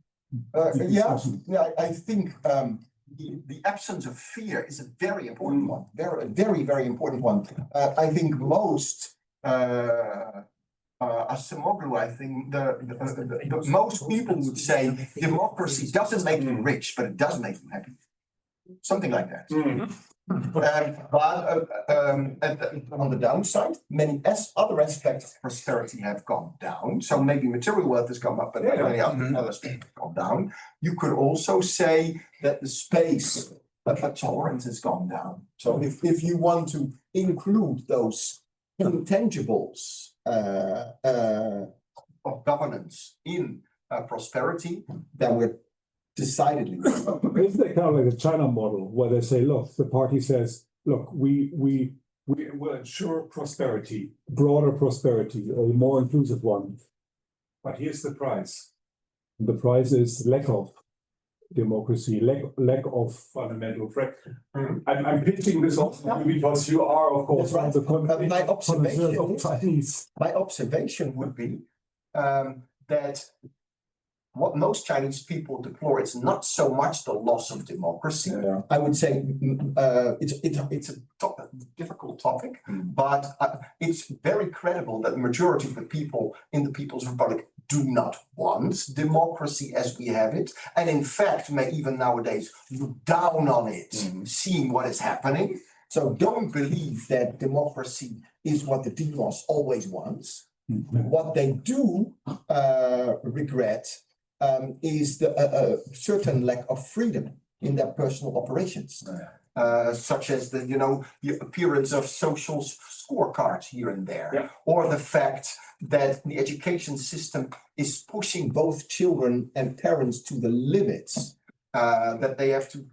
Speaker 5: I think the absence of fear is a very important one. Very, very important one. I think most Asimoglu, I think the most people would say democracy doesn't make you rich, but it does make you happy. Something like that. But on the downside, many other aspects of prosperity have gone down. So maybe material wealth has gone up, but many other aspects have gone down. You could also say that the space for tolerance has gone down. So if you want to include those intangibles of governance in prosperity, then we're decidedly.
Speaker 7: It's kind of like a China model where they say, look, the party says, look, we will ensure prosperity, broader prosperity, a more inclusive one. But here's the price. The price is lack of democracy, lack of fundamental right. I'm pitching this also because you are, of course,
Speaker 5: That's right. My observation
Speaker 7: of Chinese.
Speaker 5: My observation would be that what most Chinese people deplore is not so much the loss of democracy. Yeah. I would say it's a difficult topic, but it's very credible that the majority of the people in the People's Republic do not want democracy as we have it, and in fact may even nowadays look down on it, seeing what is happening. So don't believe that democracy is what the demos always wants. What they do regret is the certain lack of freedom in their personal operations, such as the appearance of social scorecards here and there, or the fact that the education system is pushing both children and parents to the limits, that they have to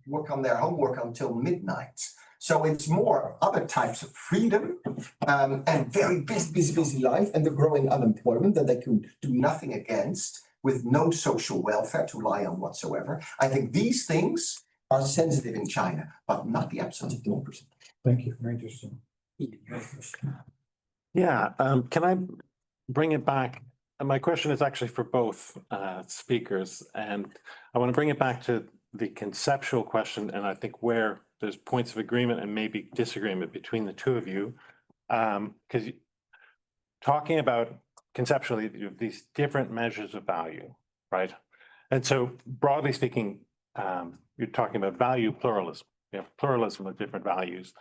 Speaker 5: work on their homework until midnight. So it's more other types of freedom and very busy life, and the growing unemployment that they can do nothing against, with no social welfare to lie on whatsoever. I think these things are sensitive in China, but not the absence of democracy.
Speaker 7: Thank you. Very interesting.
Speaker 8: Yeah, can I bring it back? And my question is actually for both speakers, and I want to bring it back to the conceptual question, and I think where there's points of agreement and maybe disagreement between the two of you, because talking about conceptually these different measures of value, right? And so broadly speaking, you're talking about value pluralism. You have pluralism of different values.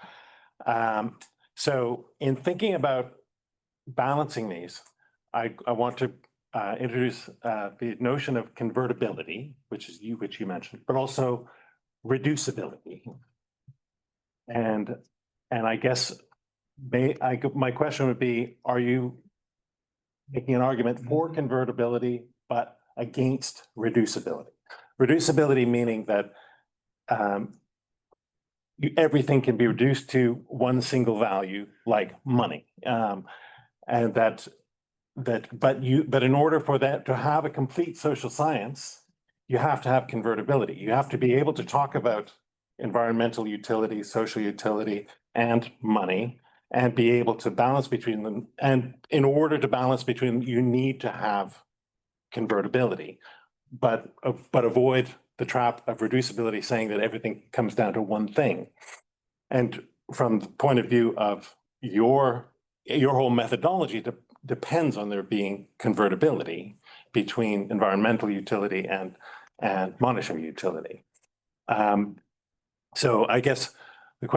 Speaker 8: So in thinking about balancing these, I want to introduce the notion of convertibility, which you mentioned, but also reducibility. And I guess my question would be, are you making an argument for convertibility, but against reducibility? Reducibility meaning that everything can be reduced to one single value, like money, and but in order for that to have a complete social science, you have to have convertibility. You have to be able to talk about environmental utility, social utility, and money, and be able to balance between them. And in order to balance between them, you need to have convertibility, but avoid the trap of reducibility, saying that everything comes down to one thing. And from the point of view of your whole methodology depends on there being convertibility between environmental utility and monetary utility. So I guess the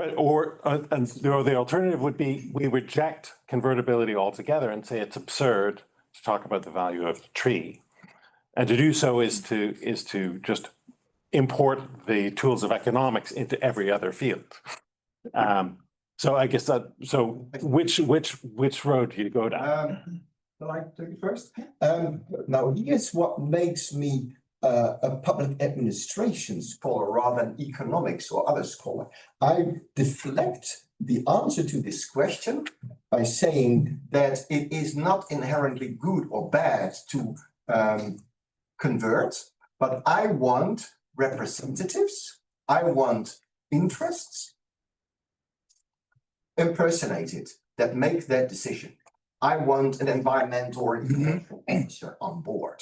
Speaker 8: alternative would be we reject convertibility altogether and say it's absurd to talk about the value of the tree. And to do so is to just import the tools of economics into every other field. So I guess which road do you go down?
Speaker 5: Shall I take it first? Now, here's what makes me a public administration scholar rather than economics or other scholar. I deflect the answer to this question by saying that it is not inherently good or bad to convert, but I want representatives, I want interests impersonated that make that decision. I want an environmental or economic officer on board.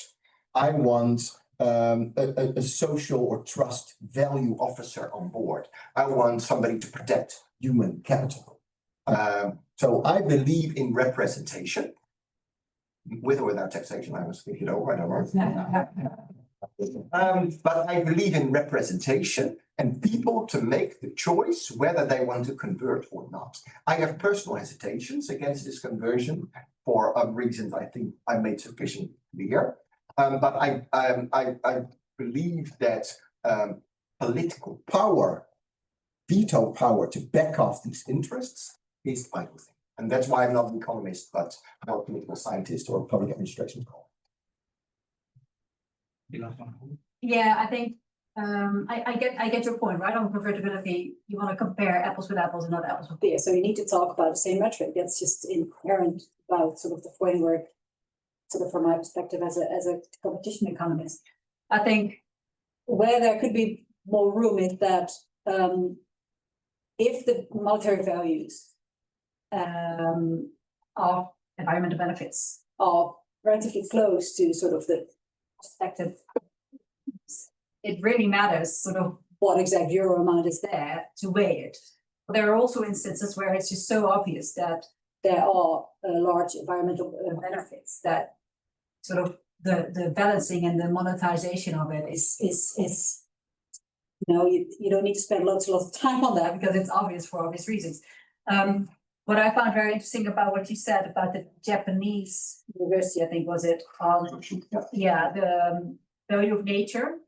Speaker 5: I want a social or trust value officer on board. I want somebody to protect human capital. So I believe in representation, with or without taxation. I was thinking over, I don't know. But I believe in representation and people to make the choice whether they want to convert or not. I have personal hesitations against this conversion for reasons I think I made sufficiently clear. But I believe that political power, veto power to back off these interests is a vital thing. And that's why I'm not an economist, but more a political scientist or a public administration scholar.
Speaker 3: Yeah, I think I get your point, right? On convertibility, you want to compare apples with apples and not apples with pears. So you need to talk about the same metric. That's just inherent about sort of the framework, sort of from my perspective as a competition economist. I think where there could be more room is that if the monetary values of environmental benefits are relatively close to sort of the expected, it really matters sort of what exact euro amount is there to weigh it. But there are also instances where it's just so obvious that there are large environmental benefits that sort of the balancing and the monetization of it is you don't need to spend lots of time on that because it's obvious for obvious reasons. What I found very interesting about what you said about the Japanese university, I think was it called, the value of nature.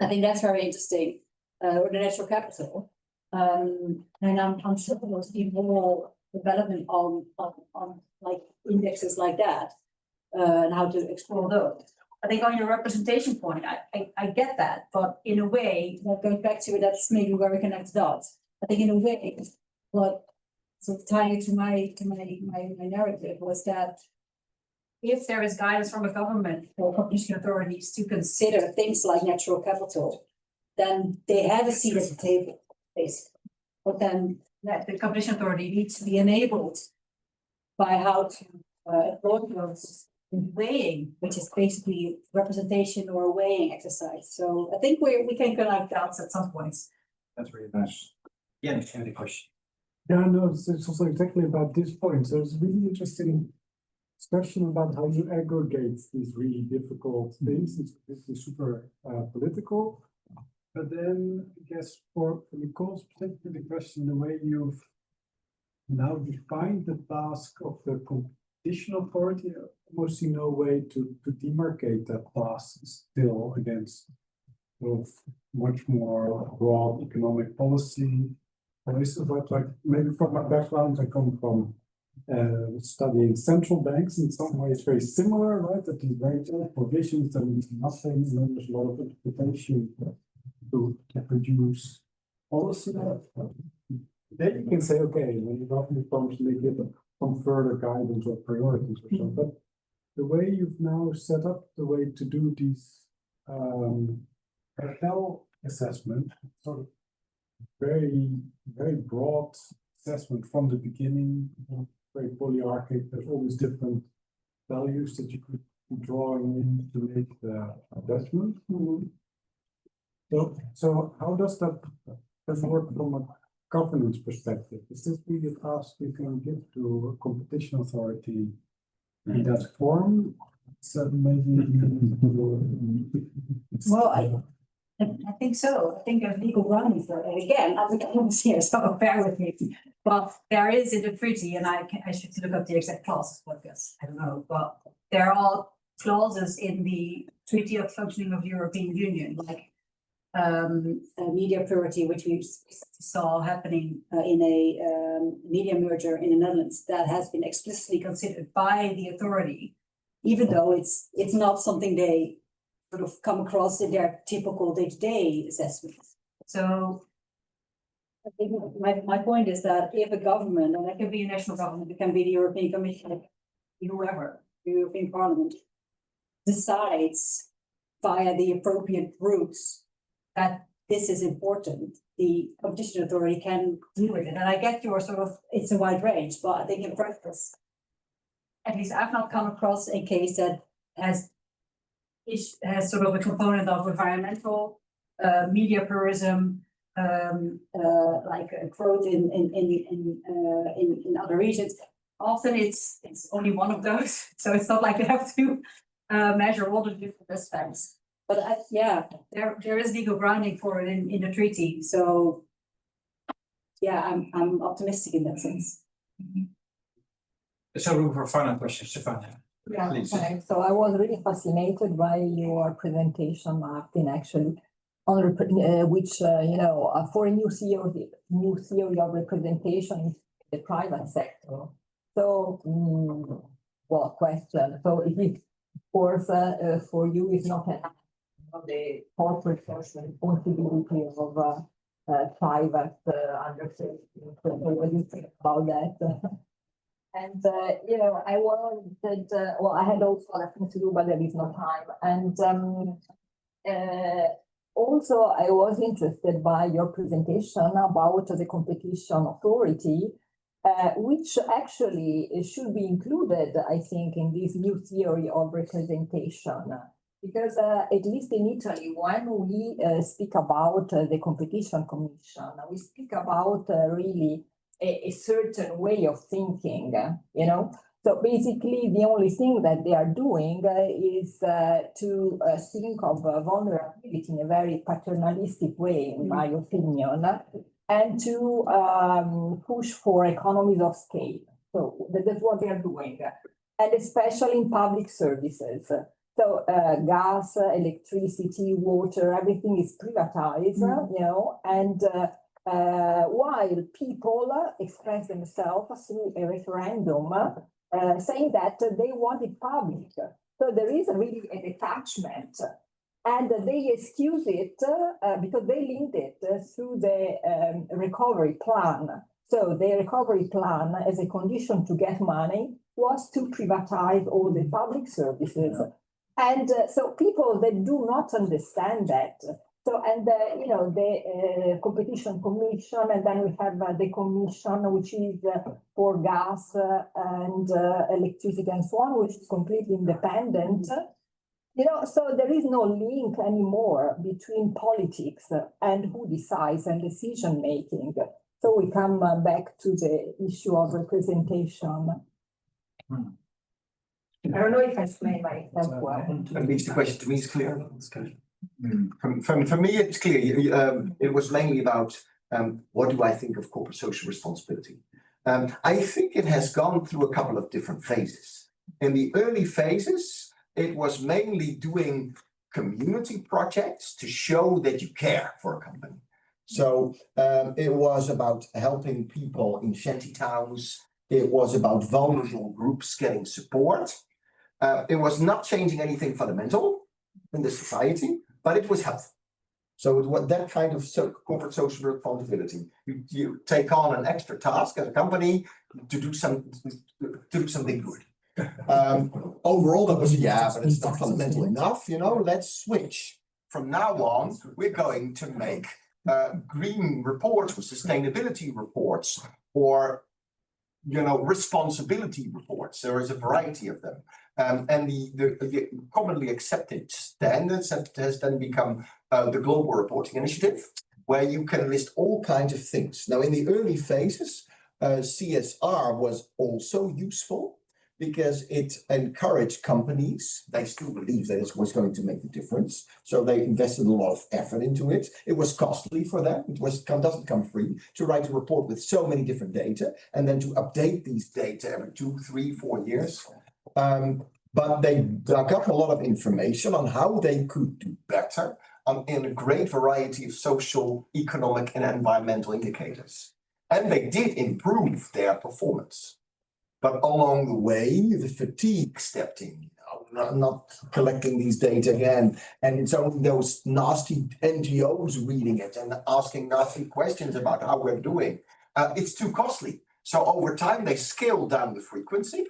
Speaker 3: I think that's very interesting, or the natural capital. And I'm sure there will be more development on like indexes like that, and how to explore those. I think on your representation point, I get that, but in a way, that goes back to it, that's maybe where we connect the dots. I think in a way, what sort of tying it to my narrative was that if there is guidance from a government or competition authorities to consider things like natural capital, then they have a seat at the table, basically. But then the competition authority needs to be enabled by how to employ those weighing, which is basically representation or a weighing exercise. So I think we can connect dots at some points.
Speaker 4: That's really nice. Yeah, any question?
Speaker 7: Yeah, no, it's also exactly about this point. So it's really interesting discussion about how you aggregate these really difficult things. It's super political. But then I guess for Nicole's particular the question, the way you've now defined the task of the competition authority, I almost see no way to demarcate that task still against sort of much more broad economic policy. But like maybe from my background, I come from studying central banks. In some ways very similar, right? That these very general provisions that mean nothing, and then there's a lot of interpretation to produce policy. Then you can say, okay, when you roughly probably give some further guidance or priorities or so. But the way you've now set up the way to do these cartel assessment, sort of very broad assessment from the beginning, very polyarchic. There's all these different values that you could be drawing in to make the assessment. So how does that work from a governance perspective? Is this really a task you can give to a competition authority in that form? So maybe
Speaker 3: Well, I think so. I think there's legal grounding for it. Again, I'm the economist here, so bear with me. But there is in the treaty, and I should look up the exact clauses, but yes, I don't know. But there are clauses in the Treaty of Functioning of the European Union, like media plurality, which we saw happening in a media merger in the Netherlands, that has been explicitly considered by the authority, even though it's not something they sort of come across in their typical day-to-day assessments. So I think my point is that if a government, and it can be a national government, it can be the European Commission, whoever, the European Parliament, decides via the appropriate routes that this is important, the competition authority can deal with it. And I get your sort of, it's a wide range, but I think in practice, at least I've not come across a case that has sort of a component of environmental, media pluralism, like a growth in other regions. Often it's only one of those, so it's not like you have to measure all the different aspects. But there is legal grounding for it in the treaty. So yeah, I'm optimistic in that sense.
Speaker 4: So room for final questions, Stefania.
Speaker 9: Yeah,
Speaker 4: Please.
Speaker 9: thanks. So I was really fascinated by your presentation, Martin, actually, on which for a new theory of representation in the private sector, So, well, question. So it is, of course, for you, it's not the corporate social responsibility of private undertaking. So what do you think about that? And, I wanted, well, I had also other things to do, but there is no time. And also, I was interested by your presentation about the competition authority, which actually should be included, I think, in this new theory of representation. Because at least in Italy, when we speak about the competition commission, we speak about really a certain way of thinking, So basically, the only thing that they are doing is to think of vulnerability in a very paternalistic way, in my opinion, and to push for economies of scale. So that's what they are doing, and especially in public services. So gas, electricity, water, everything is privatized, and while people express themselves through a referendum, saying that they want it public. So there is really a detachment, and they excuse it because they linked it through the recovery plan. So the recovery plan, as a condition to get money, was to privatize all the public services. Yeah. And so people that do not understand that. So, and the competition commission, and then we have the commission, which is for gas and electricity and so on, which is completely independent. So there is no link anymore between politics and who decides and decision making. So we come back to the issue of representation. I don't know if I explained myself well.
Speaker 5: At least the question to me is clear. For me, it's clear. It was mainly about what do I think of corporate social responsibility. I think it has gone through a couple of different phases. In the early phases, it was mainly doing community projects to show that you care for a company. So it was about helping people in shanty towns. It was about vulnerable groups getting support. It was not changing anything fundamental in the society, but it was helpful. So it was that kind of corporate social responsibility. You take on an extra task as a company to do something good. Overall, that was, but it's not fundamental enough, let's switch. From now on, we're going to make green reports or sustainability reports or responsibility reports. There is a variety of them. And the commonly accepted standards has then become the Global Reporting Initiative, where you can list all kinds of things. Now, in the early phases, CSR was also useful because it encouraged companies. They still believe that it was going to make a difference. So they invested a lot of effort into it. It was costly for them. Doesn't come free to write a report with so many different data and then to update these data every 2, 3, 4 years. But they dug up a lot of information on how they could do better in a great variety of social, economic, and environmental indicators. And they did improve their performance. But along the way, the fatigue stepped in, not collecting these data again. And it's only those nasty NGOs reading it and asking nasty questions about how we're doing. It's too costly. So over time, they scaled down the frequency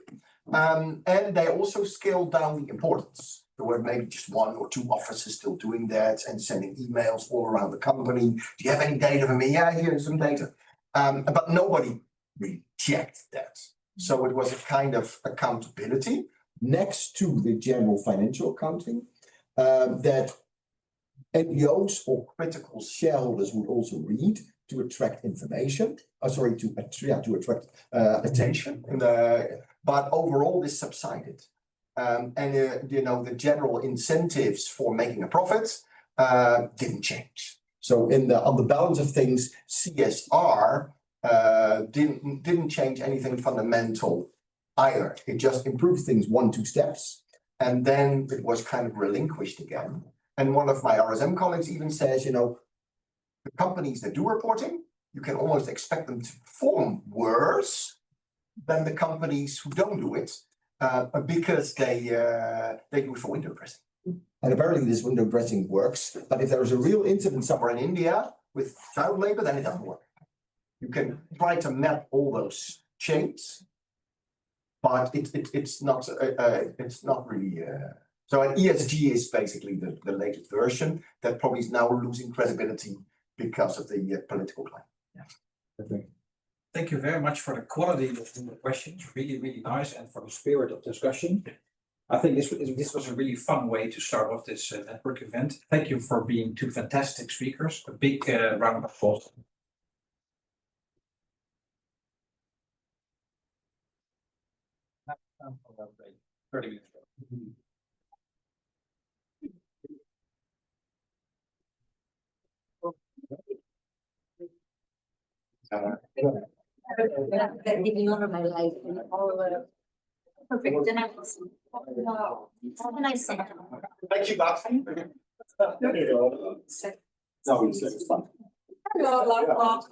Speaker 5: and they also scaled down the importance. There were maybe just 1 or 2 offices still doing that and sending emails all around the company. Do you have any data for me? Yeah, here's some data. But nobody really checked that. So it was a kind of accountability next to the general financial accounting that NGOs or critical shareholders would also read to attract information. To attract attention. But overall, this subsided, and the general incentives for making a profit didn't change. So on the balance of things, CSR didn't change anything fundamental either. It just improved things 1, 2 steps, and then it was kind of relinquished again. And one of my RSM colleagues even says, the companies that do reporting, you can almost expect them to perform worse than the companies who don't do it, because they do it for window dressing. And apparently this window dressing works, but if there is a real incident somewhere in India with child labor, then it doesn't work. You can try to map all those chains, but it's not really. So an ESG is basically the latest version that probably is now losing credibility because of the political climate.
Speaker 4: Yeah. Thank you very much for the quality of the questions, really, really nice, and for the spirit of discussion. I think this was a really fun way to start off this network event. Thank you for being two fantastic speakers. A big round of applause. Time for a break. 30 minutes.
Speaker 3: Giving over my life and all perfect. Then I was what can I say?
Speaker 5: Thank you, Bart. No, it's fun.
Speaker 3: Hello,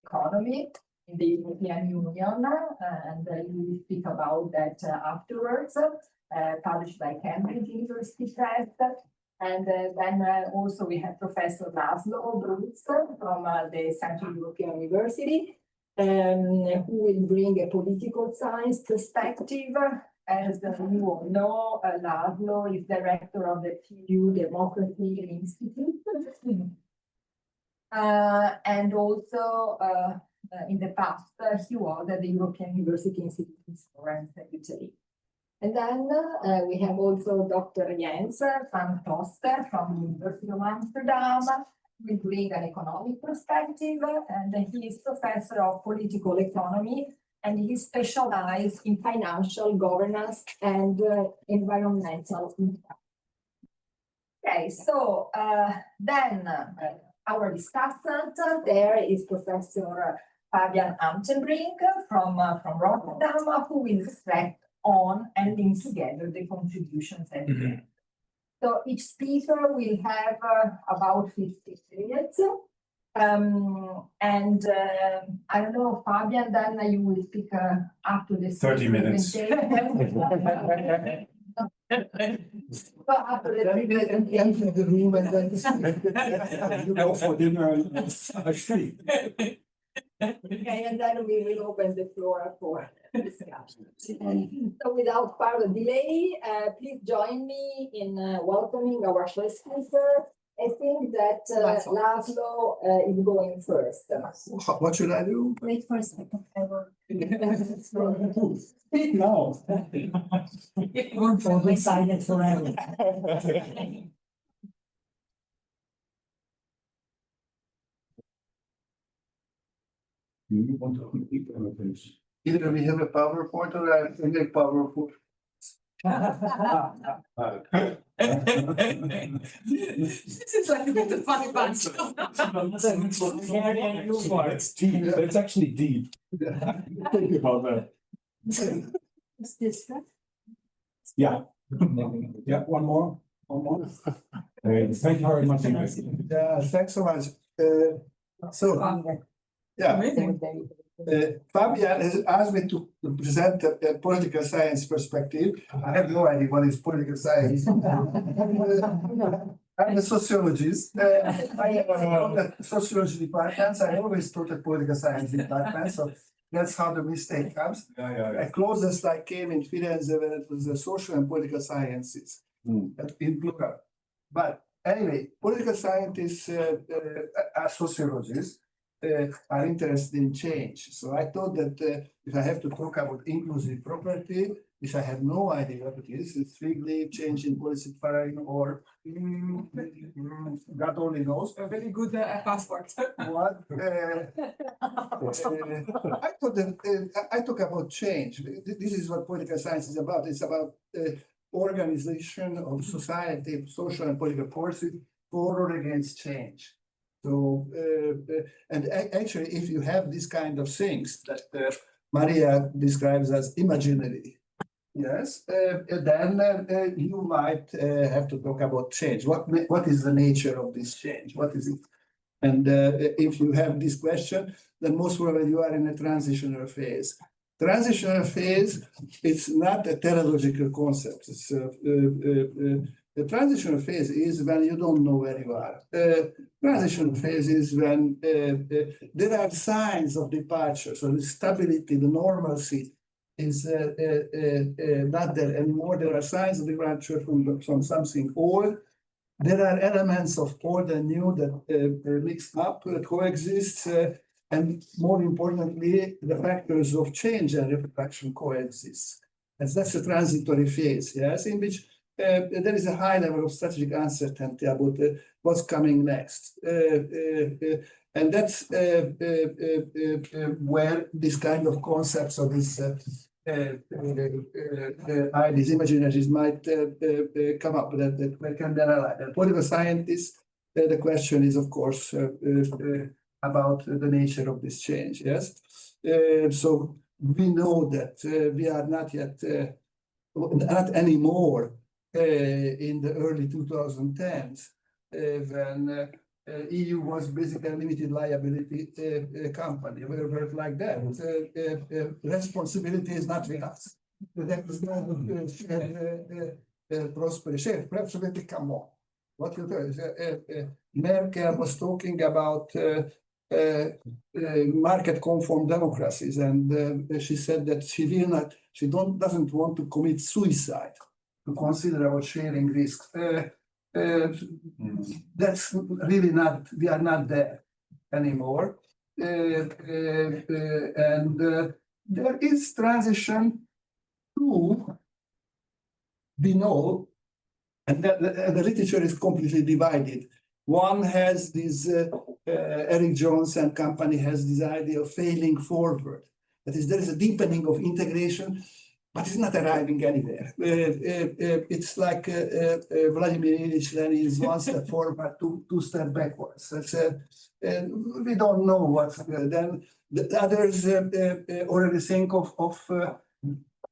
Speaker 9: economy in the European Union, and we will speak about that afterwards, published by Cambridge University Press. And then also we have Professor Laszlo Bruszt from the Central European University, who will bring a political science perspective. As you all know, Laszlo is director of the TU Democracy Institute. And also in the past, he was at the European University Institute in Florence, Italy. And then we have also Dr. Jens van Klooster from the University of Amsterdam, who will bring an economic perspective, and he is professor of political economy, and he specialized in financial governance and environmental impact. Okay, so then our discussant there is Professor Fabian Amtenbrink from Rotterdam, who will reflect on and link together the contributions at the end. So each speaker will have about 50 minutes. And I don't know, Fabian, then you will speak after this
Speaker 2: 30 minutes.
Speaker 9: So after the
Speaker 6: Enter the room and then
Speaker 7: You go for dinner and I speak.
Speaker 9: Okay, and then we will open the floor for discussion. So without further delay, please join me in welcoming our first speaker. I think that Laszlo is going first.
Speaker 6: what should I do?
Speaker 3: Wait for a second. I will.
Speaker 7: Speak now.
Speaker 1: We'll be silent forever.
Speaker 7: You want to complete anything?
Speaker 6: Either we have a PowerPoint or I can make PowerPoint.
Speaker 3: This is like a bit of funny bunch.
Speaker 7: It's deep. It's actually deep. Think about that.
Speaker 3: Is this that?
Speaker 7: Yeah. Yeah, one more. Thank you very much.
Speaker 6: Yeah, thanks so much. Yeah, Fabian has asked me to present a political science perspective. I have no idea what is political science. I'm a sociologist. I have a sociology department. I always taught a political science department, so that's how the mistake comes. The closest I came in Firenze when it was the social and political sciences in plural. But anyway, political scientists are sociologists. Are interested in change. So I thought that if I have to talk about inclusive property, which I have no idea what it is, it's strictly change in policy paradigm or God only knows.
Speaker 3: A very good passport.
Speaker 6: What? I thought that I talk about change. This is what political science is about. It's about organization of society, social and political forces for or against change. So, and actually, if you have this kind of things that Marija describes as imaginary, yes, then you might have to talk about change. What is the nature of this change? What is it? And if you have this question, then most probably you are in a transitional phase. Transitional phase, it's not a teleological concept. It's the transitional phase is when you don't know where you are. Transitional phase is when there are signs of departure. So the stability, the normalcy is not there anymore. There are signs of departure from something old. There are elements of old and new that mix up, coexist, and more importantly, the factors of change and reproduction coexist. And that's a transitory phase, yes, in which there is a high level of strategic uncertainty about what's coming next. And that's where this kind of concepts of this ideas, imaginaries might come up that can be analyzed. And political scientists, the question is, of course, about the nature of this change, yes? So we know that we are not yet, not anymore in the early 2010s, when EU was basically a limited liability company. We were like that. Responsibility is not with us. That is not prosperity. Perhaps we become more. What you tell is Merkel was talking about market-conform democracies, and she said that she doesn't want to commit suicide to consider about sharing risks. That's really not. We are not there anymore, and there is transition to we know, and the literature is completely divided. One has this, Eric Jones and company has this idea of failing forward. That is, there is a deepening of integration, but it's not arriving anywhere. It's like Vladimir Ilyich Lenin is one step forward, two steps backwards. We don't know what's then. The others already think of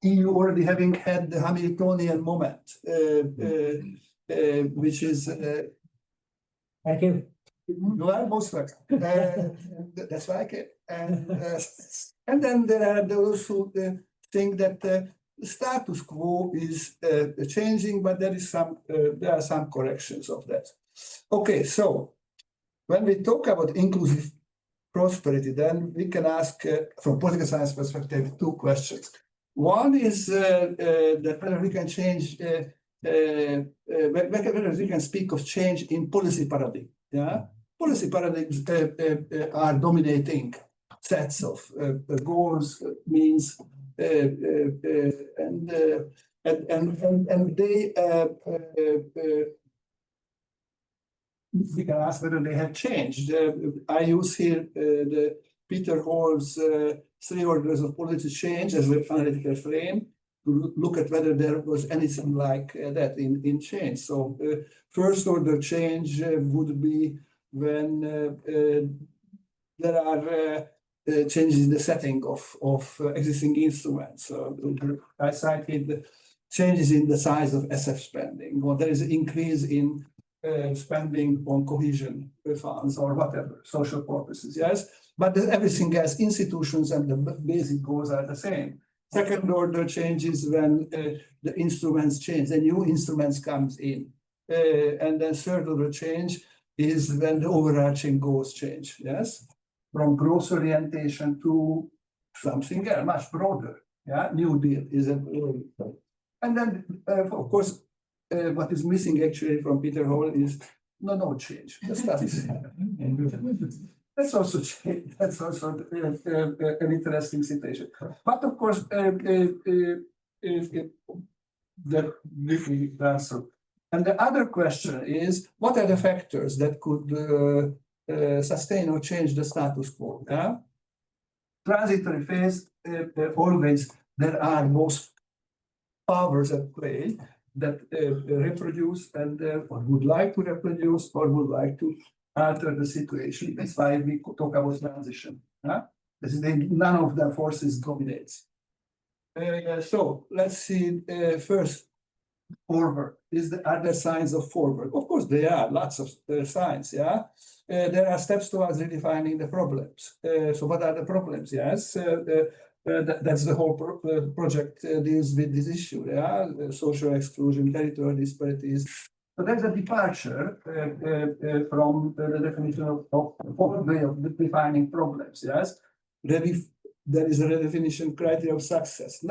Speaker 6: EU already having had the Hamiltonian moment, which is.
Speaker 1: Thank you.
Speaker 6: You are most welcome. That's why I came. And then there are those who think that the status quo is changing, but there are some corrections of that. Okay, so when we talk about inclusive prosperity, then we can ask, from political science perspective, two questions. One is that whether we can change, whether we can speak of change in policy paradigm. Yeah, policy paradigms are dominating sets of goals, means, and they we can ask whether they have changed. I use here the Peter Hall's 3 orders of policy change as an analytical frame to look at whether there was anything like that in change. So first order change would be when there are changes in the setting of existing instruments. I cited changes in the size of SF spending, or there is an increase in spending on cohesion funds or whatever, social purposes, yes? But everything else, institutions and the basic goals are the same. Second order changes when the instruments change, the new instruments comes in. And then third order change is when the overarching goals change, yes? From growth orientation to something else, much broader, yeah? New Deal is a, and then, of course, what is missing actually from Peter Hall is no change. That's also change. That's also an interesting situation. But of course, that briefly answer. And the other question is, what are the factors that could sustain or change the status quo? Yeah? Transitory phase, always there are most powers at play that reproduce and or would like to reproduce or would like to alter the situation. That's why we talk about transition. Huh? None of the forces dominates. So let's see first, forward. Are there signs of forward? Of course, there are lots of signs, yeah? There are steps towards redefining the problems. So what are the problems? Yes, that's the whole project deals with this issue, yeah? Social exclusion, territorial disparities. So there's a departure from the definition of old way of defining problems, yes? There is a redefinition criteria of success.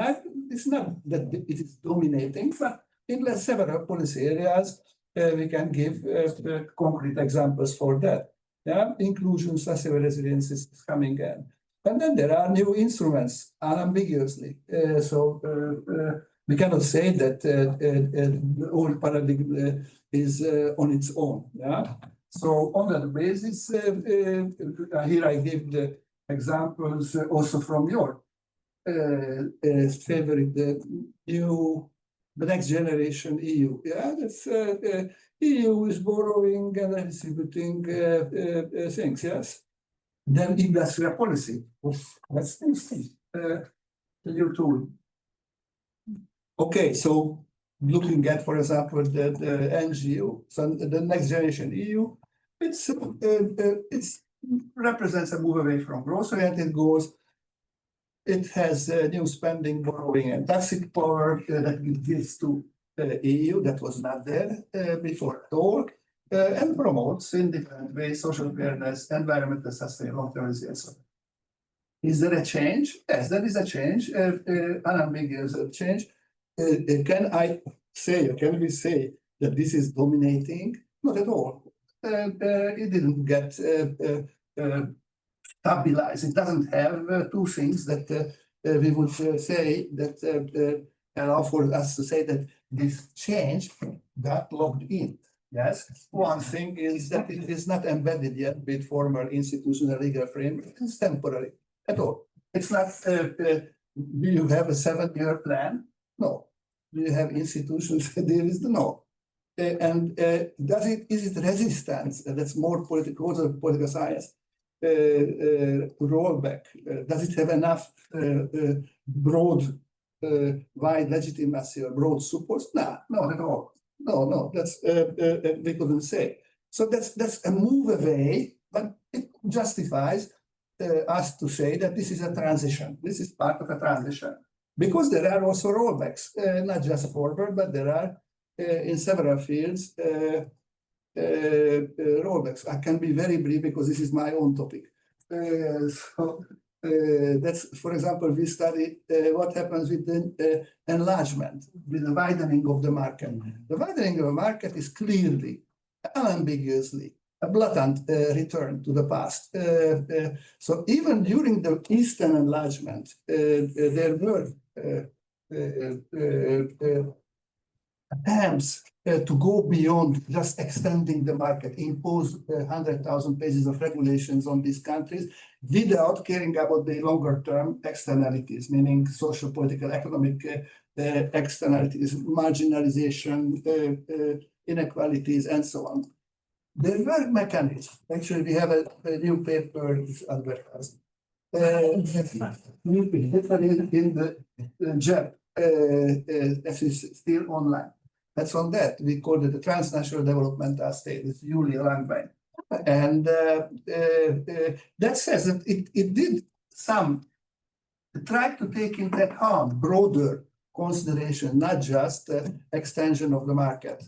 Speaker 6: It's not that it is dominating, but in several policy areas, we can give concrete examples for that. Yeah, inclusion, social resilience is coming in. And then there are new instruments, unambiguously. We cannot say that the old paradigm is on its own. Yeah. So on that basis, here I give the examples also from your favorite, the next generation EU. Yeah, that's EU is borrowing and distributing things. Yes. Then industrial policy. That's interesting. You too. Okay, so looking at, for example, the NGO, so the next generation EU, It's represents a move away from growth-oriented goals. It has new spending, borrowing, and taxing power that it gives to the EU that was not there before at all, and promotes in different ways social fairness, environmental sustainability, long-term resilience. Is there a change? Yes, there is a change, unambiguous change. Can we say that this is dominating? Not at all. It didn't get stabilized. It doesn't have two things that we would say that allow for us to say that this change got locked in. Yes, one thing is that it is not embedded yet with formal institutional legal framework. It's temporary at all. It's not. Do you have a 7-year plan? No. Do you have institutions? There is no. And is it resistance? That's more political science. Rollback. Does it have enough broad, wide legitimacy or broad support? No, not at all. No. That's we couldn't say. So that's a move away, but it justifies us to say that this is a transition. This is part of a transition because there are also rollbacks, not just forward, but there are in several fields rollbacks. I can be very brief because this is my own topic. That's, for example, we study what happens with the enlargement, with the widening of the market. The widening of the market is clearly, unambiguously, a blatant return to the past. So even during the Eastern enlargement, there were attempts to go beyond just extending the market, impose 100,000 pages of regulations on these countries without caring about the longer term externalities, meaning social, political, economic externalities, marginalization, inequalities, and so on. There were mechanisms. Actually, we have a new paper advertised. New paper in the JEP, that is still online. That's on that. We call it the transnational developmental state. It's Julia Langbein. And that says that it did try to take into account broader consideration, not just extension of the market.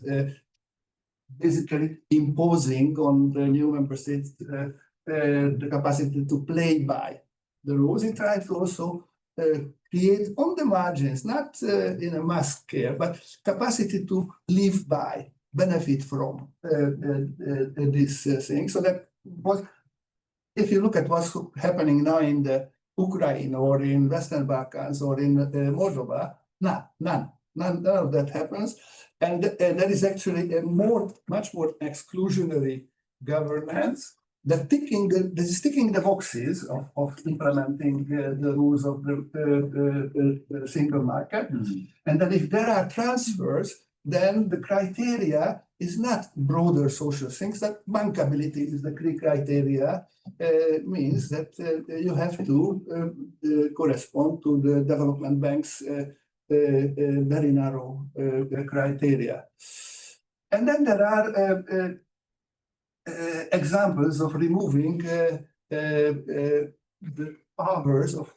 Speaker 6: Basically imposing on the new member states the capacity to play by the rules. It tried to also create on the margins, not in a mass scale, but capacity to live by, benefit from this thing. So that was, if you look at what's happening now in the Ukraine or in Western Balkans or in Moldova, none of that happens. And there is actually a much more exclusionary governance that is ticking the boxes of implementing the rules of the single market. And that if there are transfers, then the criteria is not broader social things, that bankability is the key criteria, means that you have to correspond to the development bank's very narrow criteria. And then there are examples of removing the powers of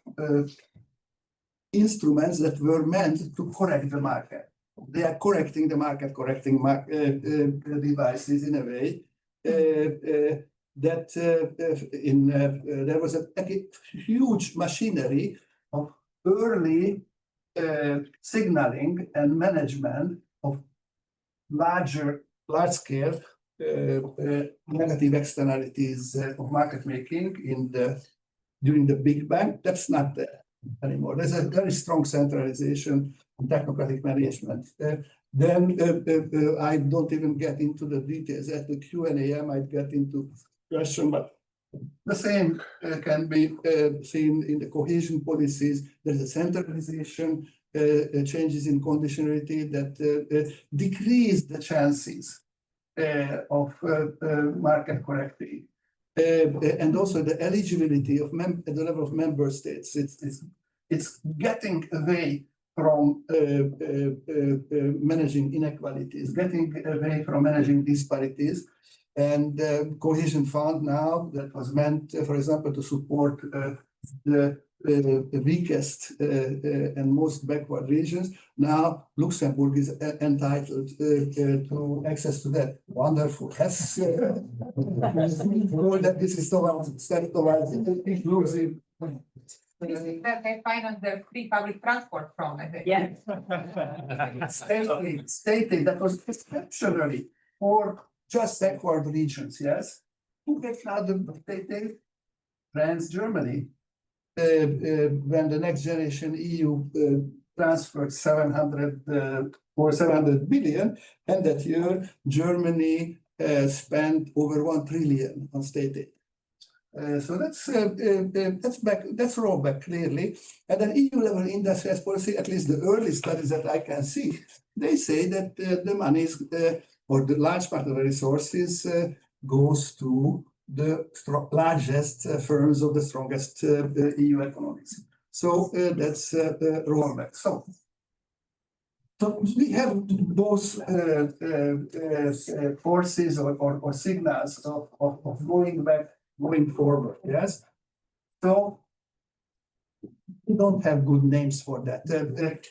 Speaker 6: instruments that were meant to correct the market. They are correcting the market, correcting devices in a way that there was a huge machinery of early signaling and management of large-scale negative externalities of market making during the Big Bang. That's not there anymore. There's a very strong centralization and technocratic management. Then I don't even get into the details. At the Q&A, I might get into question, but the same can be seen in the cohesion policies. There's a centralization, changes in conditionality that decrease the chances of market correcting. And also the eligibility of at the level of member states. It's getting away from managing inequalities, getting away from managing disparities. And cohesion fund now that was meant, for example, to support the weakest and most backward regions. Now Luxembourg is entitled to access to that. Wonderful. That's that this is towards inclusive.
Speaker 10: That they finance the free public transport from, I think.
Speaker 3: Yeah.
Speaker 6: Stated that was exceptionally for just backward regions, yes. Who gets now the state France, Germany, when the next generation EU transferred 700 billion, and that year Germany spent over 1 trillion on state aid. So that's back. That's rollback clearly. And then EU level industrial policy, at least the early studies that I can see, they say that the money is or the large part of the resources goes to the largest firms of the strongest EU economies. So that's rollback. So we have those forces or signals of going back, going forward. Yes. So we don't have good names for that.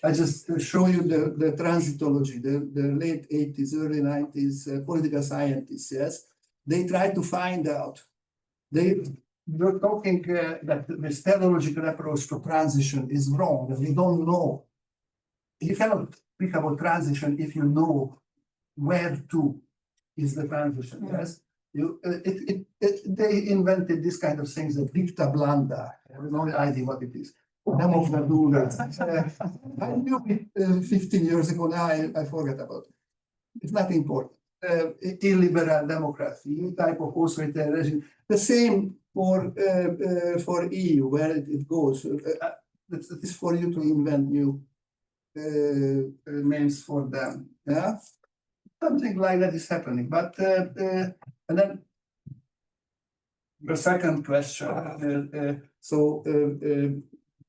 Speaker 6: I just show you the transitology, the late 80s, early 90s political scientists. Yes. They try to find out. They were talking that this teleological approach to transition is wrong, that we don't know. You cannot speak about transition if you know where to is the transition. Yes, they invented this kind of things, the dicta blanda. I have no idea what it is. I knew it 15 years ago. Now I forget about it. It's not important. Illiberal democracy, new type of authoritarian regime. The same for EU, where it goes. That is for you to invent new names for them. Yeah, something like that is happening. But and then the second question.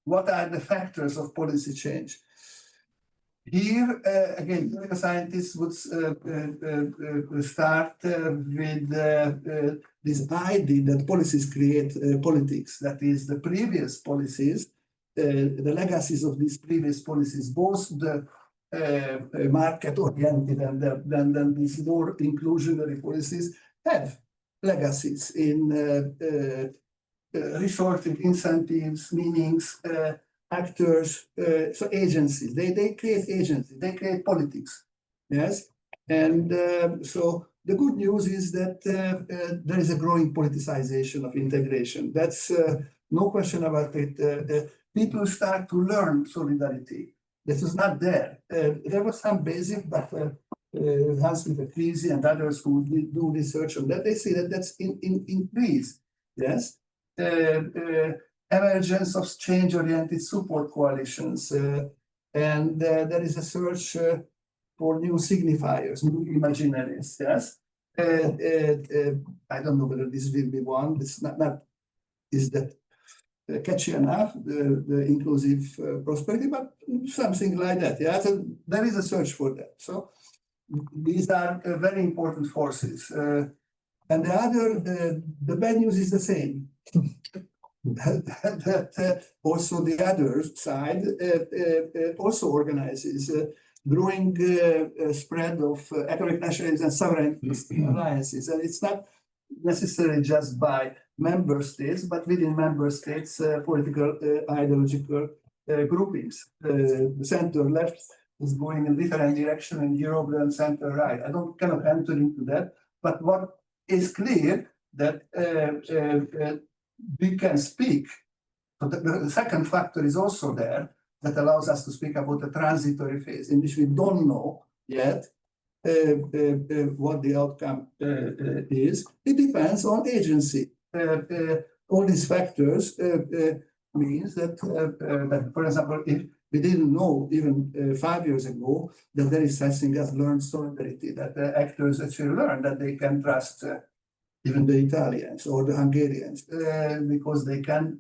Speaker 6: What are the factors of policy change? Here, again, political scientists would start with this idea that policies create politics. That is, the previous policies, the legacies of these previous policies, both the market-oriented and then these more inclusionary policies, have legacies in resorted incentives, meanings, actors, so agencies. They create agencies, they create politics. Yes. And so the good news is that there is a growing politicization of integration. That's no question about it. People start to learn solidarity. This is not there. There was some basic, but Hans-Peter Kriesi and others who do research on that, they see that that's increase. Yes. Emergence of change-oriented support coalitions, and there is a search for new signifiers, new imaginaries. Yes, I don't know whether this will be one. It's not is that catchy enough, the inclusive prosperity, but something like that. Yeah, so there is a search for that. So these are very important forces, and the other, the bad news is the same. that also the other side also organizes growing spread of economic nationalism and sovereignist alliances. And it's not necessarily just by member states, but within member states, political ideological groupings. The center left is going in different direction in Europe than center right. I cannot enter into that, but what is clear that we can speak. So the second factor is also there that allows us to speak about the transitory phase in which we don't know yet what the outcome is. It depends on agency. All these factors means that, for example, if we didn't know even 5 years ago that there is something as learned solidarity, that actors actually learn that they can trust even the Italians or the Hungarians, because they can,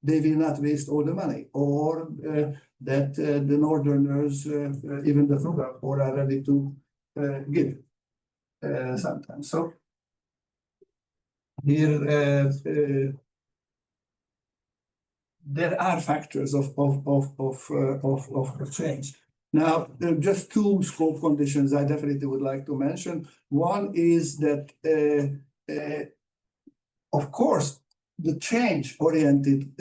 Speaker 6: they will not waste all the money, or that the Northerners, even the Frugal, are ready to give. sometimes. So here there are factors of change. Now, just two scope conditions I definitely would like to mention. One is that, of course, the change-oriented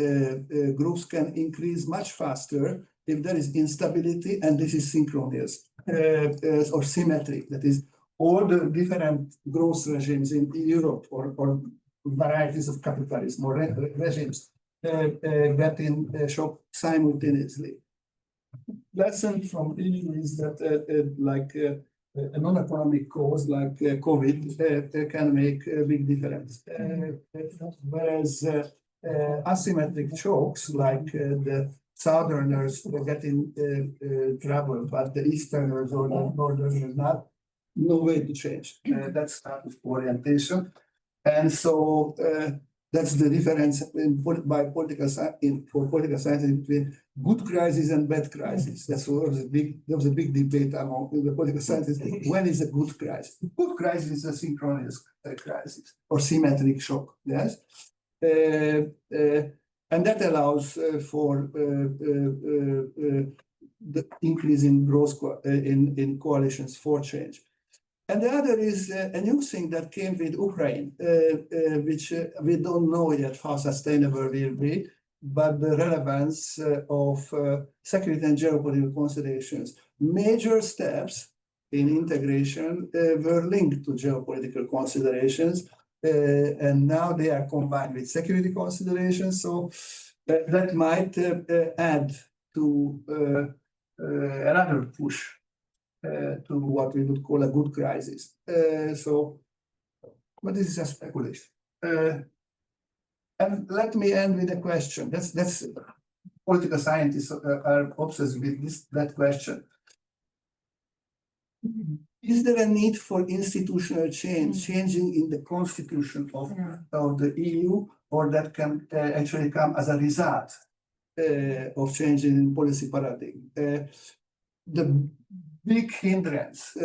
Speaker 6: groups can increase much faster if there is instability, and this is synchronous or symmetric. That is, all the different growth regimes in Europe or varieties of capitalism or regimes get in shock simultaneously. Lesson from EU is that a non-economic cause like COVID can make a big difference. Whereas asymmetric shocks like the Southerners get in trouble, but the Easterners or the Northerners not, no way to change. That's status orientation. And so that's the difference for political science between good crisis and bad crisis. There was a big debate among the political scientists. When is a good crisis? Good crisis is a synchronous crisis or symmetric shock. Yes, and that allows for the increase in growth in coalitions for change. And the other is a new thing that came with Ukraine, which we don't know yet how sustainable will be, but the relevance of security and geopolitical considerations. Major steps in integration were linked to geopolitical considerations, and now they are combined with security considerations. So that might add to another push to what we would call a good crisis. But this is a speculation. And let me end with a question. That's political scientists are obsessed with that question. Is there a need for institutional change, changing in the constitution of the EU, or that can actually come as a result of changing in policy paradigm? The big hindrance,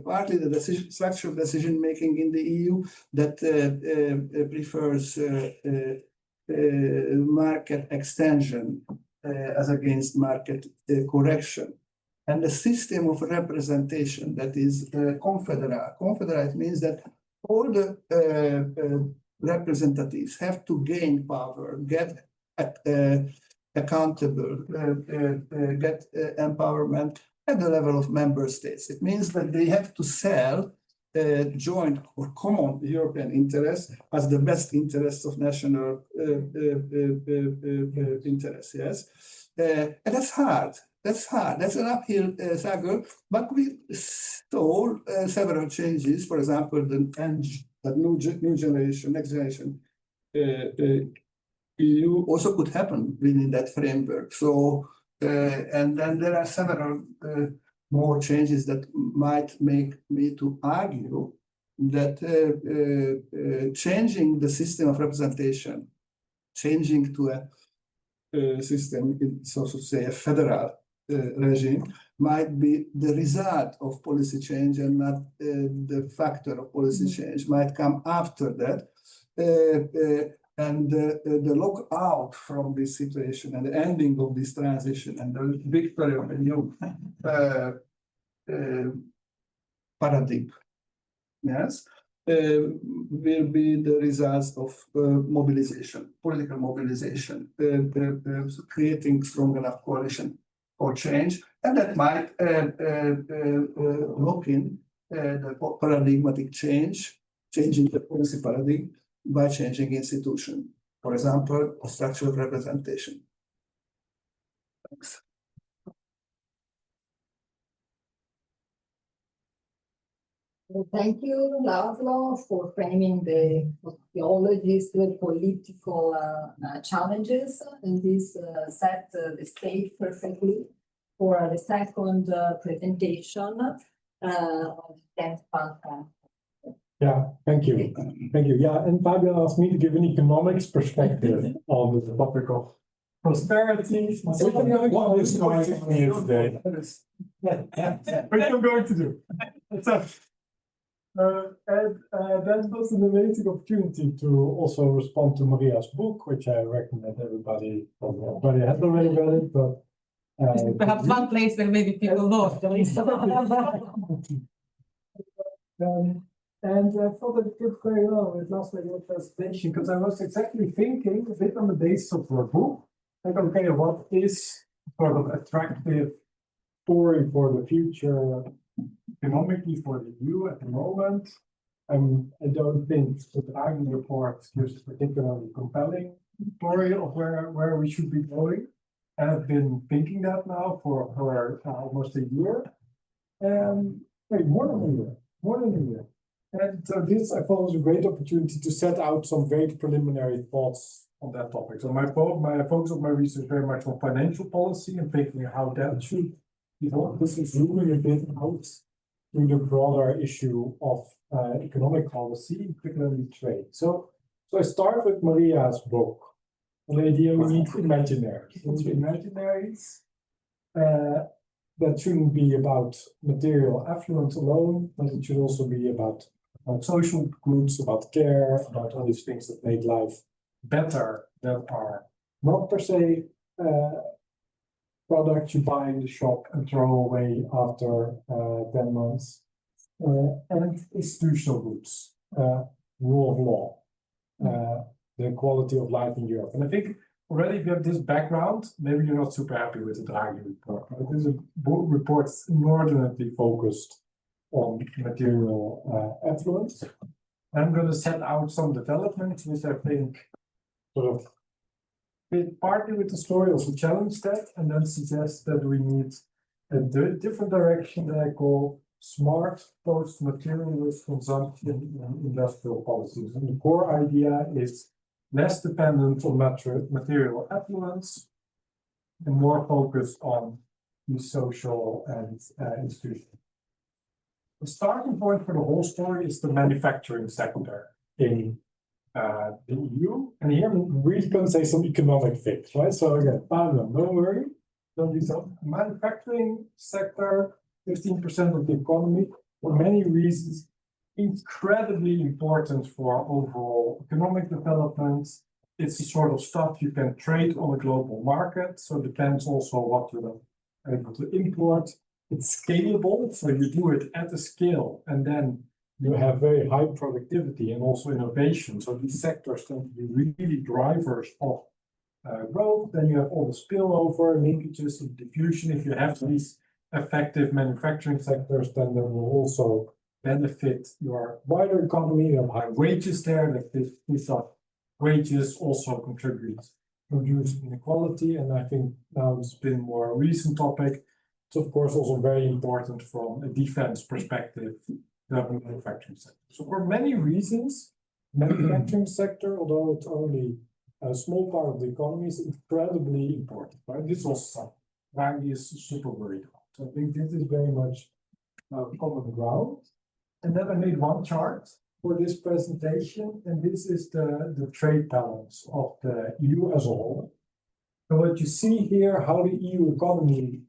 Speaker 6: partly the structural decision making in the EU that prefers market extension as against market correction, and the system of representation that is confederate. Confederate means that all the representatives have to gain power, get accountable, get empowerment at the level of member states. It means that they have to sell joint or common European interests as the best interests of national interests. Yes, and that's hard. That's hard. That's an uphill struggle. But we saw several changes. For example, the new generation, next generation EU also could happen within that framework. So, and then there are several more changes that might make me to argue that changing the system of representation, changing to a system, so to say, a federal regime, might be the result of policy change and not the factor of policy change, might come after that. And the lockout from this situation and the ending of this transition and the victory of a new paradigm, yes, will be the results of mobilization, political mobilization, creating strong enough coalition for change, and that might look in the paradigmatic change, changing the policy paradigm by changing institution, for example, structural representation. Thanks.
Speaker 9: Well, thank you, Laszlo, for framing the sociologist, the political challenges, and this set the stage perfectly for the second presentation of 10th podcast.
Speaker 7: Yeah, thank you. Thank you. Yeah, and Fabian asked me to give an economics perspective on the topic of prosperity. What is going me today? What I'm going to do. That was an amazing opportunity to also respond to Maria's book, which I recommend everybody. Everybody has already read it, but
Speaker 10: Perhaps one place where maybe people know.
Speaker 7: And I thought it did very well with Laszlo's presentation, because I was exactly thinking a bit on the basis of your book, like, okay, what is sort of attractive story for the future economically for the EU at the moment? I don't think the Draghi report gives a particularly compelling story of where we should be going. I've been thinking that now for almost a year. Wait, more than a year. And so this, I thought, was a great opportunity to set out some very preliminary thoughts on that topic. So my focus of my research very much on financial policy and thinking how that should evolve. This is zooming a bit out to the broader issue of economic policy, particularly trade. So I start with Marija's book, The Idea We Need Imaginaries. Imaginaries that shouldn't be about material affluence alone, but it should also be about social goods, about care, about all these things that make life better, that are not per se products you buy in the shop and throw away after 10 months, and institutional goods, rule of law, the quality of life in Europe. And I think already if you have this background, maybe you're not super happy with the Draghi report. Right? This is a report inordinately focused on material affluence. I'm going to set out some developments which I think sort of fit partly with the story, also challenge that, and then suggest that we need a different direction that I call smart post-materialist consumption and industrial policies. And the core idea is less dependent on material affluence and more focused on the social and institutional. The starting point for the whole story is the manufacturing sector in the EU. And here I'm really going to say some economic things, right? So again, Fabian, don't worry, don't be so. Manufacturing sector, 15% of the economy, for many reasons, incredibly important for overall economic development. It's the sort of stuff you can trade on a global market. So it depends also what you're able to import. It's scalable, so you do it at a scale, and then you have very high productivity and also innovation. So these sectors tend to be really drivers of growth. Then you have all the spillover, linkages, and diffusion. If you have these effective manufacturing sectors, then they will also benefit your wider economy. You have high wages there, that these wages also contribute to reduce inequality. And I think now it's been more a recent topic. It's of course also very important from a defense perspective, the manufacturing sector. So for many reasons, manufacturing sector, although it's only a small part of the economy, is incredibly important. Right? This is also something Draghi is super worried about. So I think this is very much common ground. And then I made one chart for this presentation, and this is the trade balance of the EU as a whole. So what you see here, how the EU economy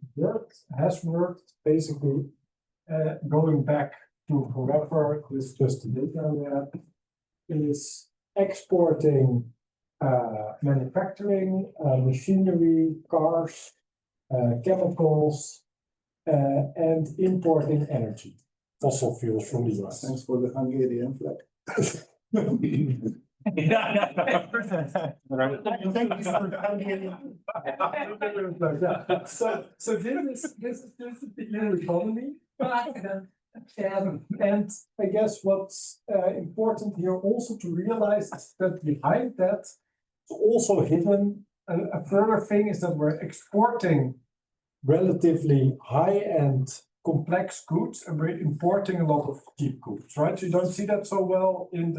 Speaker 7: has worked, basically going back to forever, this is just the data we have, is exporting manufacturing, machinery, cars, chemicals, and importing energy, fossil fuels from the US.
Speaker 6: Thanks for the Hungarian flag.
Speaker 7: So this is the EU economy. And I guess what's important here also to realize is that behind that, it's also hidden a further thing is that we're exporting relatively high-end complex goods and we're importing a lot of cheap goods, right? So you don't see that so well in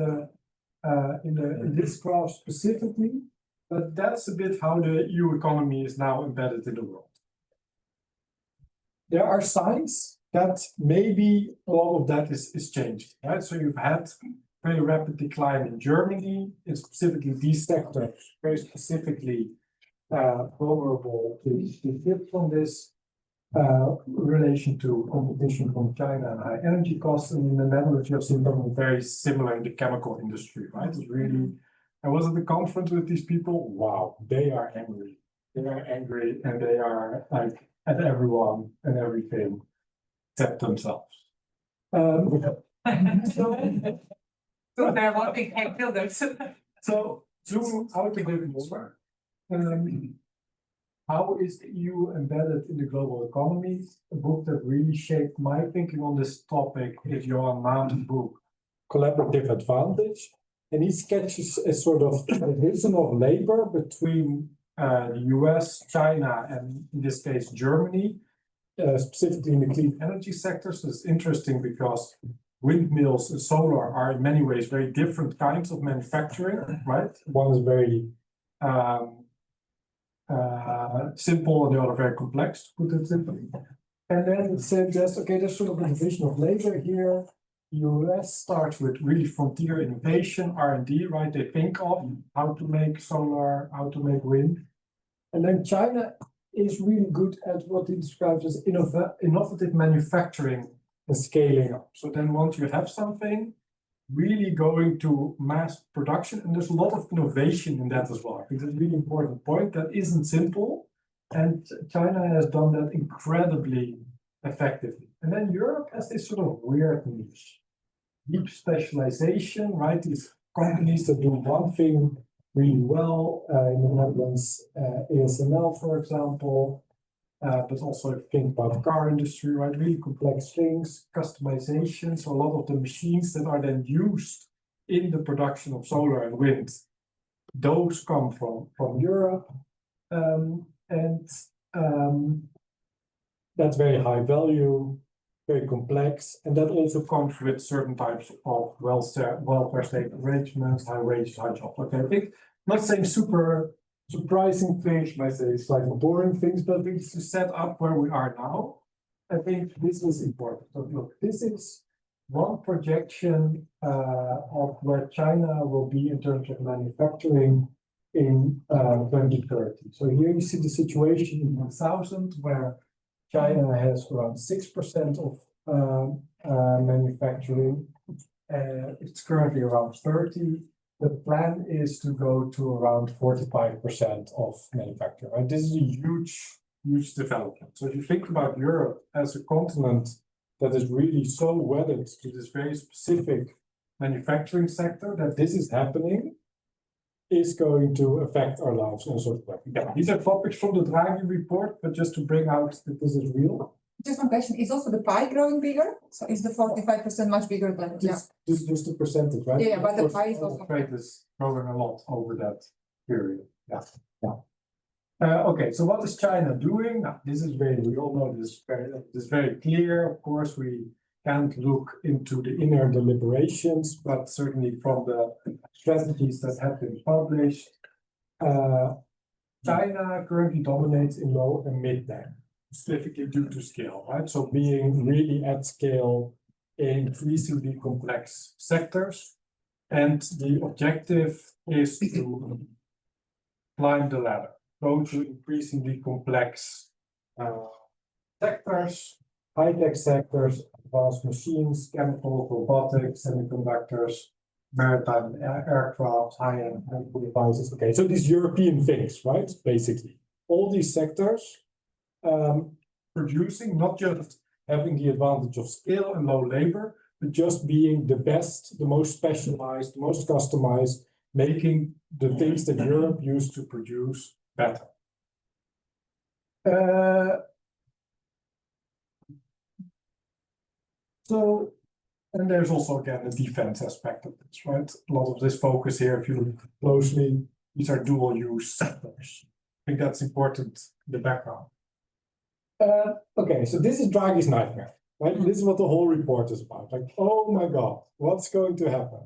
Speaker 7: this graph specifically, but that's a bit how the EU economy is now embedded in the world. There are signs that maybe a lot of that is changing, right? So you've had very rapid decline in Germany, in specifically these sectors, very specifically vulnerable to shift from this.
Speaker 2: relation to competition from China and high energy costs. And in the Netherlands, you have seen something very similar in the chemical industry, right? It's really, I was at the conference with these people. Wow, they are angry. They are angry and they are like at everyone and everything except themselves.
Speaker 10: So they're wanting egg builders.
Speaker 2: So zoom out a bit more. How is the EU embedded in the global economy? A book that really shaped my thinking on this topic is Jean Monnet's book, Collaborative Advantage. And he sketches a sort of division of labor between the US, China, and in this case, Germany, specifically in the clean energy sector. So it's interesting because windmills and solar are in many ways very different kinds of manufacturing, right? One is very simple and the other very complex, to put it simply. And then it suggests, okay, there's sort of a division of labor here. US starts with really frontier innovation, R&D, right? They think of how to make solar, how to make wind. And then China is really good at what he describes as innovative manufacturing and scaling up. So then once you have something, really going to mass production, and there's a lot of innovation in that as well. I think that's a really important point. That isn't simple, and China has done that incredibly effectively. And then Europe has this sort of weird niche, deep specialization, right? These companies that do one thing really well, in the Netherlands, ASML, for example, but also if you think about the car industry, right? Really complex things, customization. So a lot of the machines that are then used in the production of solar and wind, those come from Europe. That's very high value, very complex. And that also comes with certain types of welfare state arrangements, high wages, high jobs. Okay, I think, not saying super surprising things, might say slightly boring things, but to set up where we are now, I think this is important. So look, this is one projection of where China will be in terms of manufacturing in 2030. So here you see the situation in 2000 where China has around 6% of manufacturing. It's currently around 30%. The plan is to go to around 45% of manufacturing. Right? This is a huge development. So if you think about Europe as a continent that is really so wedded to this very specific manufacturing sector, that this is happening, is going to affect our lives in a sort of way. Yeah, these are topics from the Draghi report, but just to bring out that this is real.
Speaker 10: Just one question, is also the pie growing bigger? So is the 45% much bigger than?
Speaker 2: This is just a percentage, right?
Speaker 10: Yeah, but the pie is also.
Speaker 2: Trade is growing a lot over that period. Yeah. Okay, so what is China doing? Now, this is we all know this is very clear. Of course, we can't look into the inner deliberations, but certainly from the strategies that have been published, China currently dominates in low and mid-band, specifically due to scale, right? So being really at scale in increasingly complex sectors. And the objective is to climb the ladder, go to increasingly complex sectors, high-tech sectors, advanced machines, chemicals, robotics, semiconductors, maritime aircraft, high-end medical devices. Okay, so these European things, right? Basically, all these sectors producing, not just having the advantage of scale and low labor, but just being the best, the most specialized, the most customized, making the things that Europe used to produce better. So, and there's also again the defense aspect of this, right? A lot of this focus here, if you look closely, these are dual use sectors. I think that's important in the background. Okay, so this is Draghi's nightmare, right? This is what the whole report is about. Like, oh my God, what's going to happen?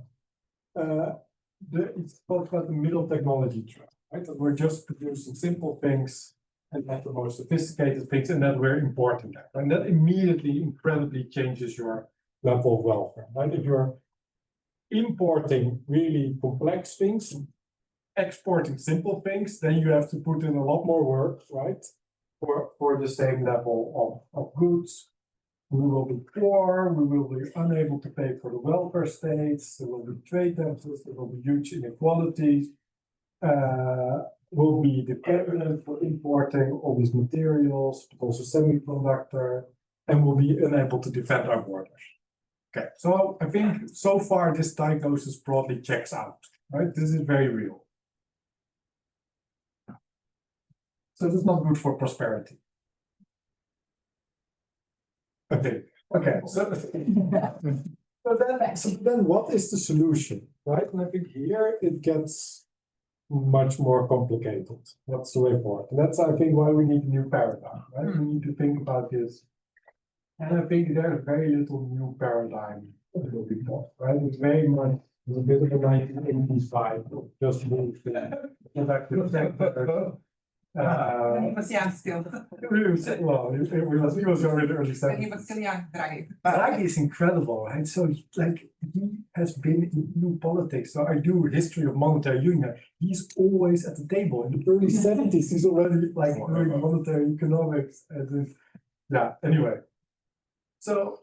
Speaker 2: It's talked about the middle technology trap, right? That we're just producing simple things and not the most sophisticated things, and that we're importing that. And that immediately incredibly changes your level of welfare, right? If you're importing really complex things, exporting simple things, then you have to put in a lot more work, right? for the same level of goods. We will be poor, we will be unable to pay for the welfare states, there will be trade deficits, there will be huge inequalities. We'll be dependent for importing all these materials, but also semiconductor, and we'll be unable to defend our borders. Okay, so I think so far this diagnosis broadly checks out, right? This is very real. So this is not good for prosperity. I think. Okay, so
Speaker 7: then what is the solution, right? And I think here it gets much more complicated. What's the way forward? And that's, I think, why we need a new paradigm, right? We need to think about this. And I think there's very little new paradigm that will be taught, right? It's very much a bit of a 1980s vibe, just move back to the sector.
Speaker 10: He was young still.
Speaker 2: Well, he was already early 70s.
Speaker 10: But he was still young, Draghi.
Speaker 2: Draghi is incredible, right? So, like, he has been in EU politics. So I do history of monetary union. He's always at the table. In the early 70s, he's already like doing monetary economics. And yeah, anyway. So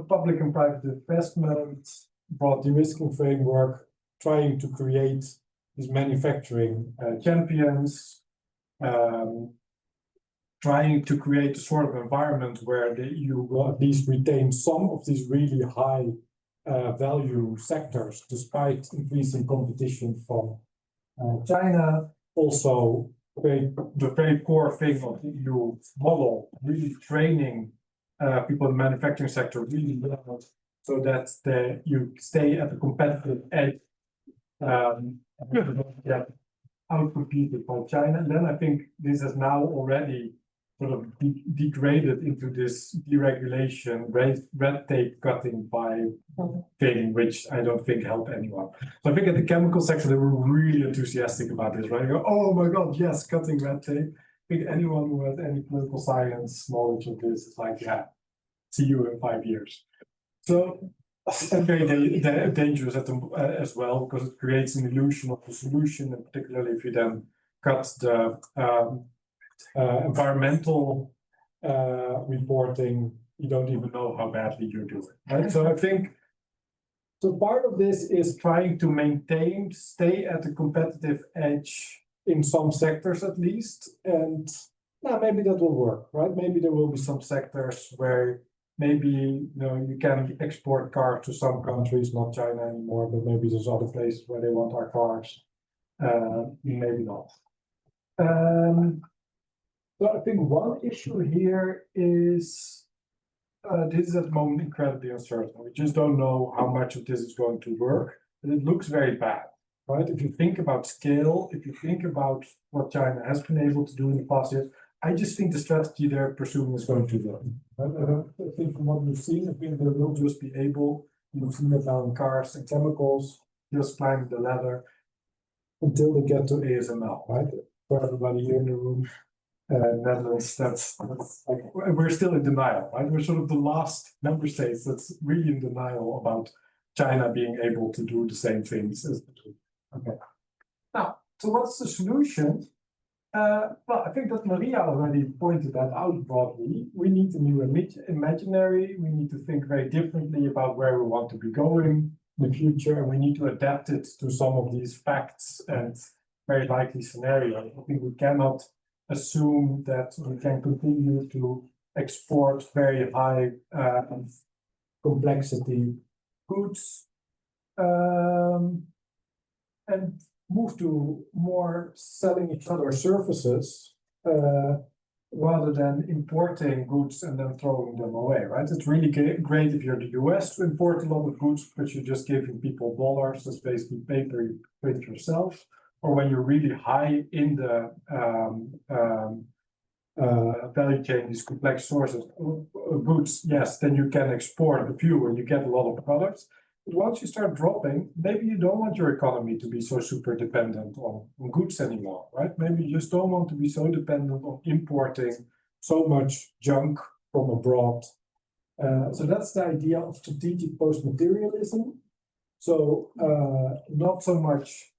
Speaker 2: public and private investment, broad de-risking framework, trying to create these manufacturing champions, trying to create a sort of environment where the EU will at least retain some of these really high value sectors, despite increasing competition from China. Also, the very core thing of the EU model, really training people in the manufacturing sector really well, so that you stay at the competitive edge. Get outcompeted by China. And then I think this has now already sort of degraded into this deregulation, red tape cutting by thing, which I don't think helped anyone. So I think in the chemical sector, they were really enthusiastic about this, right? They go, oh my God, yes, cutting red tape. I think anyone who has any political science knowledge of this is like, yeah, see you in 5 years. So and very dangerous as well, because it creates an illusion of the solution, and particularly if you then cut the environmental reporting, you don't even know how badly you're doing, right? So I think, so part of this is trying to stay at the competitive edge in some sectors at least, and yeah, maybe that will work, right? Maybe there will be some sectors where maybe you can export cars to some countries, not China anymore, but maybe there's other places where they want our cars. Maybe not. So I think one issue here is this is at the moment incredibly uncertain. We just don't know how much of this is going to work, but it looks very bad, right? If you think about scale, if you think about what China has been able to do in the past years, I just think the strategy they're pursuing is going to work. I think from what we've seen, I think they will just be able, you've seen it now in cars and chemicals, just climb the ladder until they get to ASML, right? For everybody here in the room, Netherlands, that's like, we're still in denial, right? We're sort of the last member states that's really in denial about China being able to do the same things as the two. Okay. Now, so what's the solution? Well, I think that Marija already pointed that out broadly. We need a new imaginary. We need to think very differently about where we want to be going in the future, and we need to adapt it to some of these facts and very likely scenarios. I think we cannot assume that we can continue to export very high complexity goods and move to more selling each other services rather than importing goods and then throwing them away, right? It's really great if you're the US to import a lot of goods, but you're just giving people dollars. That's basically paper you print yourself. Or when you're really high in the value chain, these complex sources of goods, yes, then you can export a few and you get a lot of products. But once you start dropping, maybe you don't want your economy to be so super dependent on goods anymore, right? Maybe you just don't want to be so dependent on importing so much junk from abroad. So that's the idea of strategic post-materialism. So not so much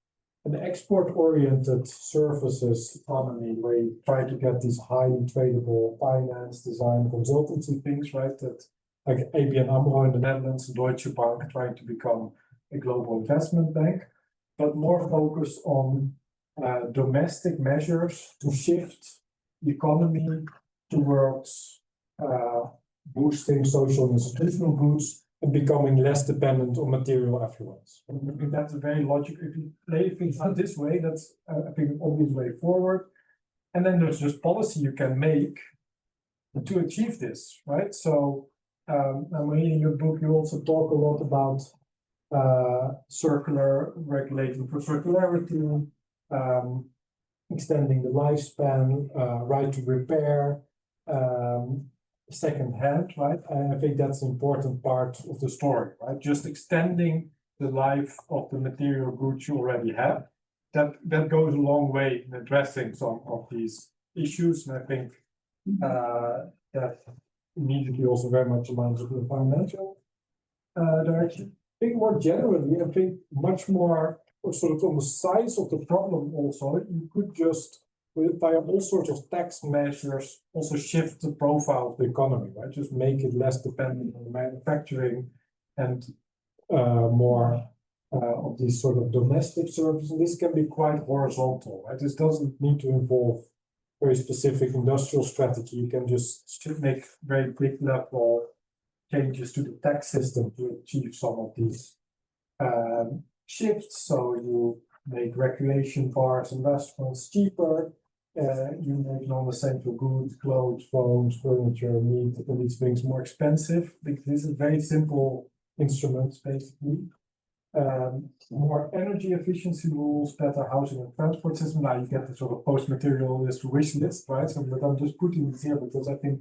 Speaker 7: an export-oriented services economy where you try to get these highly tradable finance, design, consultancy things, right? That like ABN AMRO in the Netherlands, Deutsche Bank trying to become a global investment bank, but more focused on domestic measures to shift the economy towards boosting social and institutional goods and becoming less dependent on material affluence. I think that's a very logical, if you play things out this way, that's I think an obvious way forward. And then there's just policy you can make to achieve this, right? So Marija, in your book, you also talk a lot about circular regulating for circularity, extending the lifespan, right to repair, second hand, right? And I think that's an important part of the story, right? Just extending the life of the material goods you already have. That goes a long way in addressing some of these issues. And I think that immediately also very much aligns with the financial direction. I think more generally, I think much more sort of on the size of the problem also, you could just by all sorts of tax measures also shift the profile of the economy, right? Just make it less dependent on manufacturing and more of these sort of domestic services. And this can be quite horizontal, right? This doesn't need to involve very specific industrial strategy. You can just make very quick level changes to the tax system to achieve some of these shifts. So you make recreation bars and restaurants cheaper. You make non-essential goods, clothes, phones, furniture, meat, and these things more expensive. Because this is very simple instruments, basically. More energy efficiency rules, better housing and transport system. Now you get the sort of post-materialist wish list, right? So, but I'm just putting this here because I think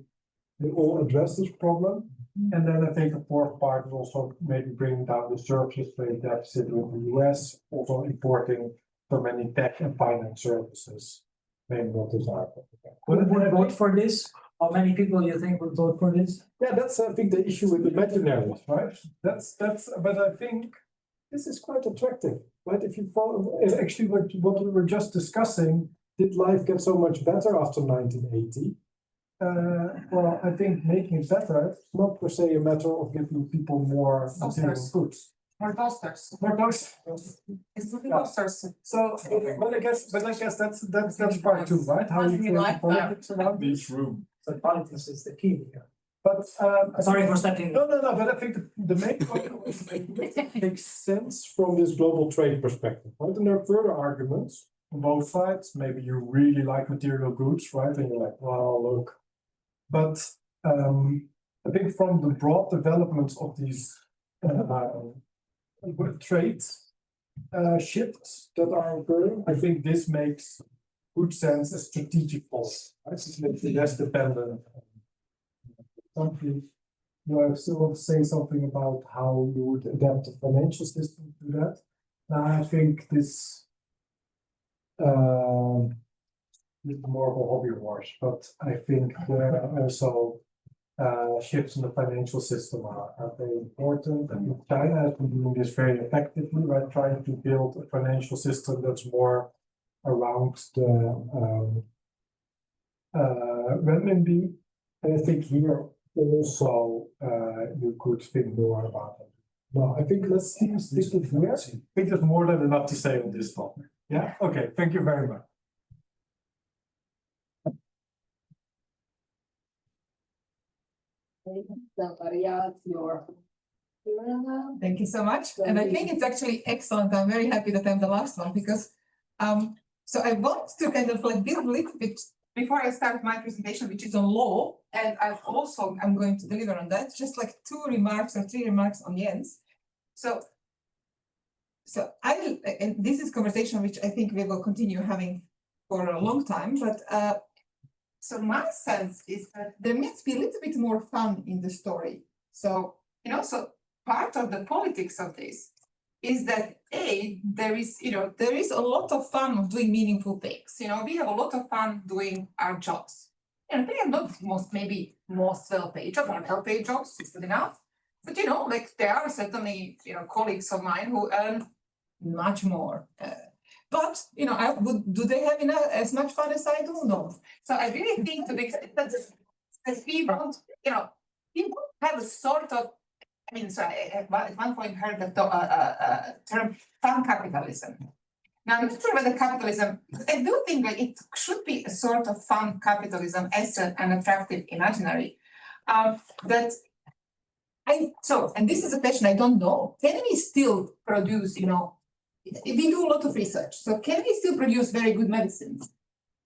Speaker 7: they all address this problem. And then I think the fourth part is also maybe bringing down the services trade deficit with the US, also importing so many tech and finance services. Maybe not desirable.
Speaker 1: Would vote for this? How many people you think would vote for this?
Speaker 7: Yeah, that's I think the issue with the imaginaries, right? That's but I think this is quite attractive, right? If you follow actually what we were just discussing, did life get so much better after 1980? Well, I think making it better is not per se a matter of giving people more material goods.
Speaker 10: More toasters.
Speaker 7: More toasters.
Speaker 10: It's the toasters.
Speaker 7: So, but I guess that's part two, right? How you create politics around this room.
Speaker 1: So politics is the key here.
Speaker 7: But
Speaker 1: Sorry for stepping in.
Speaker 7: No. But I think the main point is it makes sense from this global trade perspective, right? And there are further arguments on both sides. Maybe you really like material goods, right? And you're like, well, look. But I think from the broad developments of these trade shifts that are occurring, I think this makes good sense as strategic policy. Right? It's less dependent on something. I still want to say something about how you would adapt the financial system to that. Now, I think this is more of a hobby of ours, but I think there are also shifts in the financial system are very important. I think China has been doing this very effectively, right? Trying to build a financial system that's more around the renminbi. And I think here also you could think more about it. No, I think let's stick it here. I think there's more than enough to say on this topic. Yeah, okay, thank you very much.
Speaker 10: Thank you so much. And I think it's actually excellent. I'm very happy that I'm the last one because so I want to kind of like build a little bit before I start my presentation, which is on law, and I'm going to deliver on that, just like 2 remarks or 3 remarks on Jens. So and this is conversation which I think we will continue having for a long time, but so my sense is that there needs to be a little bit more fun in the story. So, so part of the politics of this is that there is a lot of fun of doing meaningful things. We have a lot of fun doing our jobs. They are not maybe most well-paid jobs or well-paid jobs, is good enough. But like there are certainly colleagues of mine who earn much more. But, do they have as much fun as I do? No. So I really think to the extent that we want, people have a sort of, so I at one point heard the term fun capitalism. Now, I'm not sure whether capitalism, I do think that it should be a sort of fun capitalism as an attractive imaginary. And this is a question I don't know. Can we still produce, we do a lot of research. So can we still produce very good medicines?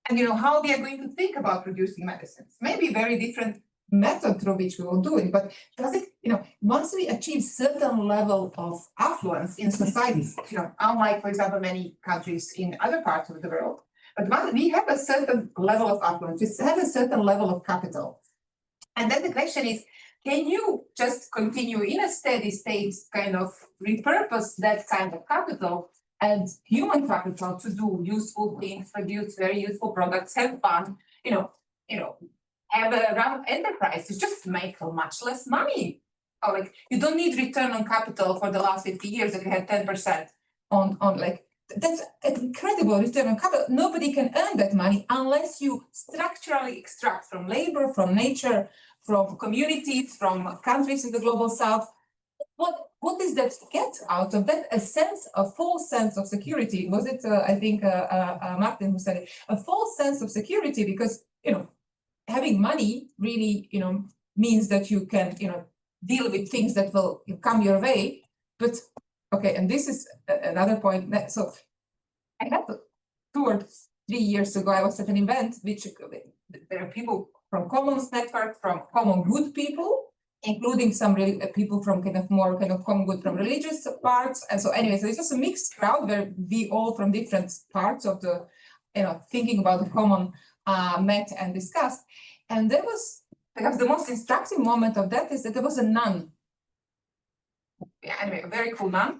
Speaker 10: And how we are going to think about producing medicines? Maybe very different method through which we will do it. But does it, once we achieve certain level of affluence in societies, unlike, for example, many countries in other parts of the world, but once we have a certain level of affluence, we have a certain level of capital. And then the question is, can you just continue in a steady state, kind of repurpose that kind of capital and human capital to do useful things, produce very useful products, have fun, have a round enterprise to just make much less money? Or like, you don't need return on capital for the last 50 years if you had 10% on that's an incredible return on capital. Nobody can earn that money unless you structurally extract from labor, from nature, from communities, from countries in the global south. What does that get out of that? A false sense of security. Was it, I think, Martin who said it, a false sense of security because, having money really, means that you can, deal with things that will come your way. But, okay, and this is another point. So I had 2 or 3 years ago, I was at an event, which there are people from Commons Network, from common good people, including some people from more common good from religious parts. And so anyway, so it's just a mixed crowd where we all from different parts of the, thinking about the common met and discussed. And there was, perhaps the most instructive moment of that is that there was a nun. Yeah, anyway, a very cool nun.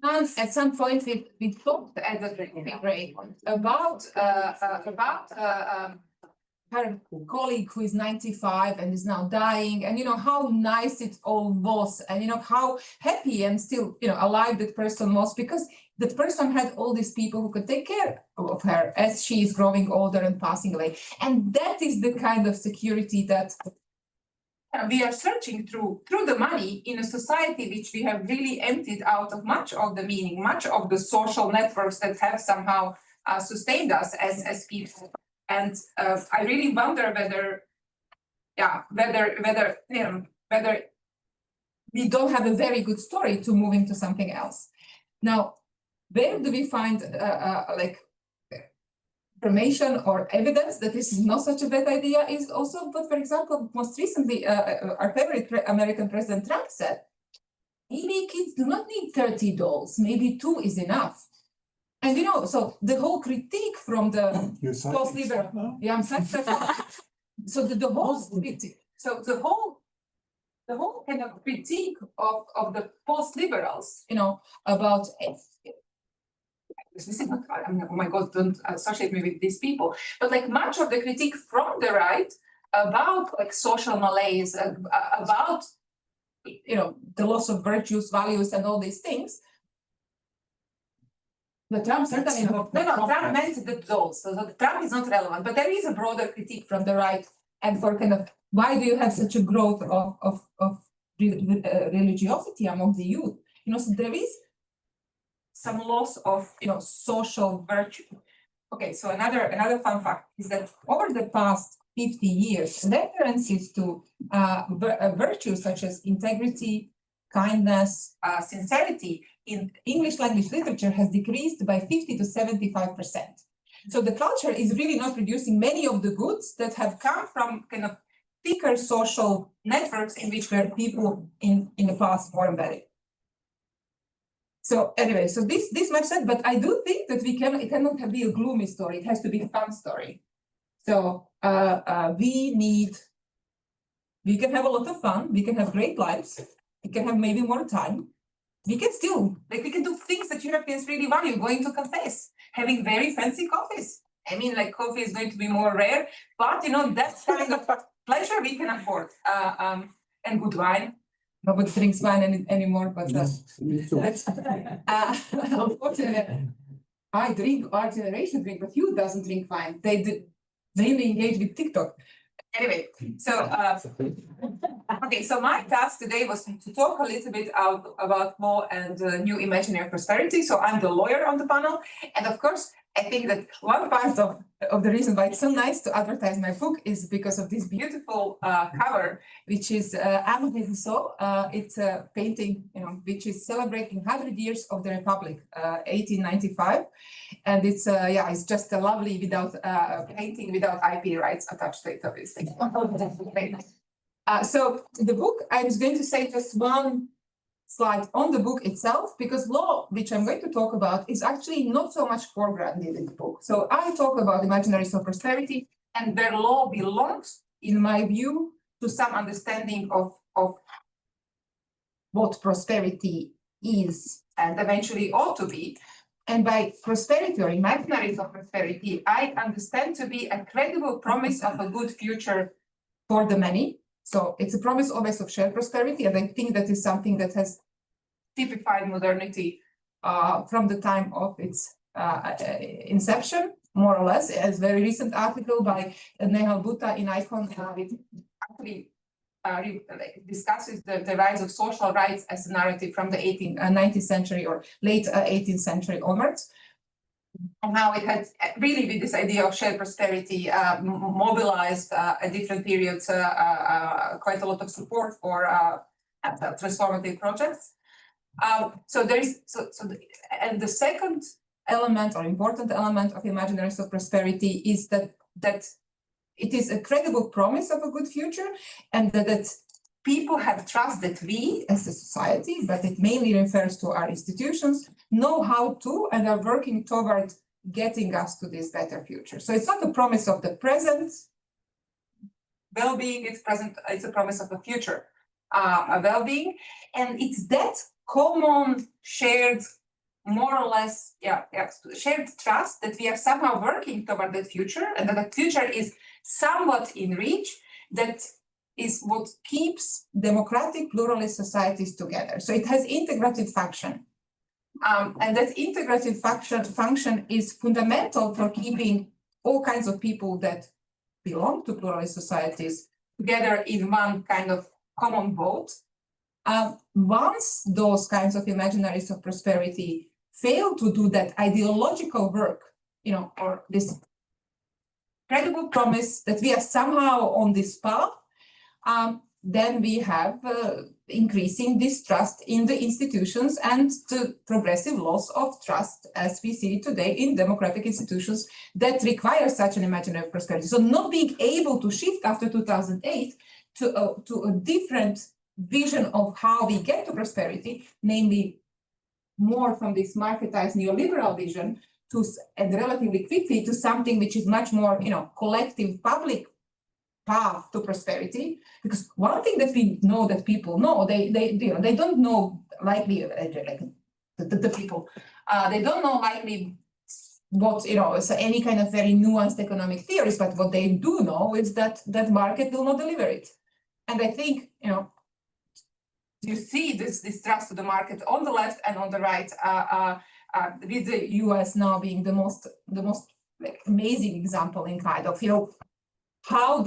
Speaker 10: And at some point we talked at the grade about her colleague who is 95 and is now dying, and how nice it all was, and how happy and still alive that person was, because that person had all these people who could take care of her as she is growing older and passing away. And that is the kind of security that we are searching through the money in a society which we have really emptied out of much of the meaning, much of the social networks that have somehow sustained us as people. And I really wonder whether we don't have a very good story to move into something else. Now, where do we find information or evidence that this is not such a bad idea? Is also, but for example, most recently, our favorite American President Trump said, maybe kids do not need 30 dolls, maybe 2 is enough. And so the whole critique from the post-liberal, I'm saying so the whole critique, so the whole kind of critique of the post-liberals, about this is not, oh my God, don't associate me with these people, but like much of the critique from the right about like social malaise, about the loss of virtues, values, and all these things. The Trump certainly Trump meant the dolls, so the Trump is not relevant, but there is a broader critique from the right, and for kind of why do you have such a growth of religiosity among the youth? So there is some loss of social virtue. Okay, so another fun fact is that over the past 50 years, references to virtues such as integrity, kindness, sincerity in English language literature has decreased by 50 to 75%. So the culture is really not producing many of the goods that have come from kind of thicker social networks in which were people in the past more embedded. So anyway, so this much said, but I do think that it cannot be a gloomy story. It has to be a fun story. So we can have a lot of fun. We can have great lives. We can have maybe more time. We can still, we can do things that Europeans really value, going to cafes, having very fancy coffees. I mean, like coffee is going to be more rare, but that's kind of pleasure we can afford, and good wine. nobody drinks wine anymore, but unfortunately, I drink, our generation drink, but you doesn't drink wine. They really engage with TikTok. Anyway, so okay, so my task today was to talk a little bit about law and new imaginary prosperity. So I'm the lawyer on the panel, and of course, I think that one part of the reason why it's so nice to advertise my book is because of this beautiful cover, which is Amtenbrink. It's a painting, which is celebrating 100 years of the Republic, 1895, and it's it's just a lovely painting without IP rights attached to it, obviously. So the book, I was going to say just one slide on the book itself, because law, which I'm going to talk about, is actually not so much foregrounded in the book. So I talk about imaginaries of prosperity, and their law belongs, in my view, to some understanding of what prosperity is and eventually ought to be. And by prosperity or imaginaries of prosperity, I understand to be a credible promise of a good future for the many. So it's a promise always of shared prosperity, and I think that is something that has typified modernity from the time of its inception, more or less. As a very recent article by Nehal Butta in Icon actually discusses the rise of social rights as a narrative from the 19th century or late 18th century onwards. And how it had really, with this idea of shared prosperity, mobilized at different periods quite a lot of support for transformative projects. And the second element or important element of imaginaries of prosperity is that it is a credible promise of a good future, and that people have trust that we as a society, but it mainly refers to our institutions, know how to and are working toward getting us to this better future. So it's not a promise of the present well-being, it's a promise of the future well-being. And it's that common shared, more or less, shared trust that we are somehow working toward that future, and that the future is somewhat in reach, that is what keeps democratic pluralist societies together. So it has integrative function. And that integrative function is fundamental for keeping all kinds of people that belong to pluralist societies together in one kind of common boat. Once those kinds of imaginaries of prosperity fail to do that ideological work, or this credible promise that we are somehow on this path, then we have increasing distrust in the institutions and the progressive loss of trust, as we see today in democratic institutions that require such an imaginary prosperity. So not being able to shift after 2008 to a different vision of how we get to prosperity, namely more from this marketized neoliberal vision and relatively quickly to something which is much more, collective public path to prosperity. Because one thing that we know that people know, they don't know likely like the people, they don't know likely what so any kind of very nuanced economic theories, but what they do know is that market will not deliver it. And I think you see this trust to the market on the left and on the right, with the US now being the most amazing example in kind of how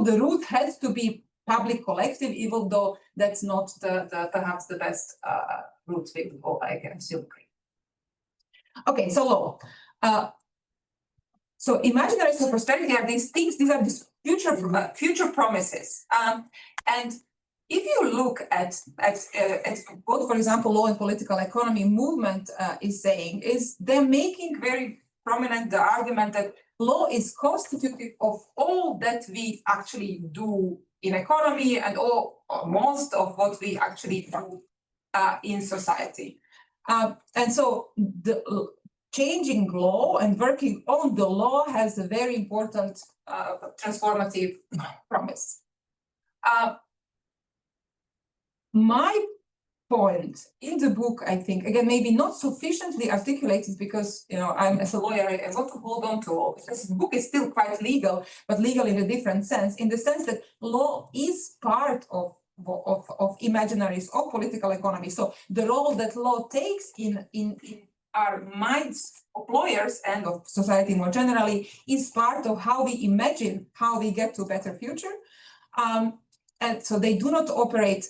Speaker 10: the root has to be public collective, even though that's not perhaps the best route we would go, I guess you agree. Okay, so law. So imaginaries of prosperity are these things, these are these future promises. And if you look at what, for example, law and political economy movement is saying, is they're making very prominent the argument that law is constitutive of all that we actually do in economy and most of what we actually do in society. And so the changing law and working on the law has a very important transformative promise. My point in the book, I think, again, maybe not sufficiently articulated because, I'm as a lawyer, I want to hold on to all, because the book is still quite legal, but legal in a different sense, in the sense that law is part of of imaginaries of political economy. So the role that law takes in our minds of lawyers and of society more generally is part of how we imagine how we get to a better future. And so they do not operate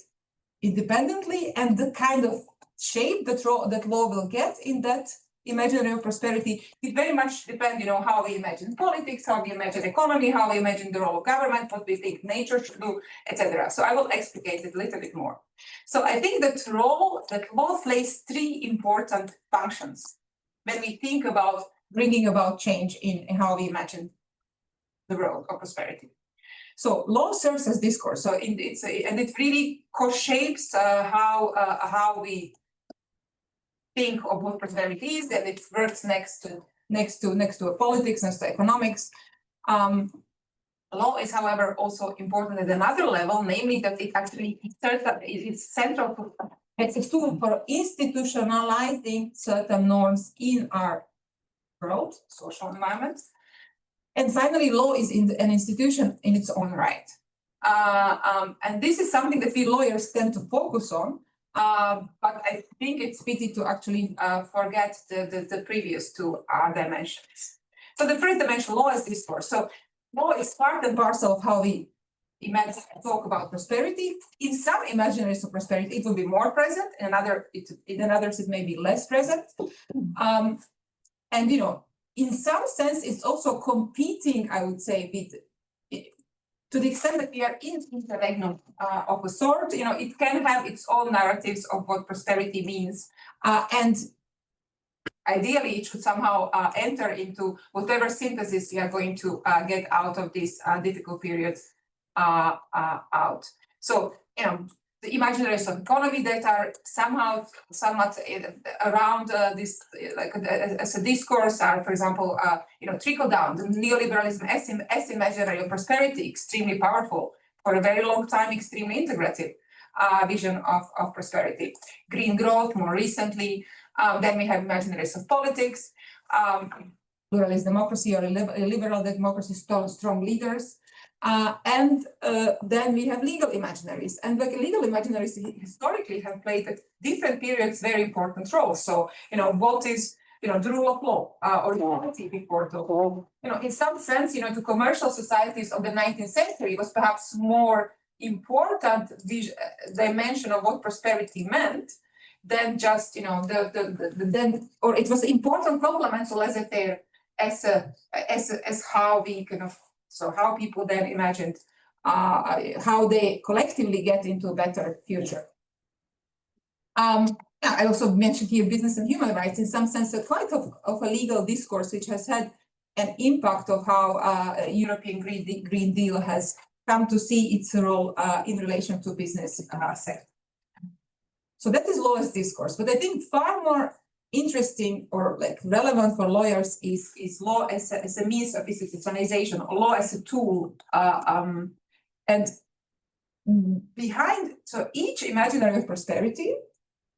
Speaker 10: independently, and the kind of shape that law will get in that imaginary of prosperity, it very much depends, how we imagine politics, how we imagine economy, how we imagine the role of government, what we think nature should do, etc. So I will explicate it a little bit more. So I think that law plays three important functions when we think about bringing about change in how we imagine the world of prosperity. So law serves as discourse. So it really co-shapes how we think of what prosperity is, and it works next to politics, next to economics. Law is, however, also important at another level, namely that it actually it's central to, it's a tool for institutionalizing certain norms in our world, social environment. And finally, law is an institution in its own right. And this is something that we lawyers tend to focus on, but I think it's pity to actually forget the previous two dimensions. So the first dimension, law as discourse. So law is part and parcel of how we imagine and talk about prosperity. In some imaginaries of prosperity, it will be more present, in others it may be less present. And in some sense, it's also competing, I would say, with, to the extent that we are in interregnum of a sort, it can have its own narratives of what prosperity means. And ideally, it should somehow enter into whatever synthesis we are going to get out of this difficult period out. So, the imaginaries of economy that are somewhat around this, like as a discourse, are, for example, trickle down. The neoliberalism as imaginary of prosperity, extremely powerful for a very long time, extremely integrative vision of prosperity. Green growth more recently. Then we have imaginaries of politics, pluralist democracy or liberal democracy, strong leaders. And then we have legal imaginaries, and like legal imaginaries historically have played at different periods very important roles. So, what is, the rule of law or equality before the law? In some sense, to commercial societies of the 19th century was perhaps more important dimension of what prosperity meant than just, or it was important complement to laissez-faire as how we kind of. So how people then imagined how they collectively get into a better future. I also mentioned here business and human rights, in some sense, a quite of a legal discourse, which has had an impact of how European Green Deal has come to see its role in relation to business sector. So that is law as discourse, but I think far more interesting or like relevant for lawyers is law as a means of institutionalization, or law as a tool. And behind, so each imaginary of prosperity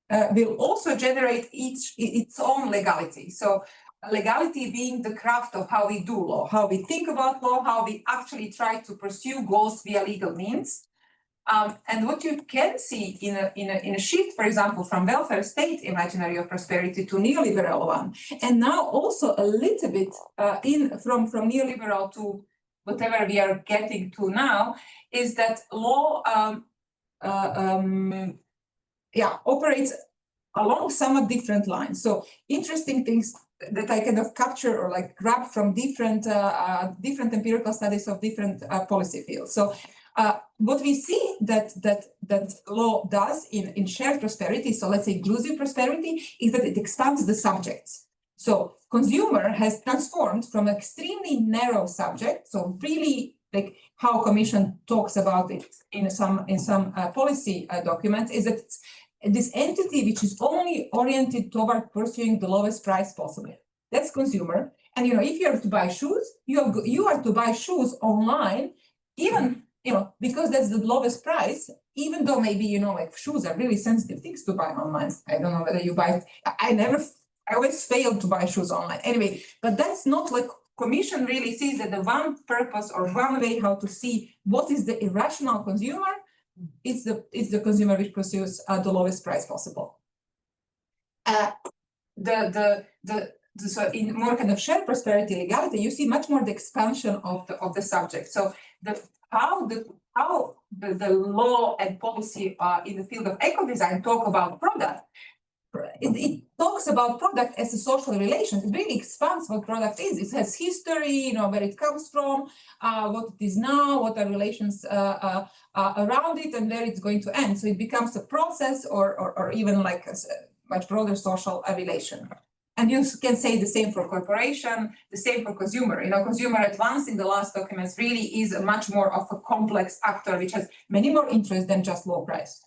Speaker 10: will also generate its own legality. So legality being the craft of how we do law, how we think about law, how we actually try to pursue goals via legal means. And what you can see in a shift, for example, from welfare state imaginary of prosperity to neoliberal one, and now also a little bit from neoliberal to whatever we are getting to now, is that law operates along somewhat different lines. So interesting things that I kind of capture or like grab from different empirical studies of different policy fields. So what we see that law does in shared prosperity, so let's say inclusive prosperity, is that it expands the subjects. So consumer has transformed from an extremely narrow subject, so really like how Commission talks about it in some policy documents, is that it's this entity which is only oriented toward pursuing the lowest price possible. That's consumer. And if you are to buy shoes, you are to buy shoes online, even because that's the lowest price, even though maybe, like shoes are really sensitive things to buy online. I don't know whether you buy, I always fail to buy shoes online. Anyway, but that's not like Commission really sees that the one purpose or one way how to see what is the irrational consumer it's the consumer which pursues the lowest price possible. So in more kind of shared prosperity legality, you see much more the expansion of the subject. So how the law and policy in the field of eco-design talk about product. It talks about product as a social relation. It really expands what product is. It has history, where it comes from, what it is now, what are relations around it, and where it's going to end. So it becomes a process or even like a much broader social relation. And you can say the same for corporation, the same for consumer. Consumer at once in the last documents really is a much more of a complex actor, which has many more interests than just low price.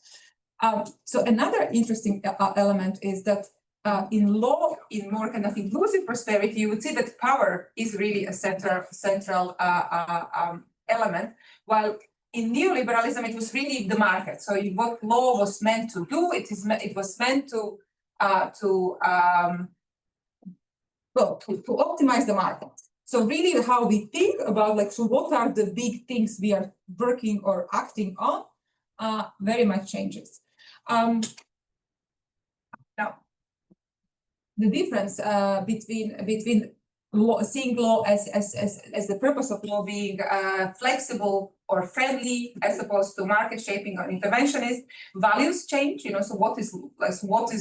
Speaker 10: So another interesting element is that in law, in more kind of inclusive prosperity, you would see that power is really a central element, while in neoliberalism, it was really the market. So what law was meant to do, it was meant to optimize the market. So really how we think about so what are the big things we are working or acting on very much changes. Now, the difference between law, seeing law as the purpose of law being flexible or friendly as opposed to market shaping or interventionist, values change. So what is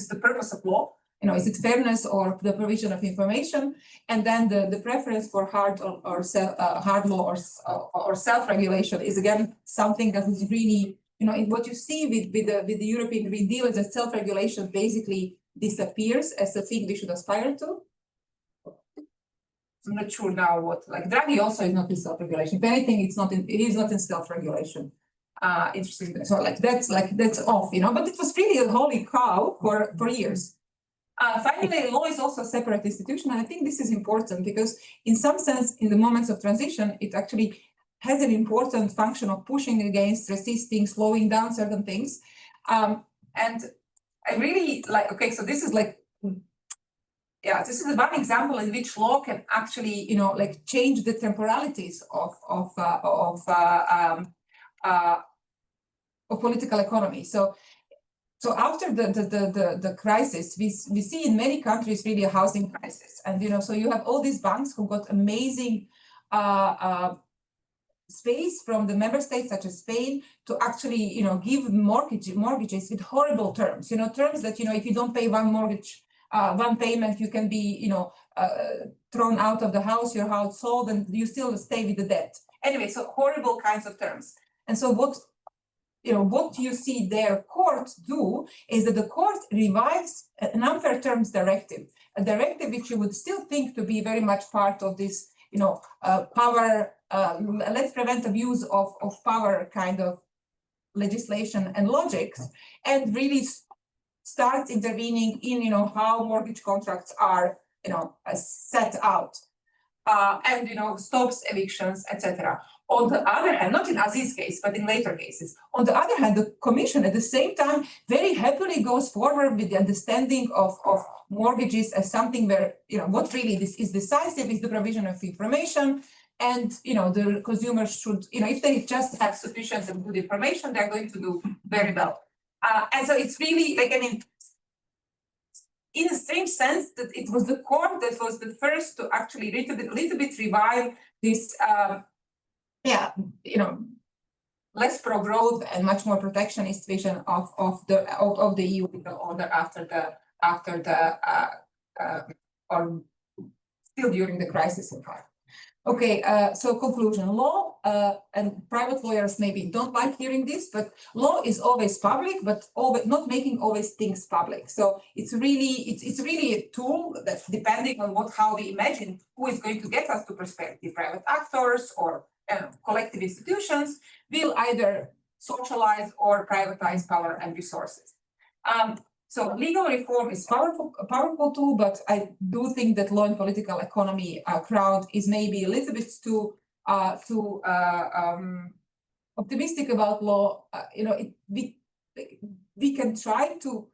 Speaker 10: the purpose of law? Is it fairness or the provision of information? And then the preference for hard law or self-regulation is again something that is really, what you see with the European Green Deal is that self-regulation basically disappears as a thing we should aspire to. I'm not sure now what, Draghi also is not in self-regulation. If anything, it is not in self-regulation. Interesting. So that's off, but it was really a holy cow for years. Finally, law is also a separate institution, and I think this is important because in some sense, in the moments of transition, it actually has an important function of pushing against, resisting, slowing down certain things. And I really so this is this is one example in which law can actually, change the temporalities of political economy. So after the crisis, we see in many countries really a housing crisis, and so you have all these banks who got amazing space from the member states, such as Spain, to actually give mortgages with horrible terms. Terms that if you don't pay one mortgage, one payment, you can be thrown out of the house, your house sold, and you still stay with the debt. Anyway, so horrible kinds of terms. And so what you see their court do is that the court revives an unfair terms directive, a directive which you would still think to be very much part of this, power, let's prevent abuse of power kind of legislation and logics, and really starts intervening in, how mortgage contracts are, set out, and, stops evictions, etc. On the other hand, not in Aziz's case, but in later cases. On the other hand, the Commission at the same time very happily goes forward with the understanding of mortgages as something where, what really this is decisive is the provision of information. And, the consumers should, if they just have sufficient and good information, they're going to do very well. And so it's really in a strange sense that it was the court that was the first to actually little bit revive this, less pro-growth and much more protectionist vision of the EU legal order or still during the crisis in fact. Okay, so conclusion, law and private lawyers maybe don't like hearing this, but law is always public, but not making always things public. So it's really a tool that, depending on how we imagine who is going to get us to prosperity, private actors or collective institutions, will either socialize or privatize power and resources. So legal reform is a powerful tool, but I do think that law and political economy crowd is maybe a little bit too optimistic about law. We can try to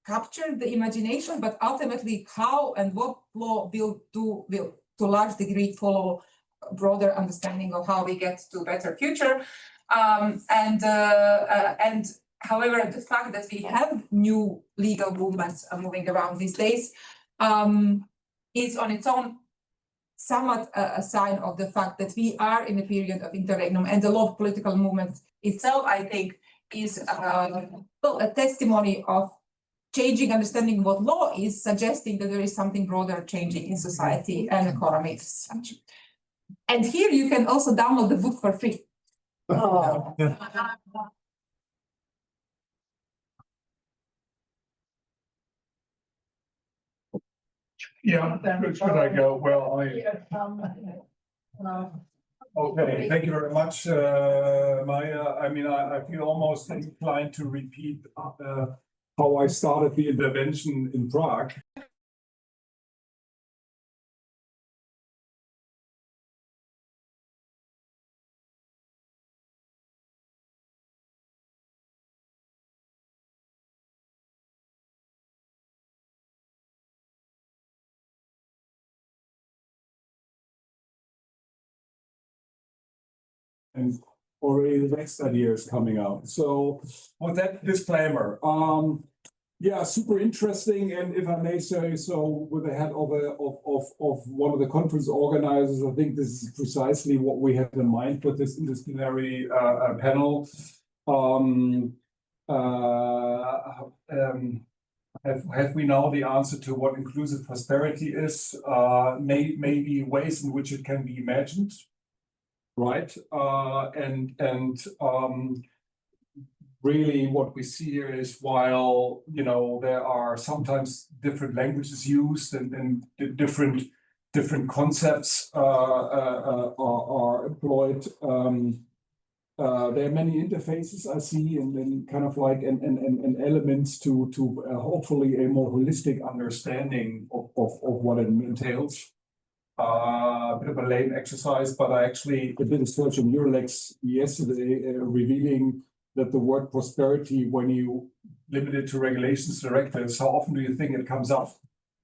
Speaker 10: capture the imagination, but ultimately how and what law will do will to a large degree follow a broader understanding of how we get to a better future. And however, the fact that we have new legal movements moving around these days is on its own somewhat a sign of the fact that we are in a period of interregnum, and the law of political movement itself, I think, is a testimony of changing understanding what law is, suggesting that there is something broader changing in society and economy as such. And here you can also download the book for free.
Speaker 9: Oh.
Speaker 2: Yeah, should I go? Well, okay, thank you very much, Marija. I mean, I feel almost inclined to repeat how I started the intervention in Prague. And already the next idea is coming out. So with that disclaimer, yeah, super interesting. And if I may say so, with the head of one of the conference organizers, I think this is precisely what we had in mind for this interdisciplinary panel. Have we now the answer to what inclusive prosperity is? Maybe ways in which it can be imagined. Right, really what we see here is, while there are sometimes different languages used and different concepts are employed, there are many interfaces I see, and kind of like and elements to hopefully a more holistic understanding of what it entails. A bit of a lame exercise, but I actually did a search on Eurelex yesterday, revealing that the word prosperity, when you limit it to regulations, directives, how often do you think it comes up?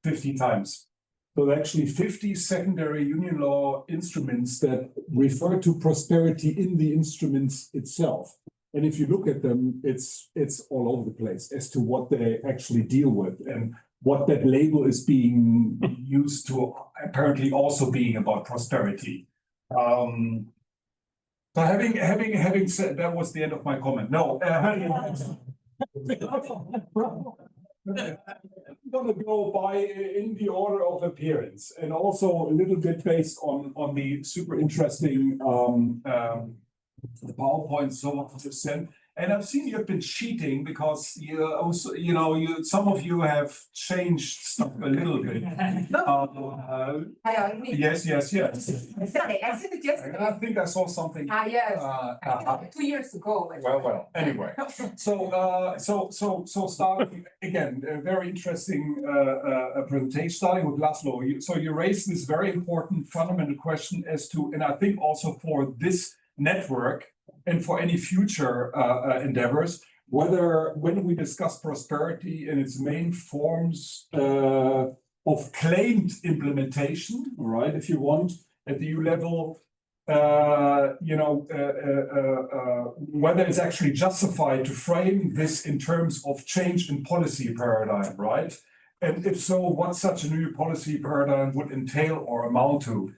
Speaker 2: 50 times. So actually 50 secondary union law instruments that refer to prosperity in the instruments itself. And if you look at them, it's all over the place as to what they actually deal with, and what that label is being used to, apparently also being about prosperity. So having said that, was the end of my comment. No, I'm gonna go by in the order of appearance, and also a little bit based on the super interesting the PowerPoint so to send. And I've seen you've been cheating, because you also, some of you have changed stuff a little bit. Yes.
Speaker 10: I said it yesterday.
Speaker 2: I think I saw something.
Speaker 10: Yes. 2 years ago.
Speaker 2: Well. Anyway, so starting again, a very interesting presentation, starting with Laszlo. So you raised this very important fundamental question as to, and I think also for this network and for any future endeavors, whether when we discuss prosperity in its main forms of claimed implementation, right, if you want, at the EU level, whether it's actually justified to frame this in terms of change in policy paradigm, right? And if so, what such a new policy paradigm would entail or amount to.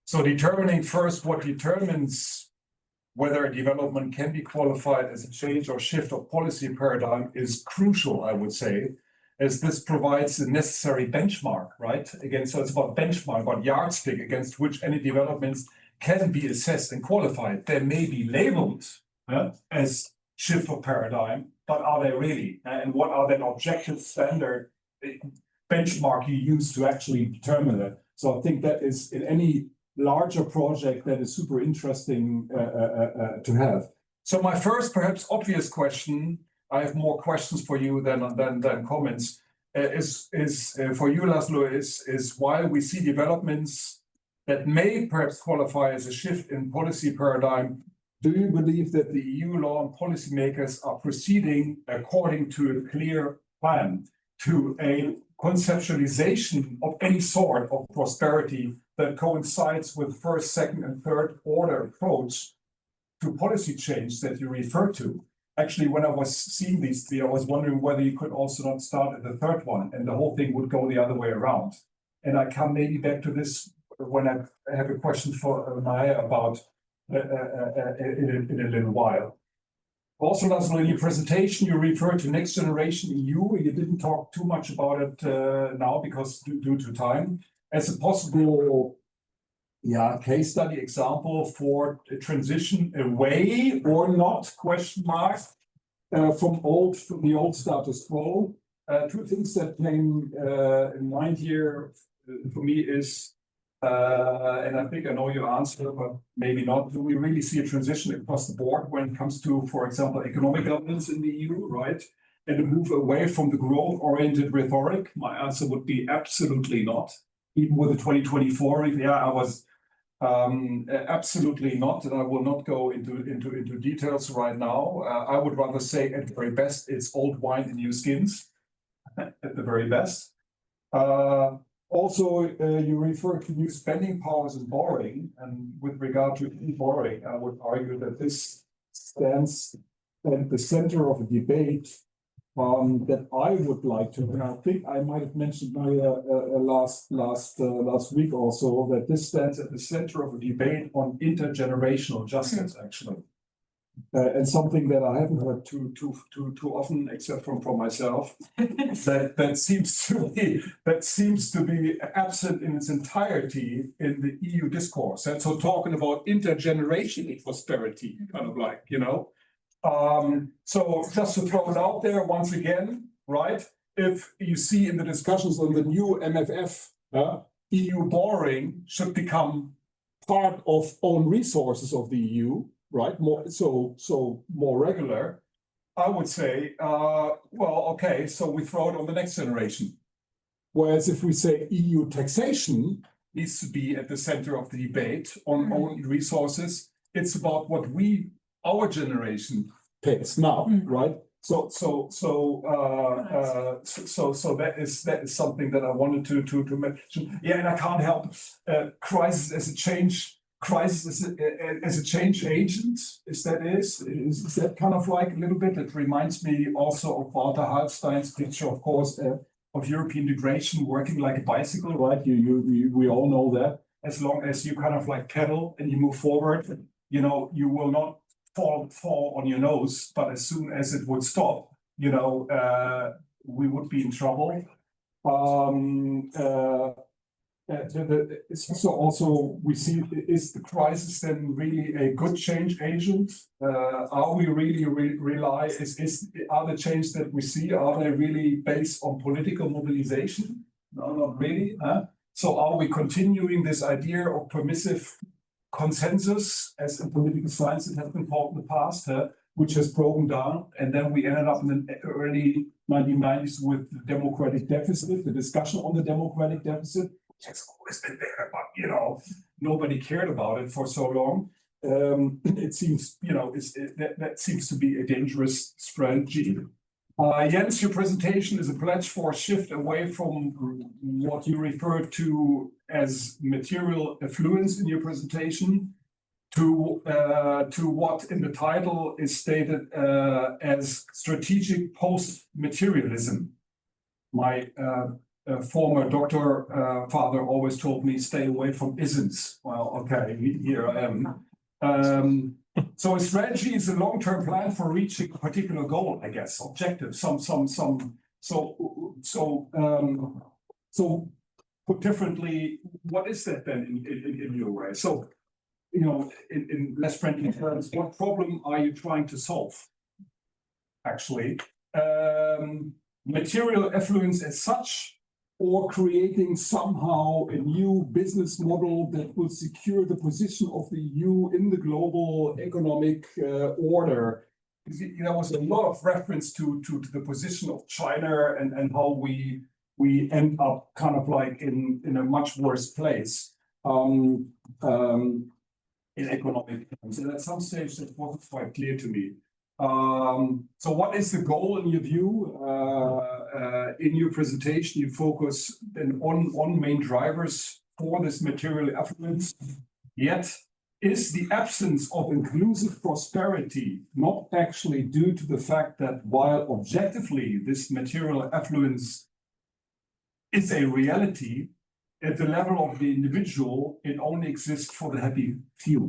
Speaker 2: So determining first what determines whether a development can be qualified as a change or shift of policy paradigm is crucial, I would say, as this provides the necessary benchmark, right? Again, so it's about benchmark, about yardstick against which any developments can be assessed and qualified. They may be labeled as shift of paradigm, but are they really? And what are the objective standard benchmark you use to actually determine it? So I think that is, in any larger project, that is super interesting to have. So my first, perhaps obvious question, I have more questions for you than comments, is for you, Laszlo, is while we see developments that may perhaps qualify as a shift in policy paradigm, do you believe that the EU law and policymakers are proceeding according to a clear plan, to a conceptualization of any sort of prosperity that coincides with first, second, and third order approach policy change that you referred to. Actually, when I was seeing these three, I was wondering whether you could also not start at the third one and the whole thing would go the other way around. And I come maybe back to this when I have a question for Marija about in a little while. Also, Laszlo, in your presentation, you referred to next generation EU. You didn't talk too much about it now because due to time, as a possible case study example for a transition away or not, question mark, from the old status quo. Two things that came in mind here for me is, and I think I know your answer, but maybe not. Do we really see a transition across the board when it comes to, for example, economic governance in the EU, right? And a move away from the growth-oriented rhetoric? My answer would be absolutely not. Even with the 2024, I was absolutely not, and I will not go into details right now. I would rather say at the very best, it's old wine in new skins, at the very best. Also, you refer to new spending powers and borrowing, and with regard to borrowing, I would argue that this stands at the center of a debate that I would like to, and I think I might have mentioned last week also, that this stands at the center of a debate on intergenerational justice, actually. And something that I haven't heard too often, except from myself, that seems to be absent in its entirety in the EU discourse. And so talking about intergenerational prosperity, kind of like, so just to throw it out there once again, right? If you see in the discussions on the new MFF, EU borrowing should become part of own resources of the EU, right? More regular. I would say, okay, so we throw it on the next generation. Whereas if we say EU taxation needs to be at the center of the debate on own resources, it's about what our generation pays now, right? So that is something that I wanted to mention. Yeah, and I can't help crisis as a change agent. Is that kind of like a little bit? It reminds me also of Walter Hallstein's picture, of course, of European integration working like a bicycle, right? We all know that. As long as you kind of like pedal and you move forward, you will not fall on your nose, but as soon as it would stop, we would be in trouble. So also we see, is the crisis then really a good change agent? Are we really are the changes that we see, are they really based on political mobilization? No, not really. So are we continuing this idea of permissive consensus, as in political science it has been called in the past, which has broken down, and then we ended up in the early 1990s with the democratic deficit, the discussion on the democratic deficit, which has always been there, but nobody cared about it for so long. It seems, that seems to be a dangerous strategy. Jens, your presentation is a pledge for a shift away from what you referred to as material affluence in your presentation to what in the title is stated as strategic post-materialism. My former doctor father always told me, stay away from isms. Well, okay, here I am. So a strategy is a long-term plan for reaching a particular goal, I guess, objective, so put differently, what is that then in your way? So, in less friendly terms, what problem are you trying to solve? Actually, material affluence as such, or creating somehow a new business model that will secure the position of the EU in the global economic order. There was a lot of reference to the position of China and how we end up kind of like in a much worse place in economic terms. And at some stage that wasn't quite clear to me. So what is the goal in your view? In your presentation, you focus then on main drivers for this material affluence. Yet is the absence of inclusive prosperity not actually due to the fact that while objectively this material affluence is a reality, at the level of the individual, it only exists for the happy few?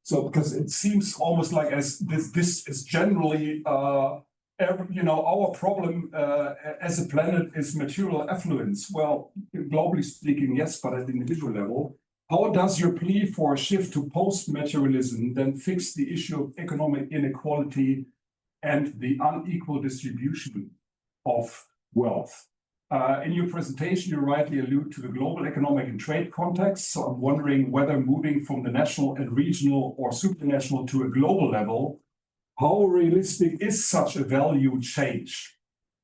Speaker 2: So because it seems almost like as this is generally our problem as a planet is material affluence. Well, globally speaking, yes, but at the individual level, how does your plea for a shift to post-materialism then fix the issue of economic inequality and the unequal distribution of wealth? In your presentation, you rightly allude to the global economic and trade context. So I'm wondering whether moving from the national and regional or supranational to a global level, how realistic is such a value change?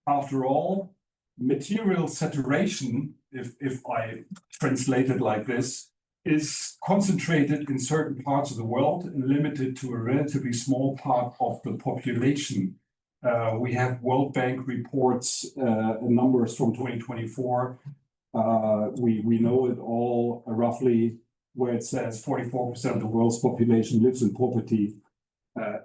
Speaker 2: After all, material saturation, if I translate it like this, is concentrated in certain parts of the world and limited to a relatively small part of the population. We have World Bank reports, numbers from 2024. We know it all roughly, where it says 44% of the world's population lives in poverty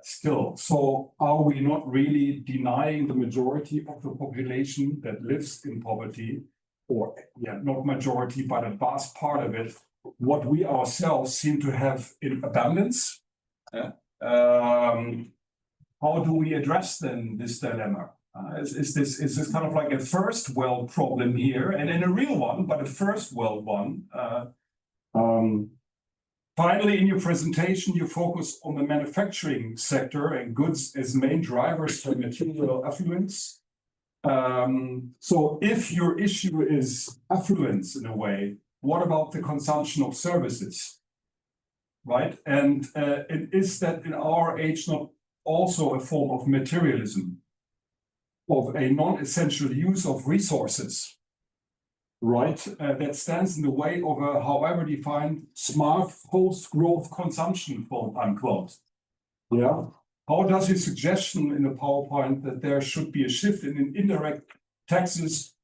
Speaker 2: still. So are we not really denying the majority of the population that lives in poverty, or not majority, but a vast part of it, what we ourselves seem to have in abundance? How do we address then this dilemma? Is this kind of like a first world problem here, and a real one, but a first world one? Finally, in your presentation, you focus on the manufacturing sector and goods as main drivers for material affluence. So if your issue is affluence in a way, what about the consumption of services, right? And is that in our age not also a form of materialism, of a non-essential use of resources, right? That stands in the way of a, however defined, smart post-growth consumption, quote unquote. Yeah. How does your suggestion in the PowerPoint that there should be a shift in indirect taxes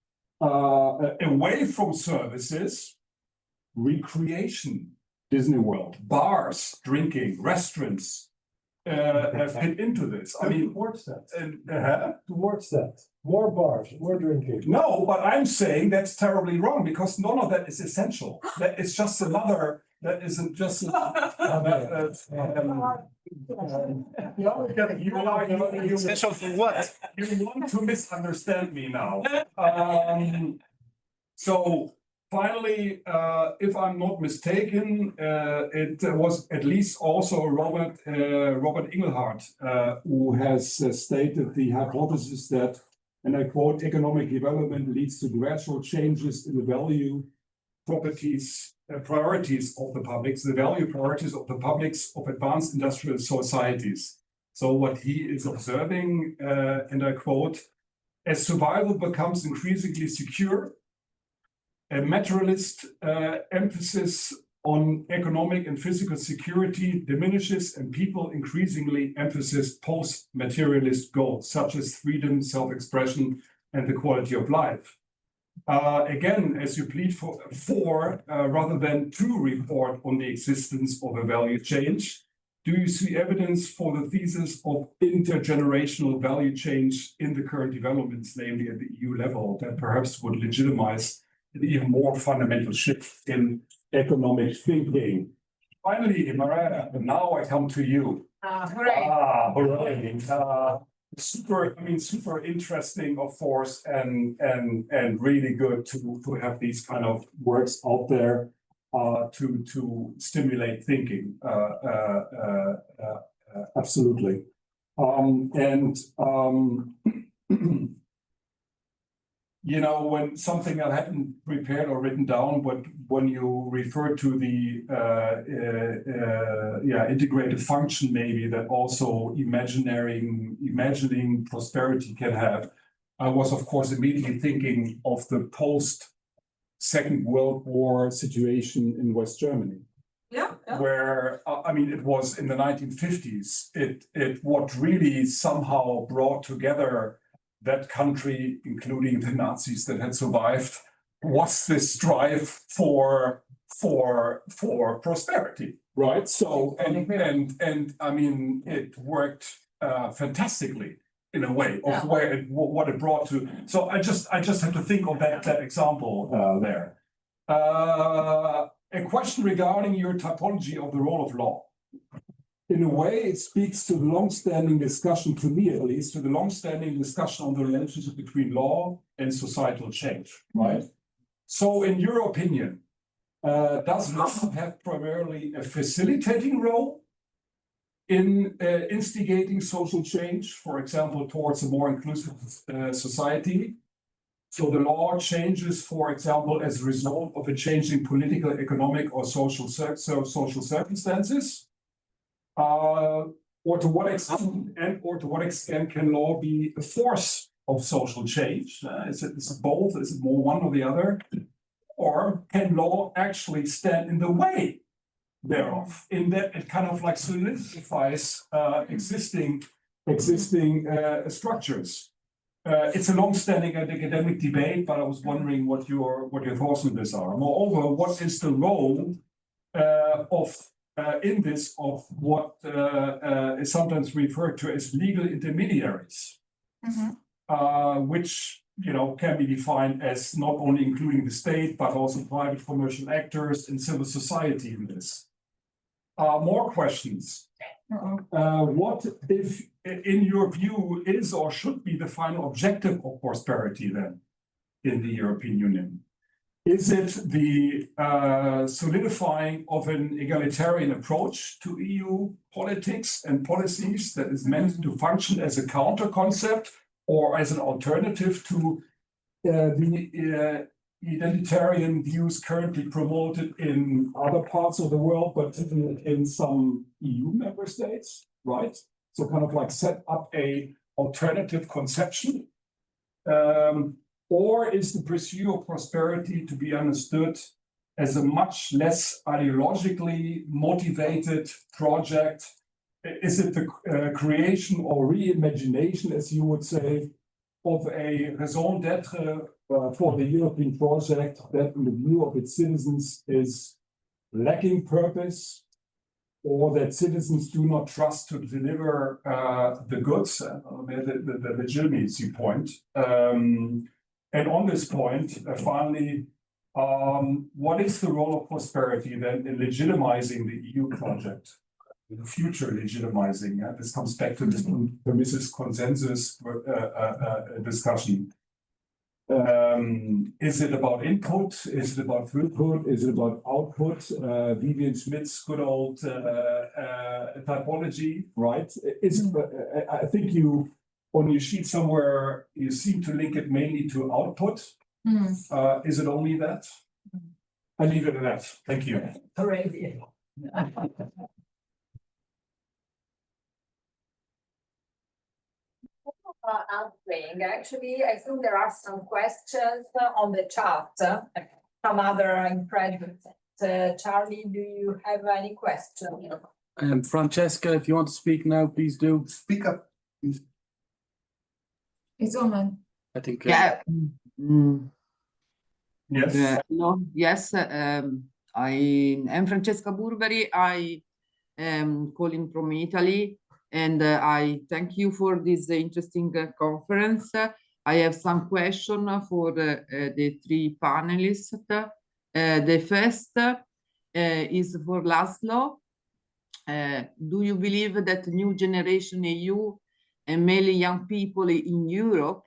Speaker 2: away from services, recreation, Disney World, bars, drinking, restaurants, fit into this? I mean,
Speaker 7: towards that. Towards that. More bars, more drinking.
Speaker 2: no, but I'm saying that's terribly wrong because none of that is essential. That is just another. That isn't just.
Speaker 8: Essential for what?
Speaker 2: You want to misunderstand me now. So finally, if I'm not mistaken, it was at least also Robert Inglehart who has stated the hypothesis that, and I quote, economic development leads to gradual changes in the value priorities of the publics, the value priorities of the publics of advanced industrial societies. So what he is observing, and I quote, as survival becomes increasingly secure, a materialist emphasis on economic and physical security diminishes, and people increasingly emphasize post-materialist goals, such as freedom, self-expression, and the quality of life. Again, as you plead for rather than to report on the existence of a value change, do you see evidence for the thesis of intergenerational value change in the current developments, namely at the EU level, that perhaps would legitimize an even more fundamental shift in economic thinking? Finally, Marija, now I come to you. Hooray. Super interesting, of course, and really good to have these kind of works out there to stimulate thinking. Absolutely. You know, when something I hadn't prepared or written down, but when you refer to the integrated function, maybe that also imagining prosperity can have, I was of course immediately thinking of the post-Second World War situation in West Germany.
Speaker 10: Yeah.
Speaker 2: Where it was in the 1950s. What really somehow brought together that country, including the Nazis that had survived, was this strive for for prosperity, right? So and I mean it worked fantastically in a way of what it brought to. So I just have to think of that example there. A question regarding your typology of the role of law. In a way, it speaks to the long-standing discussion, to me at least, to the long-standing discussion on the relationship between law and societal change, right? So in your opinion, does law have primarily a facilitating role in instigating social change, for example, towards a more inclusive society? So the law changes, for example, as a result of a change in political, economic, or social circumstances? Or to what extent can law be a force of social change? Is it both? Is it more one or the other? Or can law actually stand in the way thereof, in that it kind of like solidifies existing structures? It's a long-standing academic debate, but I was wondering what your thoughts on this are. Moreover, what is the role of what is sometimes referred to as legal intermediaries, which can be defined as not only including the state but also private commercial actors and civil society in this. More questions. What if, in your view, is or should be the final objective of prosperity then in the European Union? Is it the solidifying of an egalitarian approach to EU politics and policies that is meant to function as a counter concept or as an alternative to the identitarian views currently promoted in other parts of the world, but in some EU member states, right? So kind of like set up a alternative conception. Or is the pursuit of prosperity to be understood as a much less ideologically motivated project? Is it the creation or reimagination, as you would say, of a raison d'etre for the European project that, in the view of its citizens, is lacking purpose, or that citizens do not trust to deliver the goods, the legitimacy point? And on this point, finally, what is the role of prosperity then in legitimizing the EU project, the future legitimizing? This comes back to this permissive consensus discussion. Is it about input? Is it about throughput? Is it about output? Vivian Schmidt's good old typology, right? I think on your sheet somewhere, you seem to link it mainly to output. Is it only that? I leave it at that. Thank you.
Speaker 9: Answering. Actually, I think there are some questions on the chat from other present. Charlie, do you have any question?
Speaker 11: Francesca, if you want to speak now, please do.
Speaker 6: Speak up, please.
Speaker 10: It's online.
Speaker 11: I think.
Speaker 12: Yeah.
Speaker 2: Yes.
Speaker 12: No, yes. I am Francesca Burberi. I am calling from Italy, and I thank you for this interesting conference. I have some questions for the three panelists. The first is for Laszlo. Do you believe that new generation EU and mainly young people in Europe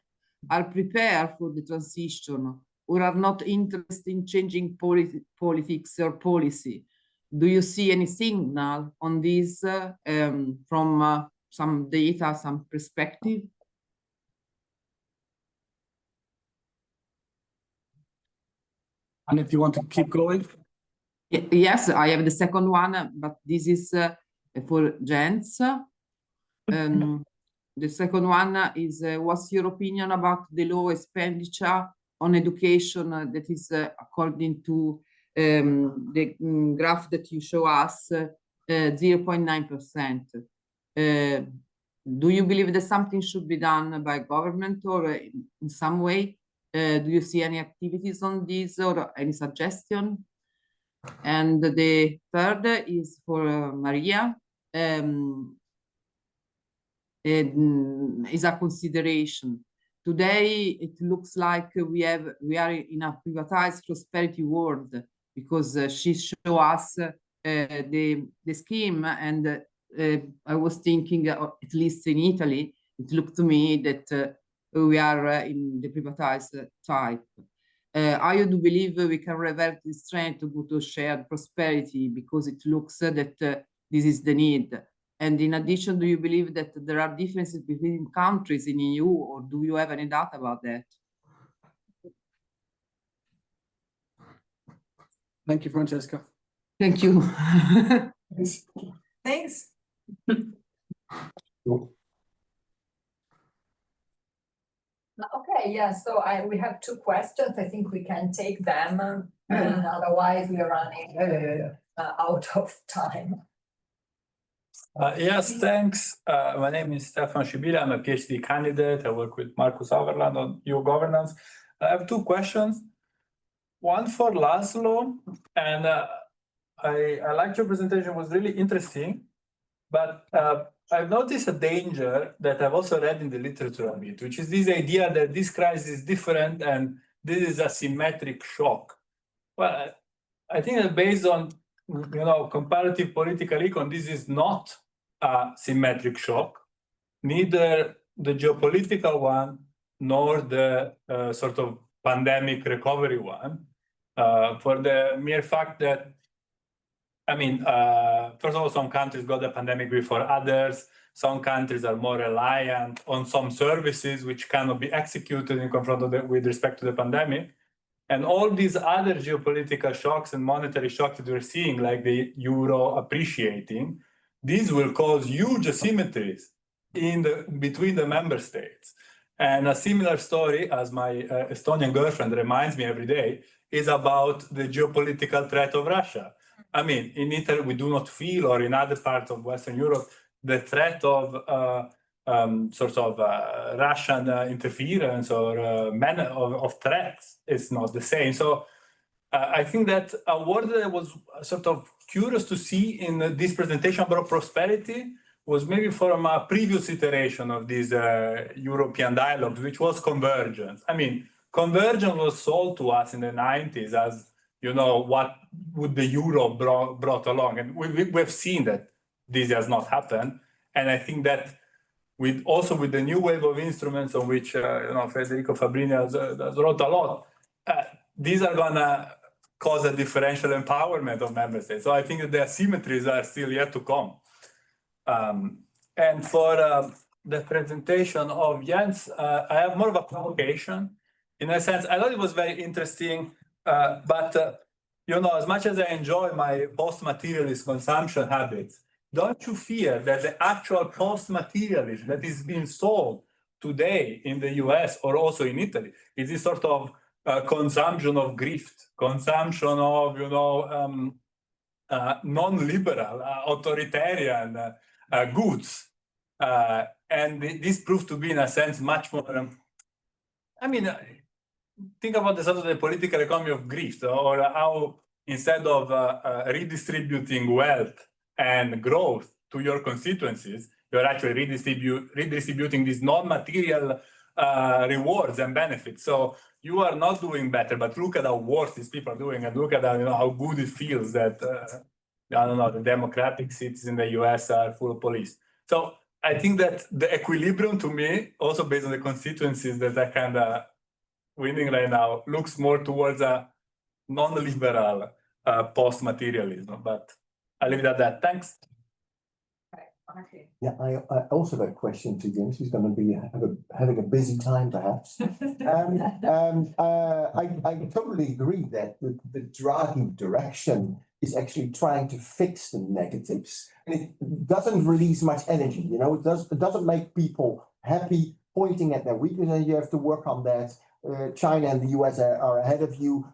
Speaker 12: are prepared for the transition or are not interested in changing politics or policy? Do you see any signal on this from some data, some perspective?
Speaker 11: And if you want to keep going.
Speaker 12: Yes, I have the second one, but this is for gents. The second one is, what's your opinion about the low expenditure on education that is, according to the graph that you show us, 0.9%? Do you believe that something should be done by government or in some way? Do you see any activities on this or any suggestion? And the third is for Marija. Is a consideration. Today, it looks like we are in a privatized prosperity world because she showed us the scheme, and I was thinking, at least in Italy, it looked to me that we are in the privatized type. I do believe we can revert this trend to go to shared prosperity because it looks that this is the need. And in addition, do you believe that there are differences between countries in EU, or do you have any data about that?
Speaker 11: Thank you, Francesca.
Speaker 12: Thank you.
Speaker 10: Thanks.
Speaker 9: Okay, yeah, so we have two questions. I think we can take them, and otherwise we are running out of time.
Speaker 13: Yes, thanks. My name is Stefan Shibila. I'm a PhD candidate. I work with Marcus Overland on EU governance. I have two questions. One for Laszlo, and I liked your presentation, it was really interesting, but I've noticed a danger that I've also read in the literature a bit, which is this idea that this crisis is different and this is a symmetric shock. Well, I think that based on comparative political econ, this is not a symmetric shock, neither the geopolitical one nor the sort of pandemic recovery one, for the mere fact that, I mean, first of all, some countries got the pandemic before others. Some countries are more reliant on some services which cannot be executed in confront of with respect to the pandemic. And all these other geopolitical shocks and monetary shocks that we're seeing, like the euro appreciating, these will cause huge asymmetries between the member states. And a similar story, as my Estonian girlfriend reminds me every day, is about the geopolitical threat of Russia. I mean, in Italy, we do not feel, or in other parts of Western Europe, the threat of Russian interference or of threats is not the same. So I think that a word that I was sort of curious to see in this presentation about prosperity was maybe from a previous iteration of this European dialogue, which was convergence. I mean, convergence was sold to us in the 90s as, what would the euro brought along. And we've seen that this has not happened. And I think that with the new wave of instruments on which Federico Fabbrini has wrote a lot, these are gonna cause a differential empowerment of member states. So I think that the asymmetries are still yet to come. And for the presentation of Jens, I have more of a provocation. In a sense, I thought it was very interesting, but as much as I enjoy my post-materialist consumption habits, don't you fear that the actual post-materialism that is being sold today in the US or also in Italy is this sort of consumption of grift, consumption of, non-liberal, authoritarian goods. And this proved to be, in a sense, much more, think about the sort of the political economy of grift, or how instead of redistributing wealth and growth to your constituencies, you're actually redistributing these non-material rewards and benefits. So you are not doing better, but look at how worse these people are doing, and look at how good it feels that the democratic cities in the US are full of police. So I think that the equilibrium, to me, also based on the constituencies that are kind of winning right now, looks more towards a non-liberal post-materialism. But I'll leave it at that. Thanks.
Speaker 5: Yeah, I also got a question to Jens. He's going to be having a busy time, perhaps. I totally agree that the Draghi direction is actually trying to fix the negatives, and it doesn't release much energy. It doesn't make people happy, pointing at their weaknesses, and you have to work on that. China and the US are ahead of you.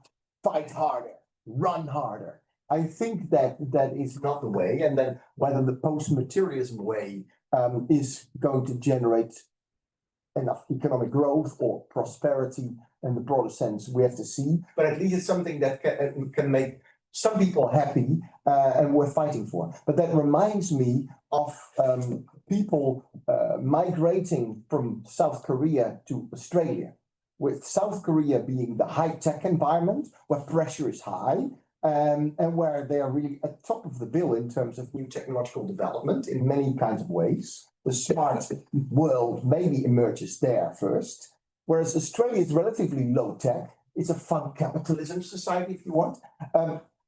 Speaker 5: Fight harder, run harder. I think that is not the way, and then whether the post-materialism way is going to generate enough economic growth or prosperity in the broader sense, we have to see. But at least it's something that can make some people happy and worth fighting for. But that reminds me of people migrating from South Korea to Australia, with South Korea being the high-tech environment where pressure is high and where they are really at top of the bill in terms of new technological development in many kinds of ways. The smart world maybe emerges there first, whereas Australia is relatively low-tech. It's a fun capitalism society, if you want.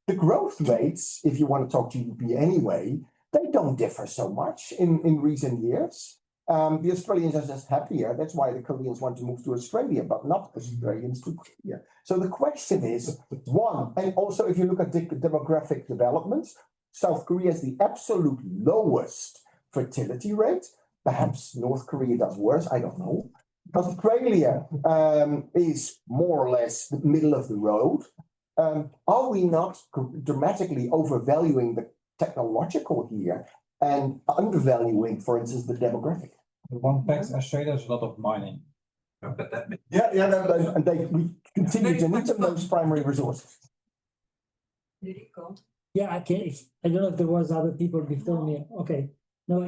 Speaker 5: The growth rates, if you want to talk GDP anyway, they don't differ so much in recent years. The Australians are just happier. That's why the Koreans want to move to Australia, but not Australians to Korea. So the question is, one, and also if you look at the demographic developments, South Korea has the absolute lowest fertility rate. Perhaps North Korea does worse, I don't know. Australia is more or less the middle of the road. Are we not dramatically overvaluing the technological here and undervaluing, for instance, the demographic?
Speaker 4: One fact, Australia has a lot of mining. But that
Speaker 5: we continue to need those primary resources.
Speaker 1: Yeah, I don't know if there was other people before me. Okay. No,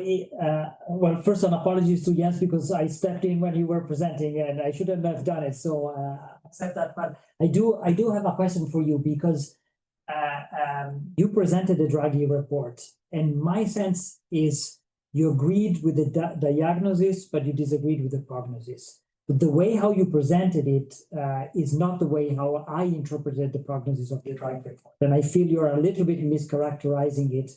Speaker 1: well, first an apologies to Jens because I stepped in when you were presenting and I shouldn't have done it. So accept that. But I do have a question for you because you presented the Draghi report, and my sense is you agreed with the diagnosis, but you disagreed with the prognosis. But the way how you presented it is not the way how I interpreted the prognosis of the Draghi report. And I feel you're a little bit mischaracterizing it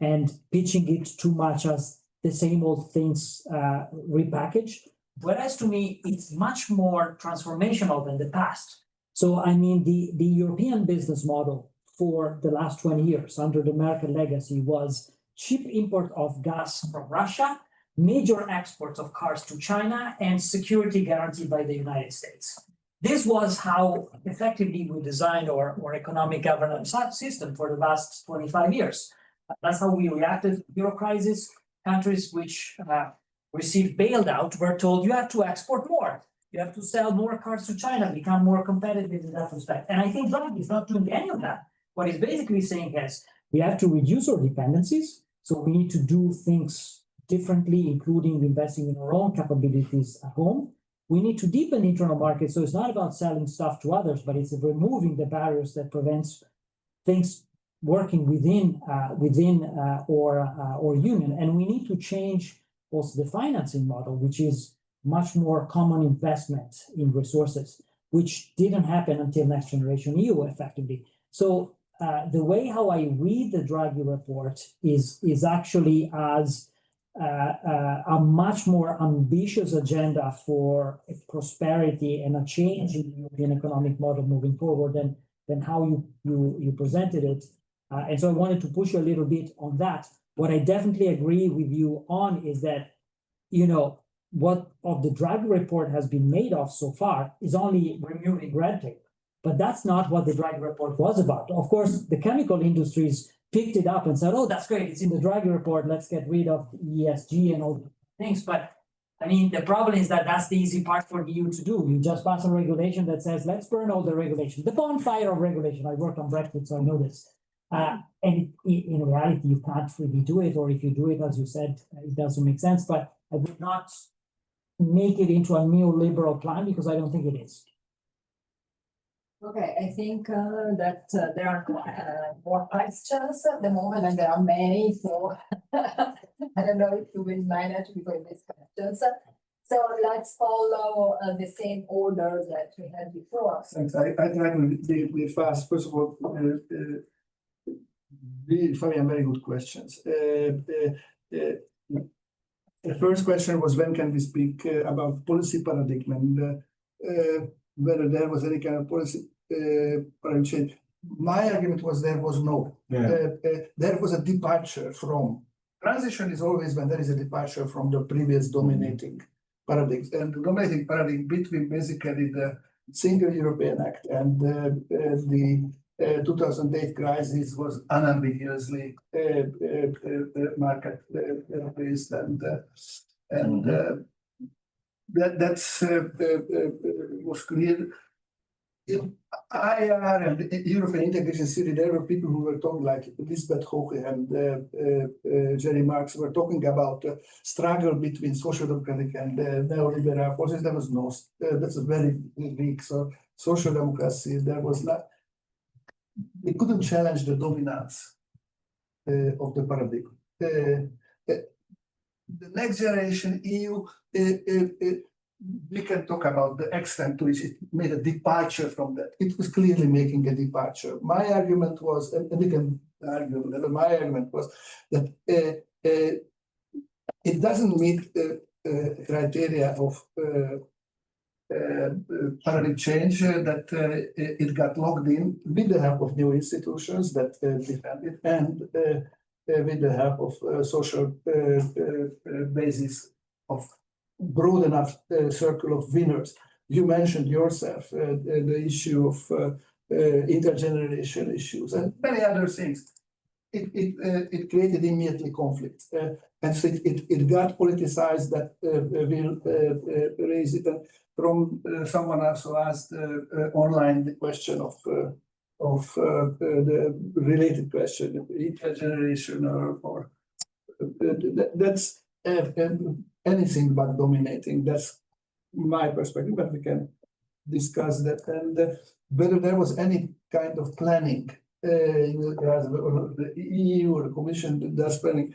Speaker 1: and pitching it too much as the same old things repackaged. Whereas to me, it's much more transformational than the past. So, I mean, the European business model for the last 20 years under the Merkel legacy was cheap import of gas from Russia, major exports of cars to China, and security guaranteed by the United States. This was how effectively we designed our economic governance system for the last 25 years. That's how we reacted to the Euro crisis. Countries which received bailout were told you have to export more. You have to sell more cars to China, become more competitive in that respect. And I think Draghi is not doing any of that. What he's basically saying is we have to reduce our dependencies. So we need to do things differently, including investing in our own capabilities at home. We need to deepen the internal market. So it's not about selling stuff to others, but it's removing the barriers that prevents things working within our union. And we need to change also the financing model, which is much more common investment in resources, which didn't happen until Next Generation EU effectively. So the way how I read the Draghi report is actually as a much more ambitious agenda for prosperity and a change in the European economic model moving forward than how you presented it. And so I wanted to push you a little bit on that. What I definitely agree with you on is that, you know, what of the Draghi report has been made of so far is only removing red tape. But that's not what the Draghi report was about. Of course, the chemical industries picked it up and said, oh, that's great. It's in the Draghi report. Let's get rid of ESG and all the things. But I mean, the problem is that that's the easy part for the EU to do. You just pass a regulation that says, let's burn all the regulation, the bonfire of regulation. I worked on Brexit, so I know this. And in reality, you can't really do it. Or if you do it, as you said, it doesn't make sense. But I would not make it into a neoliberal plan because I don't think it is.
Speaker 9: Okay, I think that there are more questions at the moment, and there are many, so I don't know if you will manage with these questions. So let's follow the same order that we had before.
Speaker 6: Thanks. I try to be fast. First of all, Fabian, very good questions. The first question was when can we speak about policy paradigm and whether there was any kind of policy paradigm change. My argument was there was no. There was a departure from. Transition is always when there is a departure from the previous dominating paradigms. And the dominating paradigm between basically the Single European Act and the 2008 crisis was unambiguously market-based that was clear. in IR and the European integration theory, there were people who were talking like Lisbeth Hoge and Jerry Marx were talking about struggle between social democratic and neoliberal forces. There was no, that's a very weak. So social democracy, there was not, it couldn't challenge the dominance of the paradigm. The next generation EU, we can talk about the extent to which it made a departure from that. It was clearly making a departure. My argument was, and we can argue that my argument was that it doesn't meet the criteria of paradigm change, that it got locked in with the help of new institutions that defend it, and with the help of social basis of broad enough circle of winners. You mentioned yourself the issue of intergeneration issues and many other things. It created immediately conflict, and so it got politicized. That will raise it. And from someone else who asked online the question of the related question, intergeneration or that's anything but dominating. That's my perspective, but we can discuss that. And whether there was any kind of planning, the EU or the Commission does planning.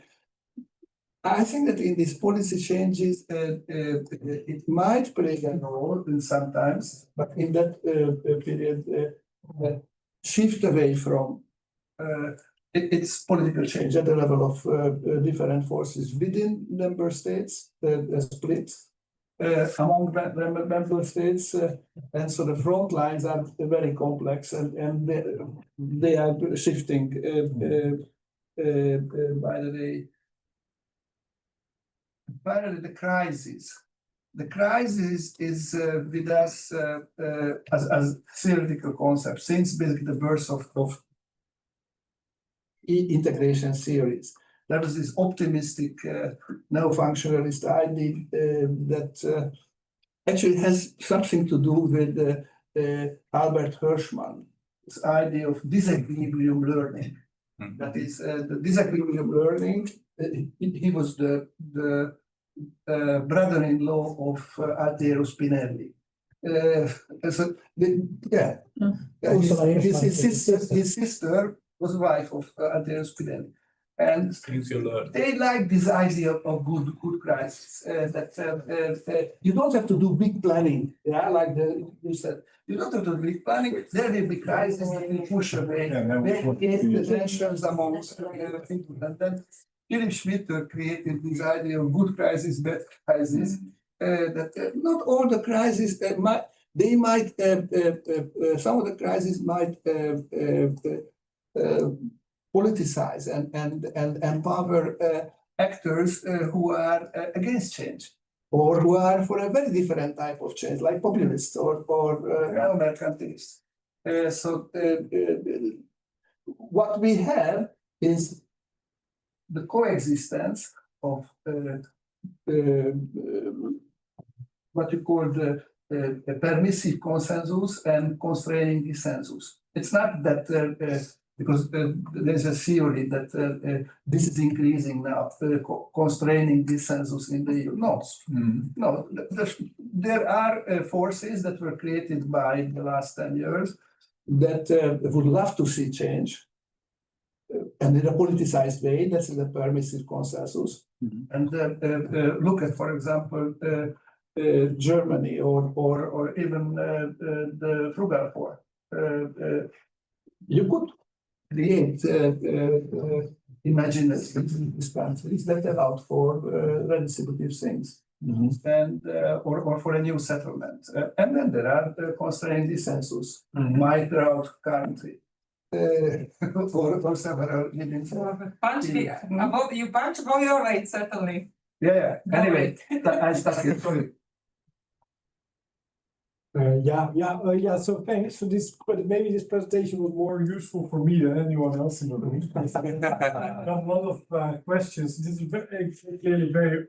Speaker 6: I think that in these policy changes, it might play a role in sometimes, but in that period, shift away from it's political change at the level of different forces within member states, split among member states, and so the front lines are very complex, and they are shifting by the day. Finally, the crisis is with us as theoretical concept since basically the birth of integration theories. There was this optimistic neo-functionalist idea that actually has something to do with Albert Hirschman's idea of disequilibrium learning. That is, the disequilibrium learning. He was the brother-in-law of Altiero Spinelli. His sister was the wife of Altiero Spinelli. And they like this idea of good crisis. That you don't have to do big planning. Yeah, like you said, you don't have to do big planning. There will be crisis that will push away, the tensions amongst people. And then Philip Schmitter created this idea of good crisis, bad crisis. That not all the crises some of the crises might politicize and empower actors who are against change, or who are for a very different type of change, like populists or mercantilists. So what we have is the coexistence of what you call the permissive consensus and constraining dissensus. It's not that because there's a theory that this is increasing now, constraining dissensus in the EU. No, no. There are forces that were created by the last 10 years that would love to see change, and in a politicized way. That's the permissive consensus. And look at, for example, Germany or even the Frugal Four. You could create imaginative countries that allowed for redistributive things, and or for a new settlement. And then there are constraining dissensus, might route currently. Or several living.
Speaker 10: You punch above your weight, certainly.
Speaker 6: Yeah. Anyway, I started. Sorry.
Speaker 7: So thanks for this, but maybe this presentation was more useful for me than anyone else in the room. I got a lot of questions. This is clearly very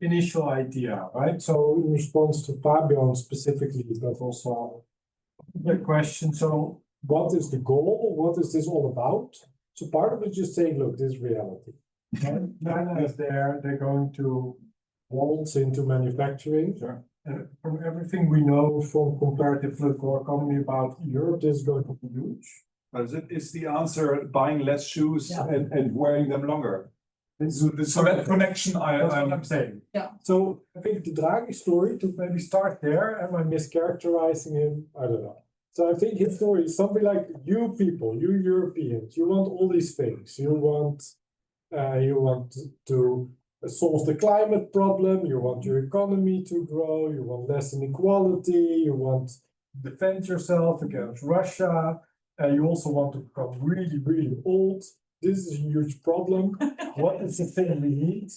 Speaker 7: initial idea, right? So in response to Fabian specifically, but also the question, so what is the goal? What is this all about? So part of it is just saying, look, this is reality. China is there, they're going to waltz into manufacturing.
Speaker 2: Sure.
Speaker 7: And from everything we know from comparative political economy about Europe, this is going to be huge.
Speaker 2: But is the answer buying less shoes and wearing them longer? So that connection,
Speaker 7: That's what I'm saying.
Speaker 3: Yeah.
Speaker 7: So I think the Draghi story, to maybe start there, am I mischaracterizing him? I don't know. So I think his story is something like, you people, you Europeans, you want all these things. You want to solve the climate problem, you want your economy to grow, you want less inequality, you want to defend yourself against Russia, you also want to become really, really old. This is a huge problem. What is the thing we need?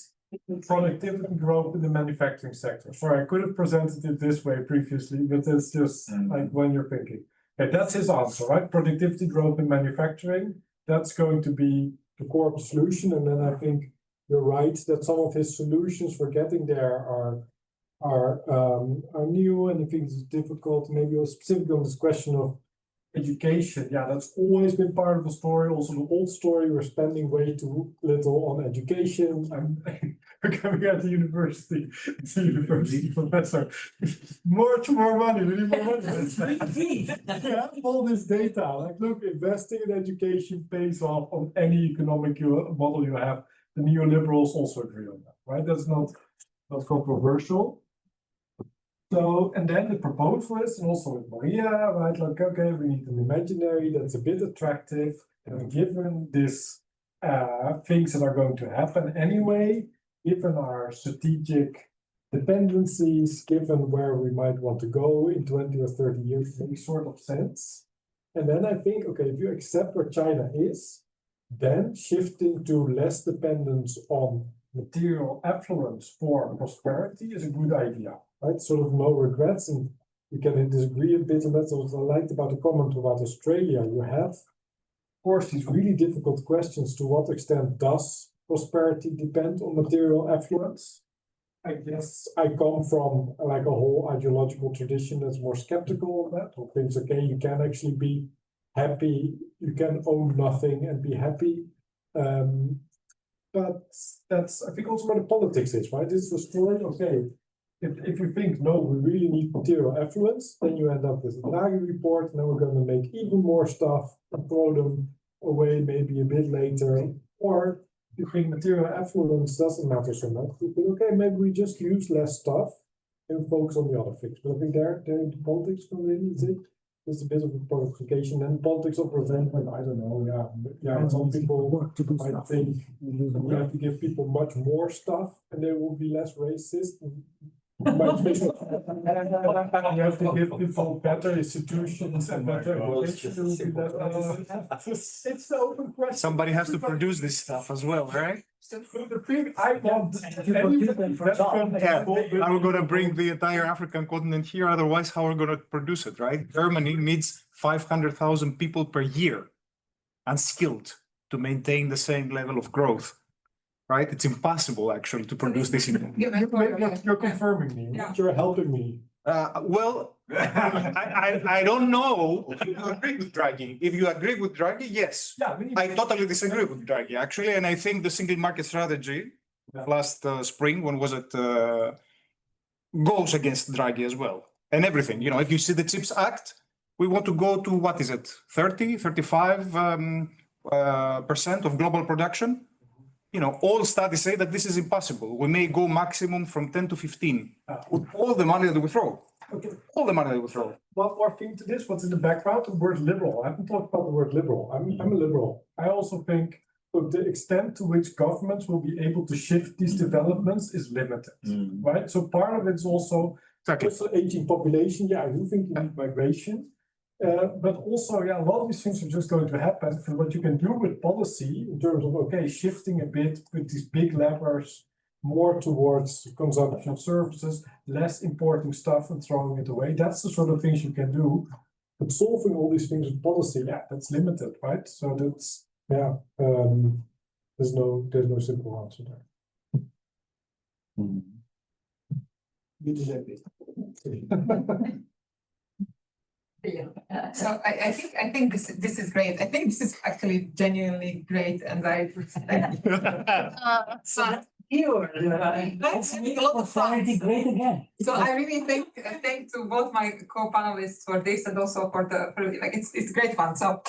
Speaker 7: Productivity growth in the manufacturing sector. Sorry, I could have presented it this way previously, but it's just like when you're thinking. Okay, that's his answer, right? Productivity growth in manufacturing. That's going to be the core of the solution. And then I think you're right that some of his solutions for getting there are new, and I think it's difficult. Maybe specifically on this question of education. Yeah, that's always been part of the story. Also, the old story, we're spending way too little on education. I'm coming at the university, professor. Much more money, we need more money. Yeah, all this data. Like, look, investing in education pays off on any economic model you have. The neoliberals also agree on that, right? That's not controversial. So, and then the proposal is, and also with Marija, right, like, okay, we need an imaginary that's a bit attractive, and given this things that are going to happen anyway, given our strategic dependencies, given where we might want to go in 20 or 30 years, makes sort of sense. And then I think, okay, if you accept where China is, then shifting to less dependence on material affluence for prosperity is a good idea. Right, sort of no regrets, and we can disagree a bit on that. So what I liked about the comment about Australia, you have, of course, these really difficult questions. To what extent does prosperity depend on material affluence? I guess I come from like a whole ideological tradition that's more skeptical of that. Or things, okay, you can actually be happy, you can own nothing and be happy. But that's, I think, also where the politics is, right? This is the story, okay. If you think, no, we really need material affluence, then you end up with a Draghi report, and then we're going to make even more stuff and throw them away maybe a bit later. Or if you think material affluence doesn't matter so much, you think, okay, maybe we just use less stuff and focus on the other things. But I think there the politics comes in, is it? There's a bit of a provocation, and politics of resentment, I don't know, yeah, some people might think you have to give people much more stuff and they will be less racist. You have to give people better institutions and better education. It's the open question.
Speaker 11: Somebody has to produce this stuff as well, right?
Speaker 7: The thing I want,
Speaker 11: Are we gonna bring the entire African continent here? Otherwise, how are we gonna produce it, right? Germany needs 500,000 people per year, unskilled, to maintain the same level of growth. Right? It's impossible actually to produce this.
Speaker 7: You're confirming me. Yeah. You're helping me.
Speaker 11: Well, I don't know if you agree with Draghi. If you agree with Draghi, yes.
Speaker 7: Yeah,
Speaker 11: I totally disagree with Draghi actually, and I think the single market strategy last spring, when was it, goes against Draghi as well, and everything. You know, if you see the CHIPS Act, we want to go to what is it, 35% of global production. You know, all studies say that this is impossible. We may go maximum from 10 to 15 with all the money that we throw.
Speaker 7: Okay.
Speaker 11: All the money that we throw.
Speaker 7: One more thing to this, what's in the background, the word liberal. I haven't talked about the word liberal. I'm a liberal. I also think the extent to which governments will be able to shift these developments is limited, right? So part of it's also aging population. Yeah, I do think you need migration. But also, yeah, a lot of these things are just going to happen. And what you can do with policy in terms of, okay, shifting a bit with these big levers more towards consumption of services, less importing stuff and throwing it away. That's the sort of things you can do. But solving all these things with policy, yeah, that's limited, right? So that's, yeah, there's no simple answer there.
Speaker 6: You deserve it.
Speaker 10: So I think this is great. I think this is actually genuinely great, and I so
Speaker 1: Let's make a lot of great again.
Speaker 10: So I really thank to both my co-panelists for this and also for it's great fun. So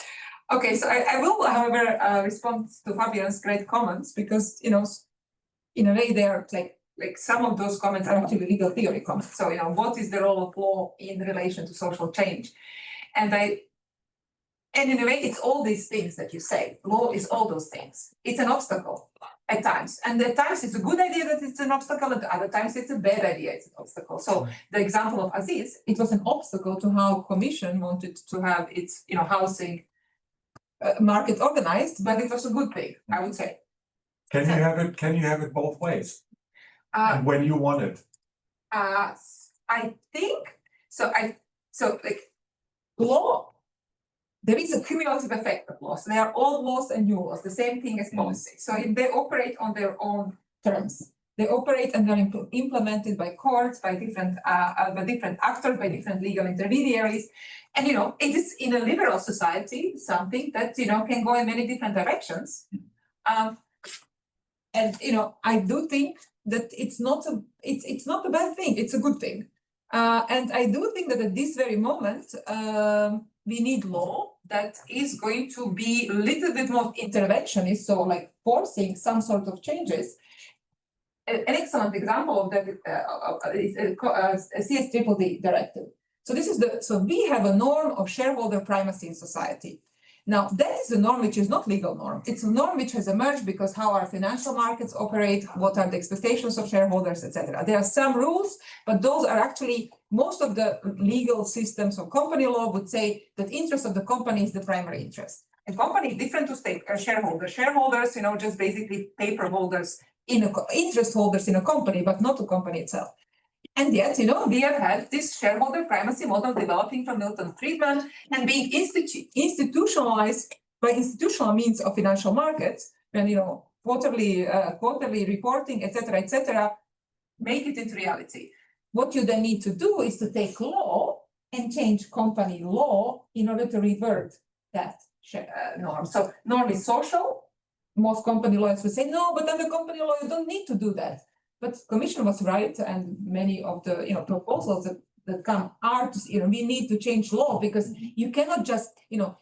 Speaker 10: okay, so I will however respond to Fabian's great comments because in a way they are like some of those comments are actually legal theory comments. So what is the role of law in relation to social change? And in a way, it's all these things that you say. Law is all those things. It's an obstacle at times. And at times it's a good idea that it's an obstacle, and at other times it's a bad idea, it's an obstacle. So the example of Aziz, it was an obstacle to how Commission wanted to have its housing market organized, but it was a good thing, I would say.
Speaker 2: Can you have it both ways? And when you want it?
Speaker 10: I think so. Like law, there is a cumulative effect of laws. They are all laws and new laws, the same thing as policy. So if they operate on their own terms, they operate and they're implemented by courts, by different actors, by different legal intermediaries. And it is in a liberal society something that can go in many different directions. And I do think that it's not a bad thing, it's a good thing. And I do think that at this very moment, we need law that is going to be a little bit more interventionist, so like forcing some sort of changes. An excellent example of that is a CSDDD directive. So we have a norm of shareholder primacy in society. Now, that is a norm which is not legal norm. It's a norm which has emerged because how our financial markets operate, what are the expectations of shareholders, etc. There are some rules, but those are actually, most of the legal systems of company law would say that interest of the company is the primary interest. A company is different to shareholders. Shareholders, just basically paper holders, interest holders in a company, but not the company itself. And yet, we have had this shareholder primacy model developing from Milton Friedman and being institutionalized by institutional means of financial markets, and quarterly reporting, etc., make it into reality. What you then need to do is to take law and change company law in order to revert that norm. So norm is social. Most company lawyers would say, no, but under company law, you don't need to do that. But Commission was right, and many of the proposals that come are we need to change law because you cannot just you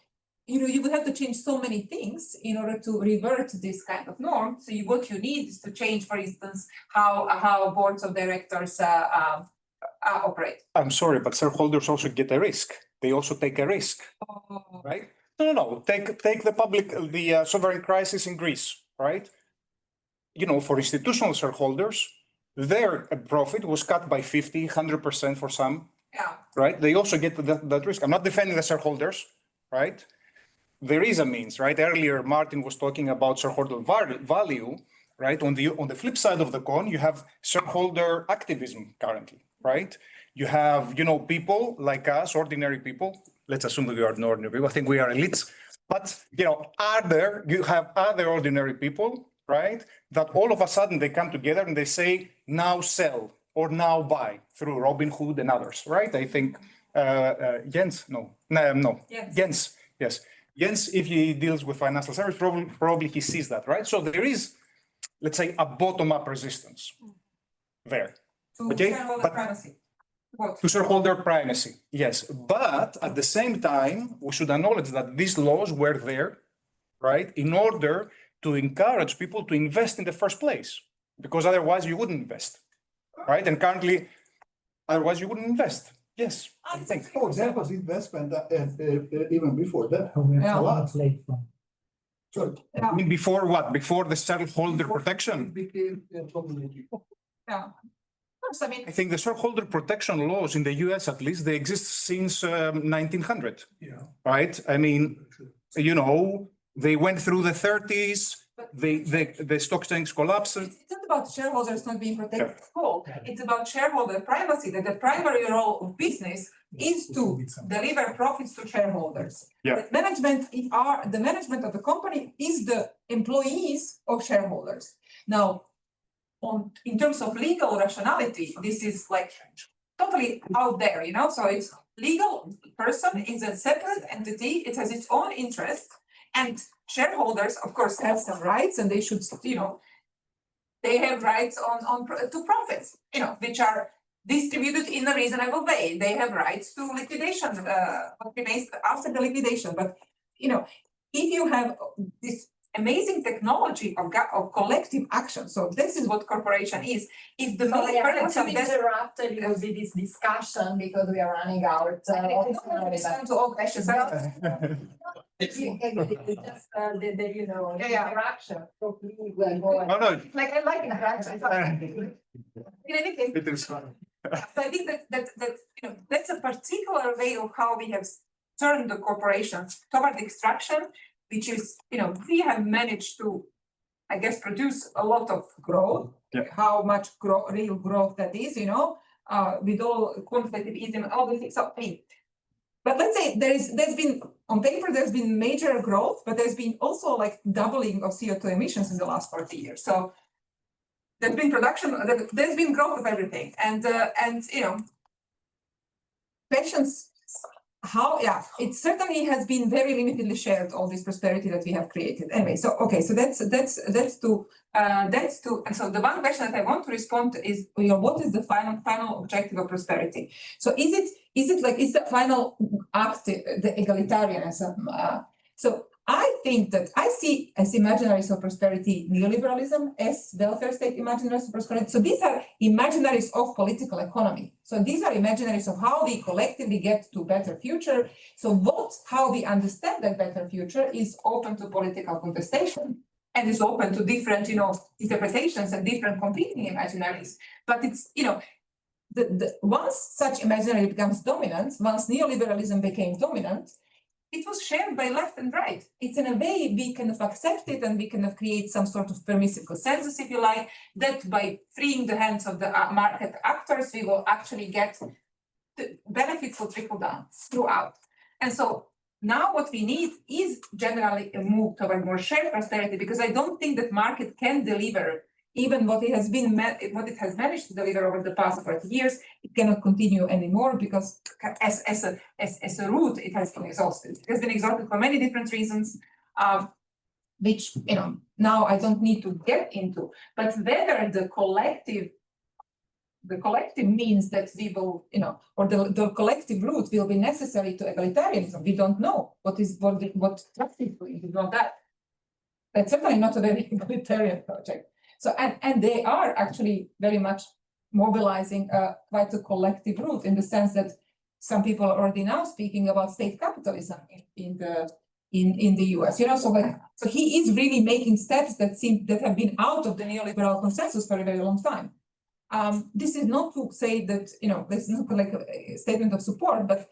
Speaker 10: would have to change so many things in order to revert this kind of norm. So what you need is to change, for instance, how boards of directors operate.
Speaker 11: I'm sorry, but shareholders also get a risk. They also take a risk, right? No. Take the sovereign crisis in Greece, right? For institutional shareholders, their profit was cut by 50, 100% for some, right? They also get that risk. I'm not defending the shareholders, right? There is a means, right? Earlier, Martin was talking about shareholder value, right? On the flip side of the coin, you have shareholder activism currently, right? You have, people like us, ordinary people. Let's assume that we are ordinary people. I think we are elites. But, you have other ordinary people, right? That all of a sudden they come together and they say, now sell or now buy through Robinhood and others, right? I think Jens, yes. Jens, if he deals with financial service, probably he sees that, right? So there is, let's say, a bottom-up resistance there.
Speaker 10: Okay? Shareholder primacy.
Speaker 11: To shareholder primacy, yes. But at the same time, we should acknowledge that these laws were there, right, in order to encourage people to invest in the first place, because otherwise you wouldn't invest, right? And currently, otherwise you wouldn't invest. Yes, I think.
Speaker 6: Oh, there was investment even before that.
Speaker 1: A lot.
Speaker 6: Sorry.
Speaker 11: I mean, before what? Before the shareholder protection?
Speaker 10: Yeah.
Speaker 11: I think the shareholder protection laws in the US, at least, they exist since 1900, right? I mean, they went through the 30s, the stock exchange collapsed.
Speaker 10: It's not about shareholders not being protected at all. It's about shareholder primacy, that the primary role of business is to deliver profits to shareholders. The management of the company is the employees of shareholders. Now, in terms of legal rationality, this is like totally out there, you know, so it's legal person is a separate entity, it has its own interests, and shareholders, of course, have some rights, and they should, you know, they have rights to profits, you know, which are distributed in a reasonable way. They have rights to liquidation, what remains after the liquidation. But, you know, if you have this amazing technology of collective action, so this is what corporation is. If the main purpose of this
Speaker 9: interrupt a little bit this discussion because we are running out of time.
Speaker 10: to all questions.
Speaker 9: Just you know,
Speaker 10: Yeah.
Speaker 9: interaction. So please, go ahead.
Speaker 11: Oh, no.
Speaker 10: Like I like interaction. In any case,
Speaker 11: It is fun.
Speaker 10: so I think that you know that's a particular way of how we have turned the corporation toward extraction, which is, you know, we have managed to, I guess, produce a lot of growth.
Speaker 11: Yeah.
Speaker 10: How much real growth that is, you know, with all quantitativism, all the things. So, I mean, but let's say there's been on paper there's been major growth, but there's been also like doubling of CO2 emissions in the last 40 years. So there's been production, there's been growth of everything, and you know, questions how, yeah, it certainly has been very limitedly shared, all this prosperity that we have created. Anyway, so okay, so that's to and so the one question that I want to respond to is, you know, what is the final objective of prosperity? So is the final act the egalitarianism? So I think that I see as imaginaries of prosperity neoliberalism, as welfare state imaginaries of prosperity. So these are imaginaries of political economy. So these are imaginaries of how we collectively get to better future. So how we understand that better future is open to political contestation and is open to different, you know, interpretations and different competing imaginaries. But it's, you know, once such imaginary becomes dominant, once neoliberalism became dominant, it was shared by left and right. It's in a way we kind of accept it, and we kind of create some sort of permissive consensus, if you like, that by freeing the hands of the market actors, we will actually get the benefits will trickle down throughout. And so now what we need is generally a move toward more shared prosperity, because I don't think that market can deliver even what it has managed to deliver over the past 40 years. It cannot continue anymore because as a route, it has been exhausted. It has been exhausted for many different reasons, which, you know, now I don't need to get into. But whether the collective means that we will, you know, or the collective route will be necessary to egalitarianism, we don't know. What Trust is doing, we don't that. That's certainly not a very egalitarian project. So, and they are actually very much mobilizing quite a collective route, in the sense that some people are already now speaking about state capitalism in the US. You know, so he is really making steps that have been out of the neoliberal consensus for a very long time. This is not to say that, you know, this is not like a statement of support, but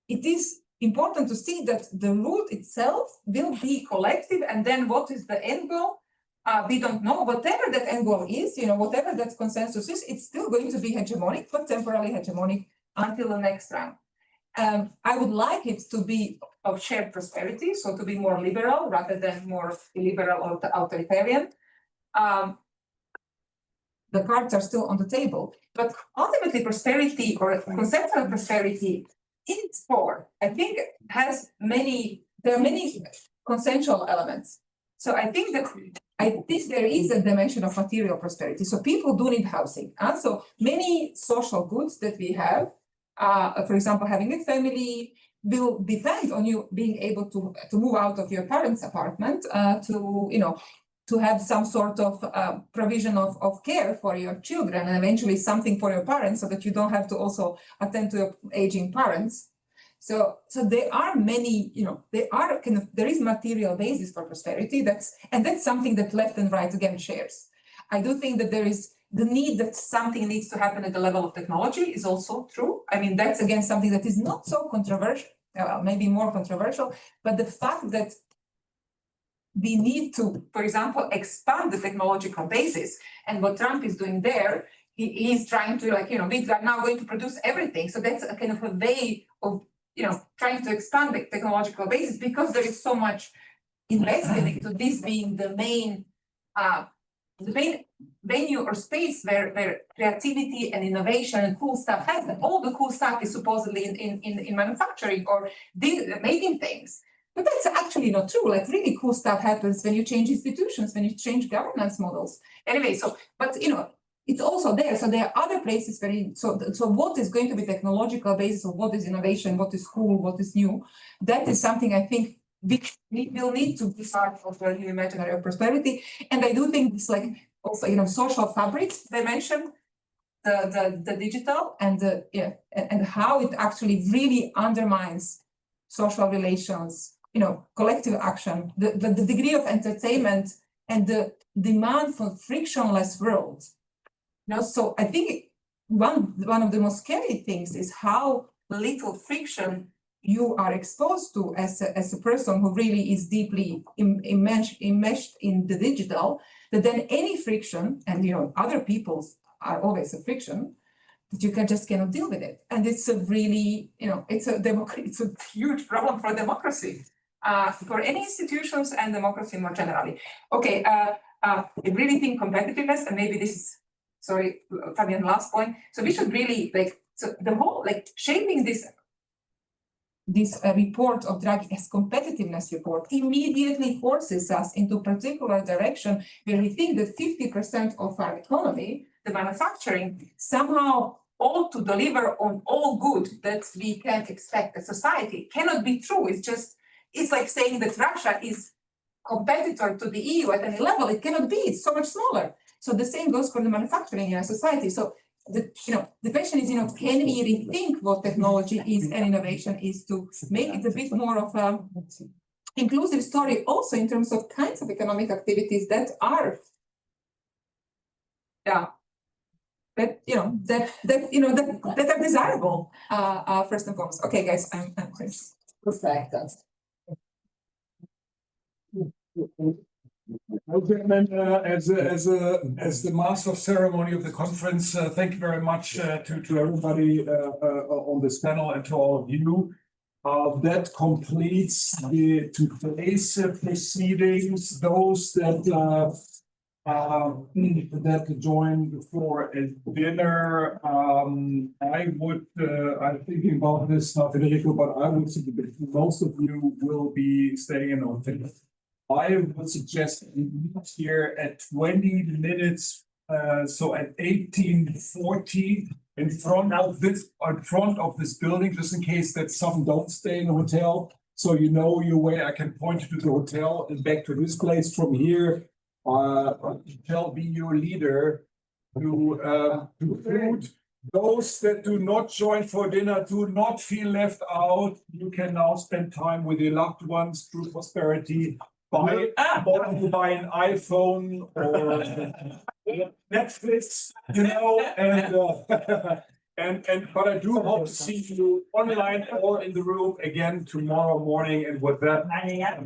Speaker 10: it is important to see that the route itself will be collective, and then what is the end goal? We don't know. Whatever that end goal is, you know, whatever that consensus is, it's still going to be hegemonic, but temporarily hegemonic until the next round. I would like it to be of shared prosperity, so to be more liberal rather than more illiberal or authoritarian. The cards are still on the table, but ultimately prosperity, or conceptual prosperity in its core, I think there are many consensual elements. So I think there is a dimension of material prosperity. So people do need housing. So many social goods that we have, for example, having a family, will depend on you being able to move out of your parents' apartment, to have some sort of provision of care for your children, and eventually something for your parents, so that you don't have to also attend to your aging parents. So there are many, you know, there is material basis for prosperity. That's something that left and right again shares. I do think that there is the need that something needs to happen at the level of technology is also true. I mean, that's again something that is not so controversial, maybe more controversial, but the fact that we need to, for example, expand the technological basis, and what Trump is doing there, he's trying to, like, you know, we are now going to produce everything. So that's a kind of a way of, you know, trying to expand the technological basis, because there is so much invested into this being the main the main venue or space where creativity and innovation and cool stuff happen. All the cool stuff is supposedly in manufacturing or making things. But that's actually not true. Like really cool stuff happens when you change institutions, when you change governance models. Anyway, so, but it's also there. So there are other places where, so what is going to be technological basis of what is innovation, what is cool, what is new? That is something I think we will need to be part of the new imaginary of prosperity. And I do think it's like also, social fabric dimension, the digital and and how it actually really undermines social relations, collective action, the degree of entertainment and the demand for frictionless world. So I think one of the most scary things is how little friction you are exposed to as a person who really is deeply enmeshed in the digital, that then any friction, and other people's are always a friction, that you cannot deal with it. And it's a really, it's a huge problem for democracy, for any institutions and democracy more generally. Okay, I really think competitiveness, and maybe this is, sorry, Fabian, last point. So we should really the whole shaping this report of Draghi as competitiveness report immediately forces us into a particular direction where we think that 50% of our economy, the manufacturing, somehow ought to deliver on all good that we can expect as society. Cannot be true. It's like saying that Russia is competitor to the EU at any level. It cannot be. It's so much smaller. So the same goes for the manufacturing in our society. So the question is, can we rethink what technology is and innovation is to make it a bit more of a inclusive story, also in terms of kinds of economic activities that are, that are desirable, first and foremost. Okay, guys, I'm finished.
Speaker 9: Perfect.
Speaker 2: Okay, then, as the master of ceremony of the conference, thank you very much to everybody on this panel and to all of you. That completes today's proceedings. Those that join for a dinner, I'm thinking about this, not Federico, but I would say that most of you will be staying in hotel. I would suggest we meet here at 20 minutes, so at 18:40 in front of this building, just in case that some don't stay in the hotel. So you know your way. I can point you to the hotel and back to this place from here. Shall be your leader to food. Those that do not join for dinner, do not feel left out. You can now spend time with your loved ones through prosperity. Buy an iPhone or Netflix, but I do hope to see you online or in the room again tomorrow morning. And with that, 9 a.m.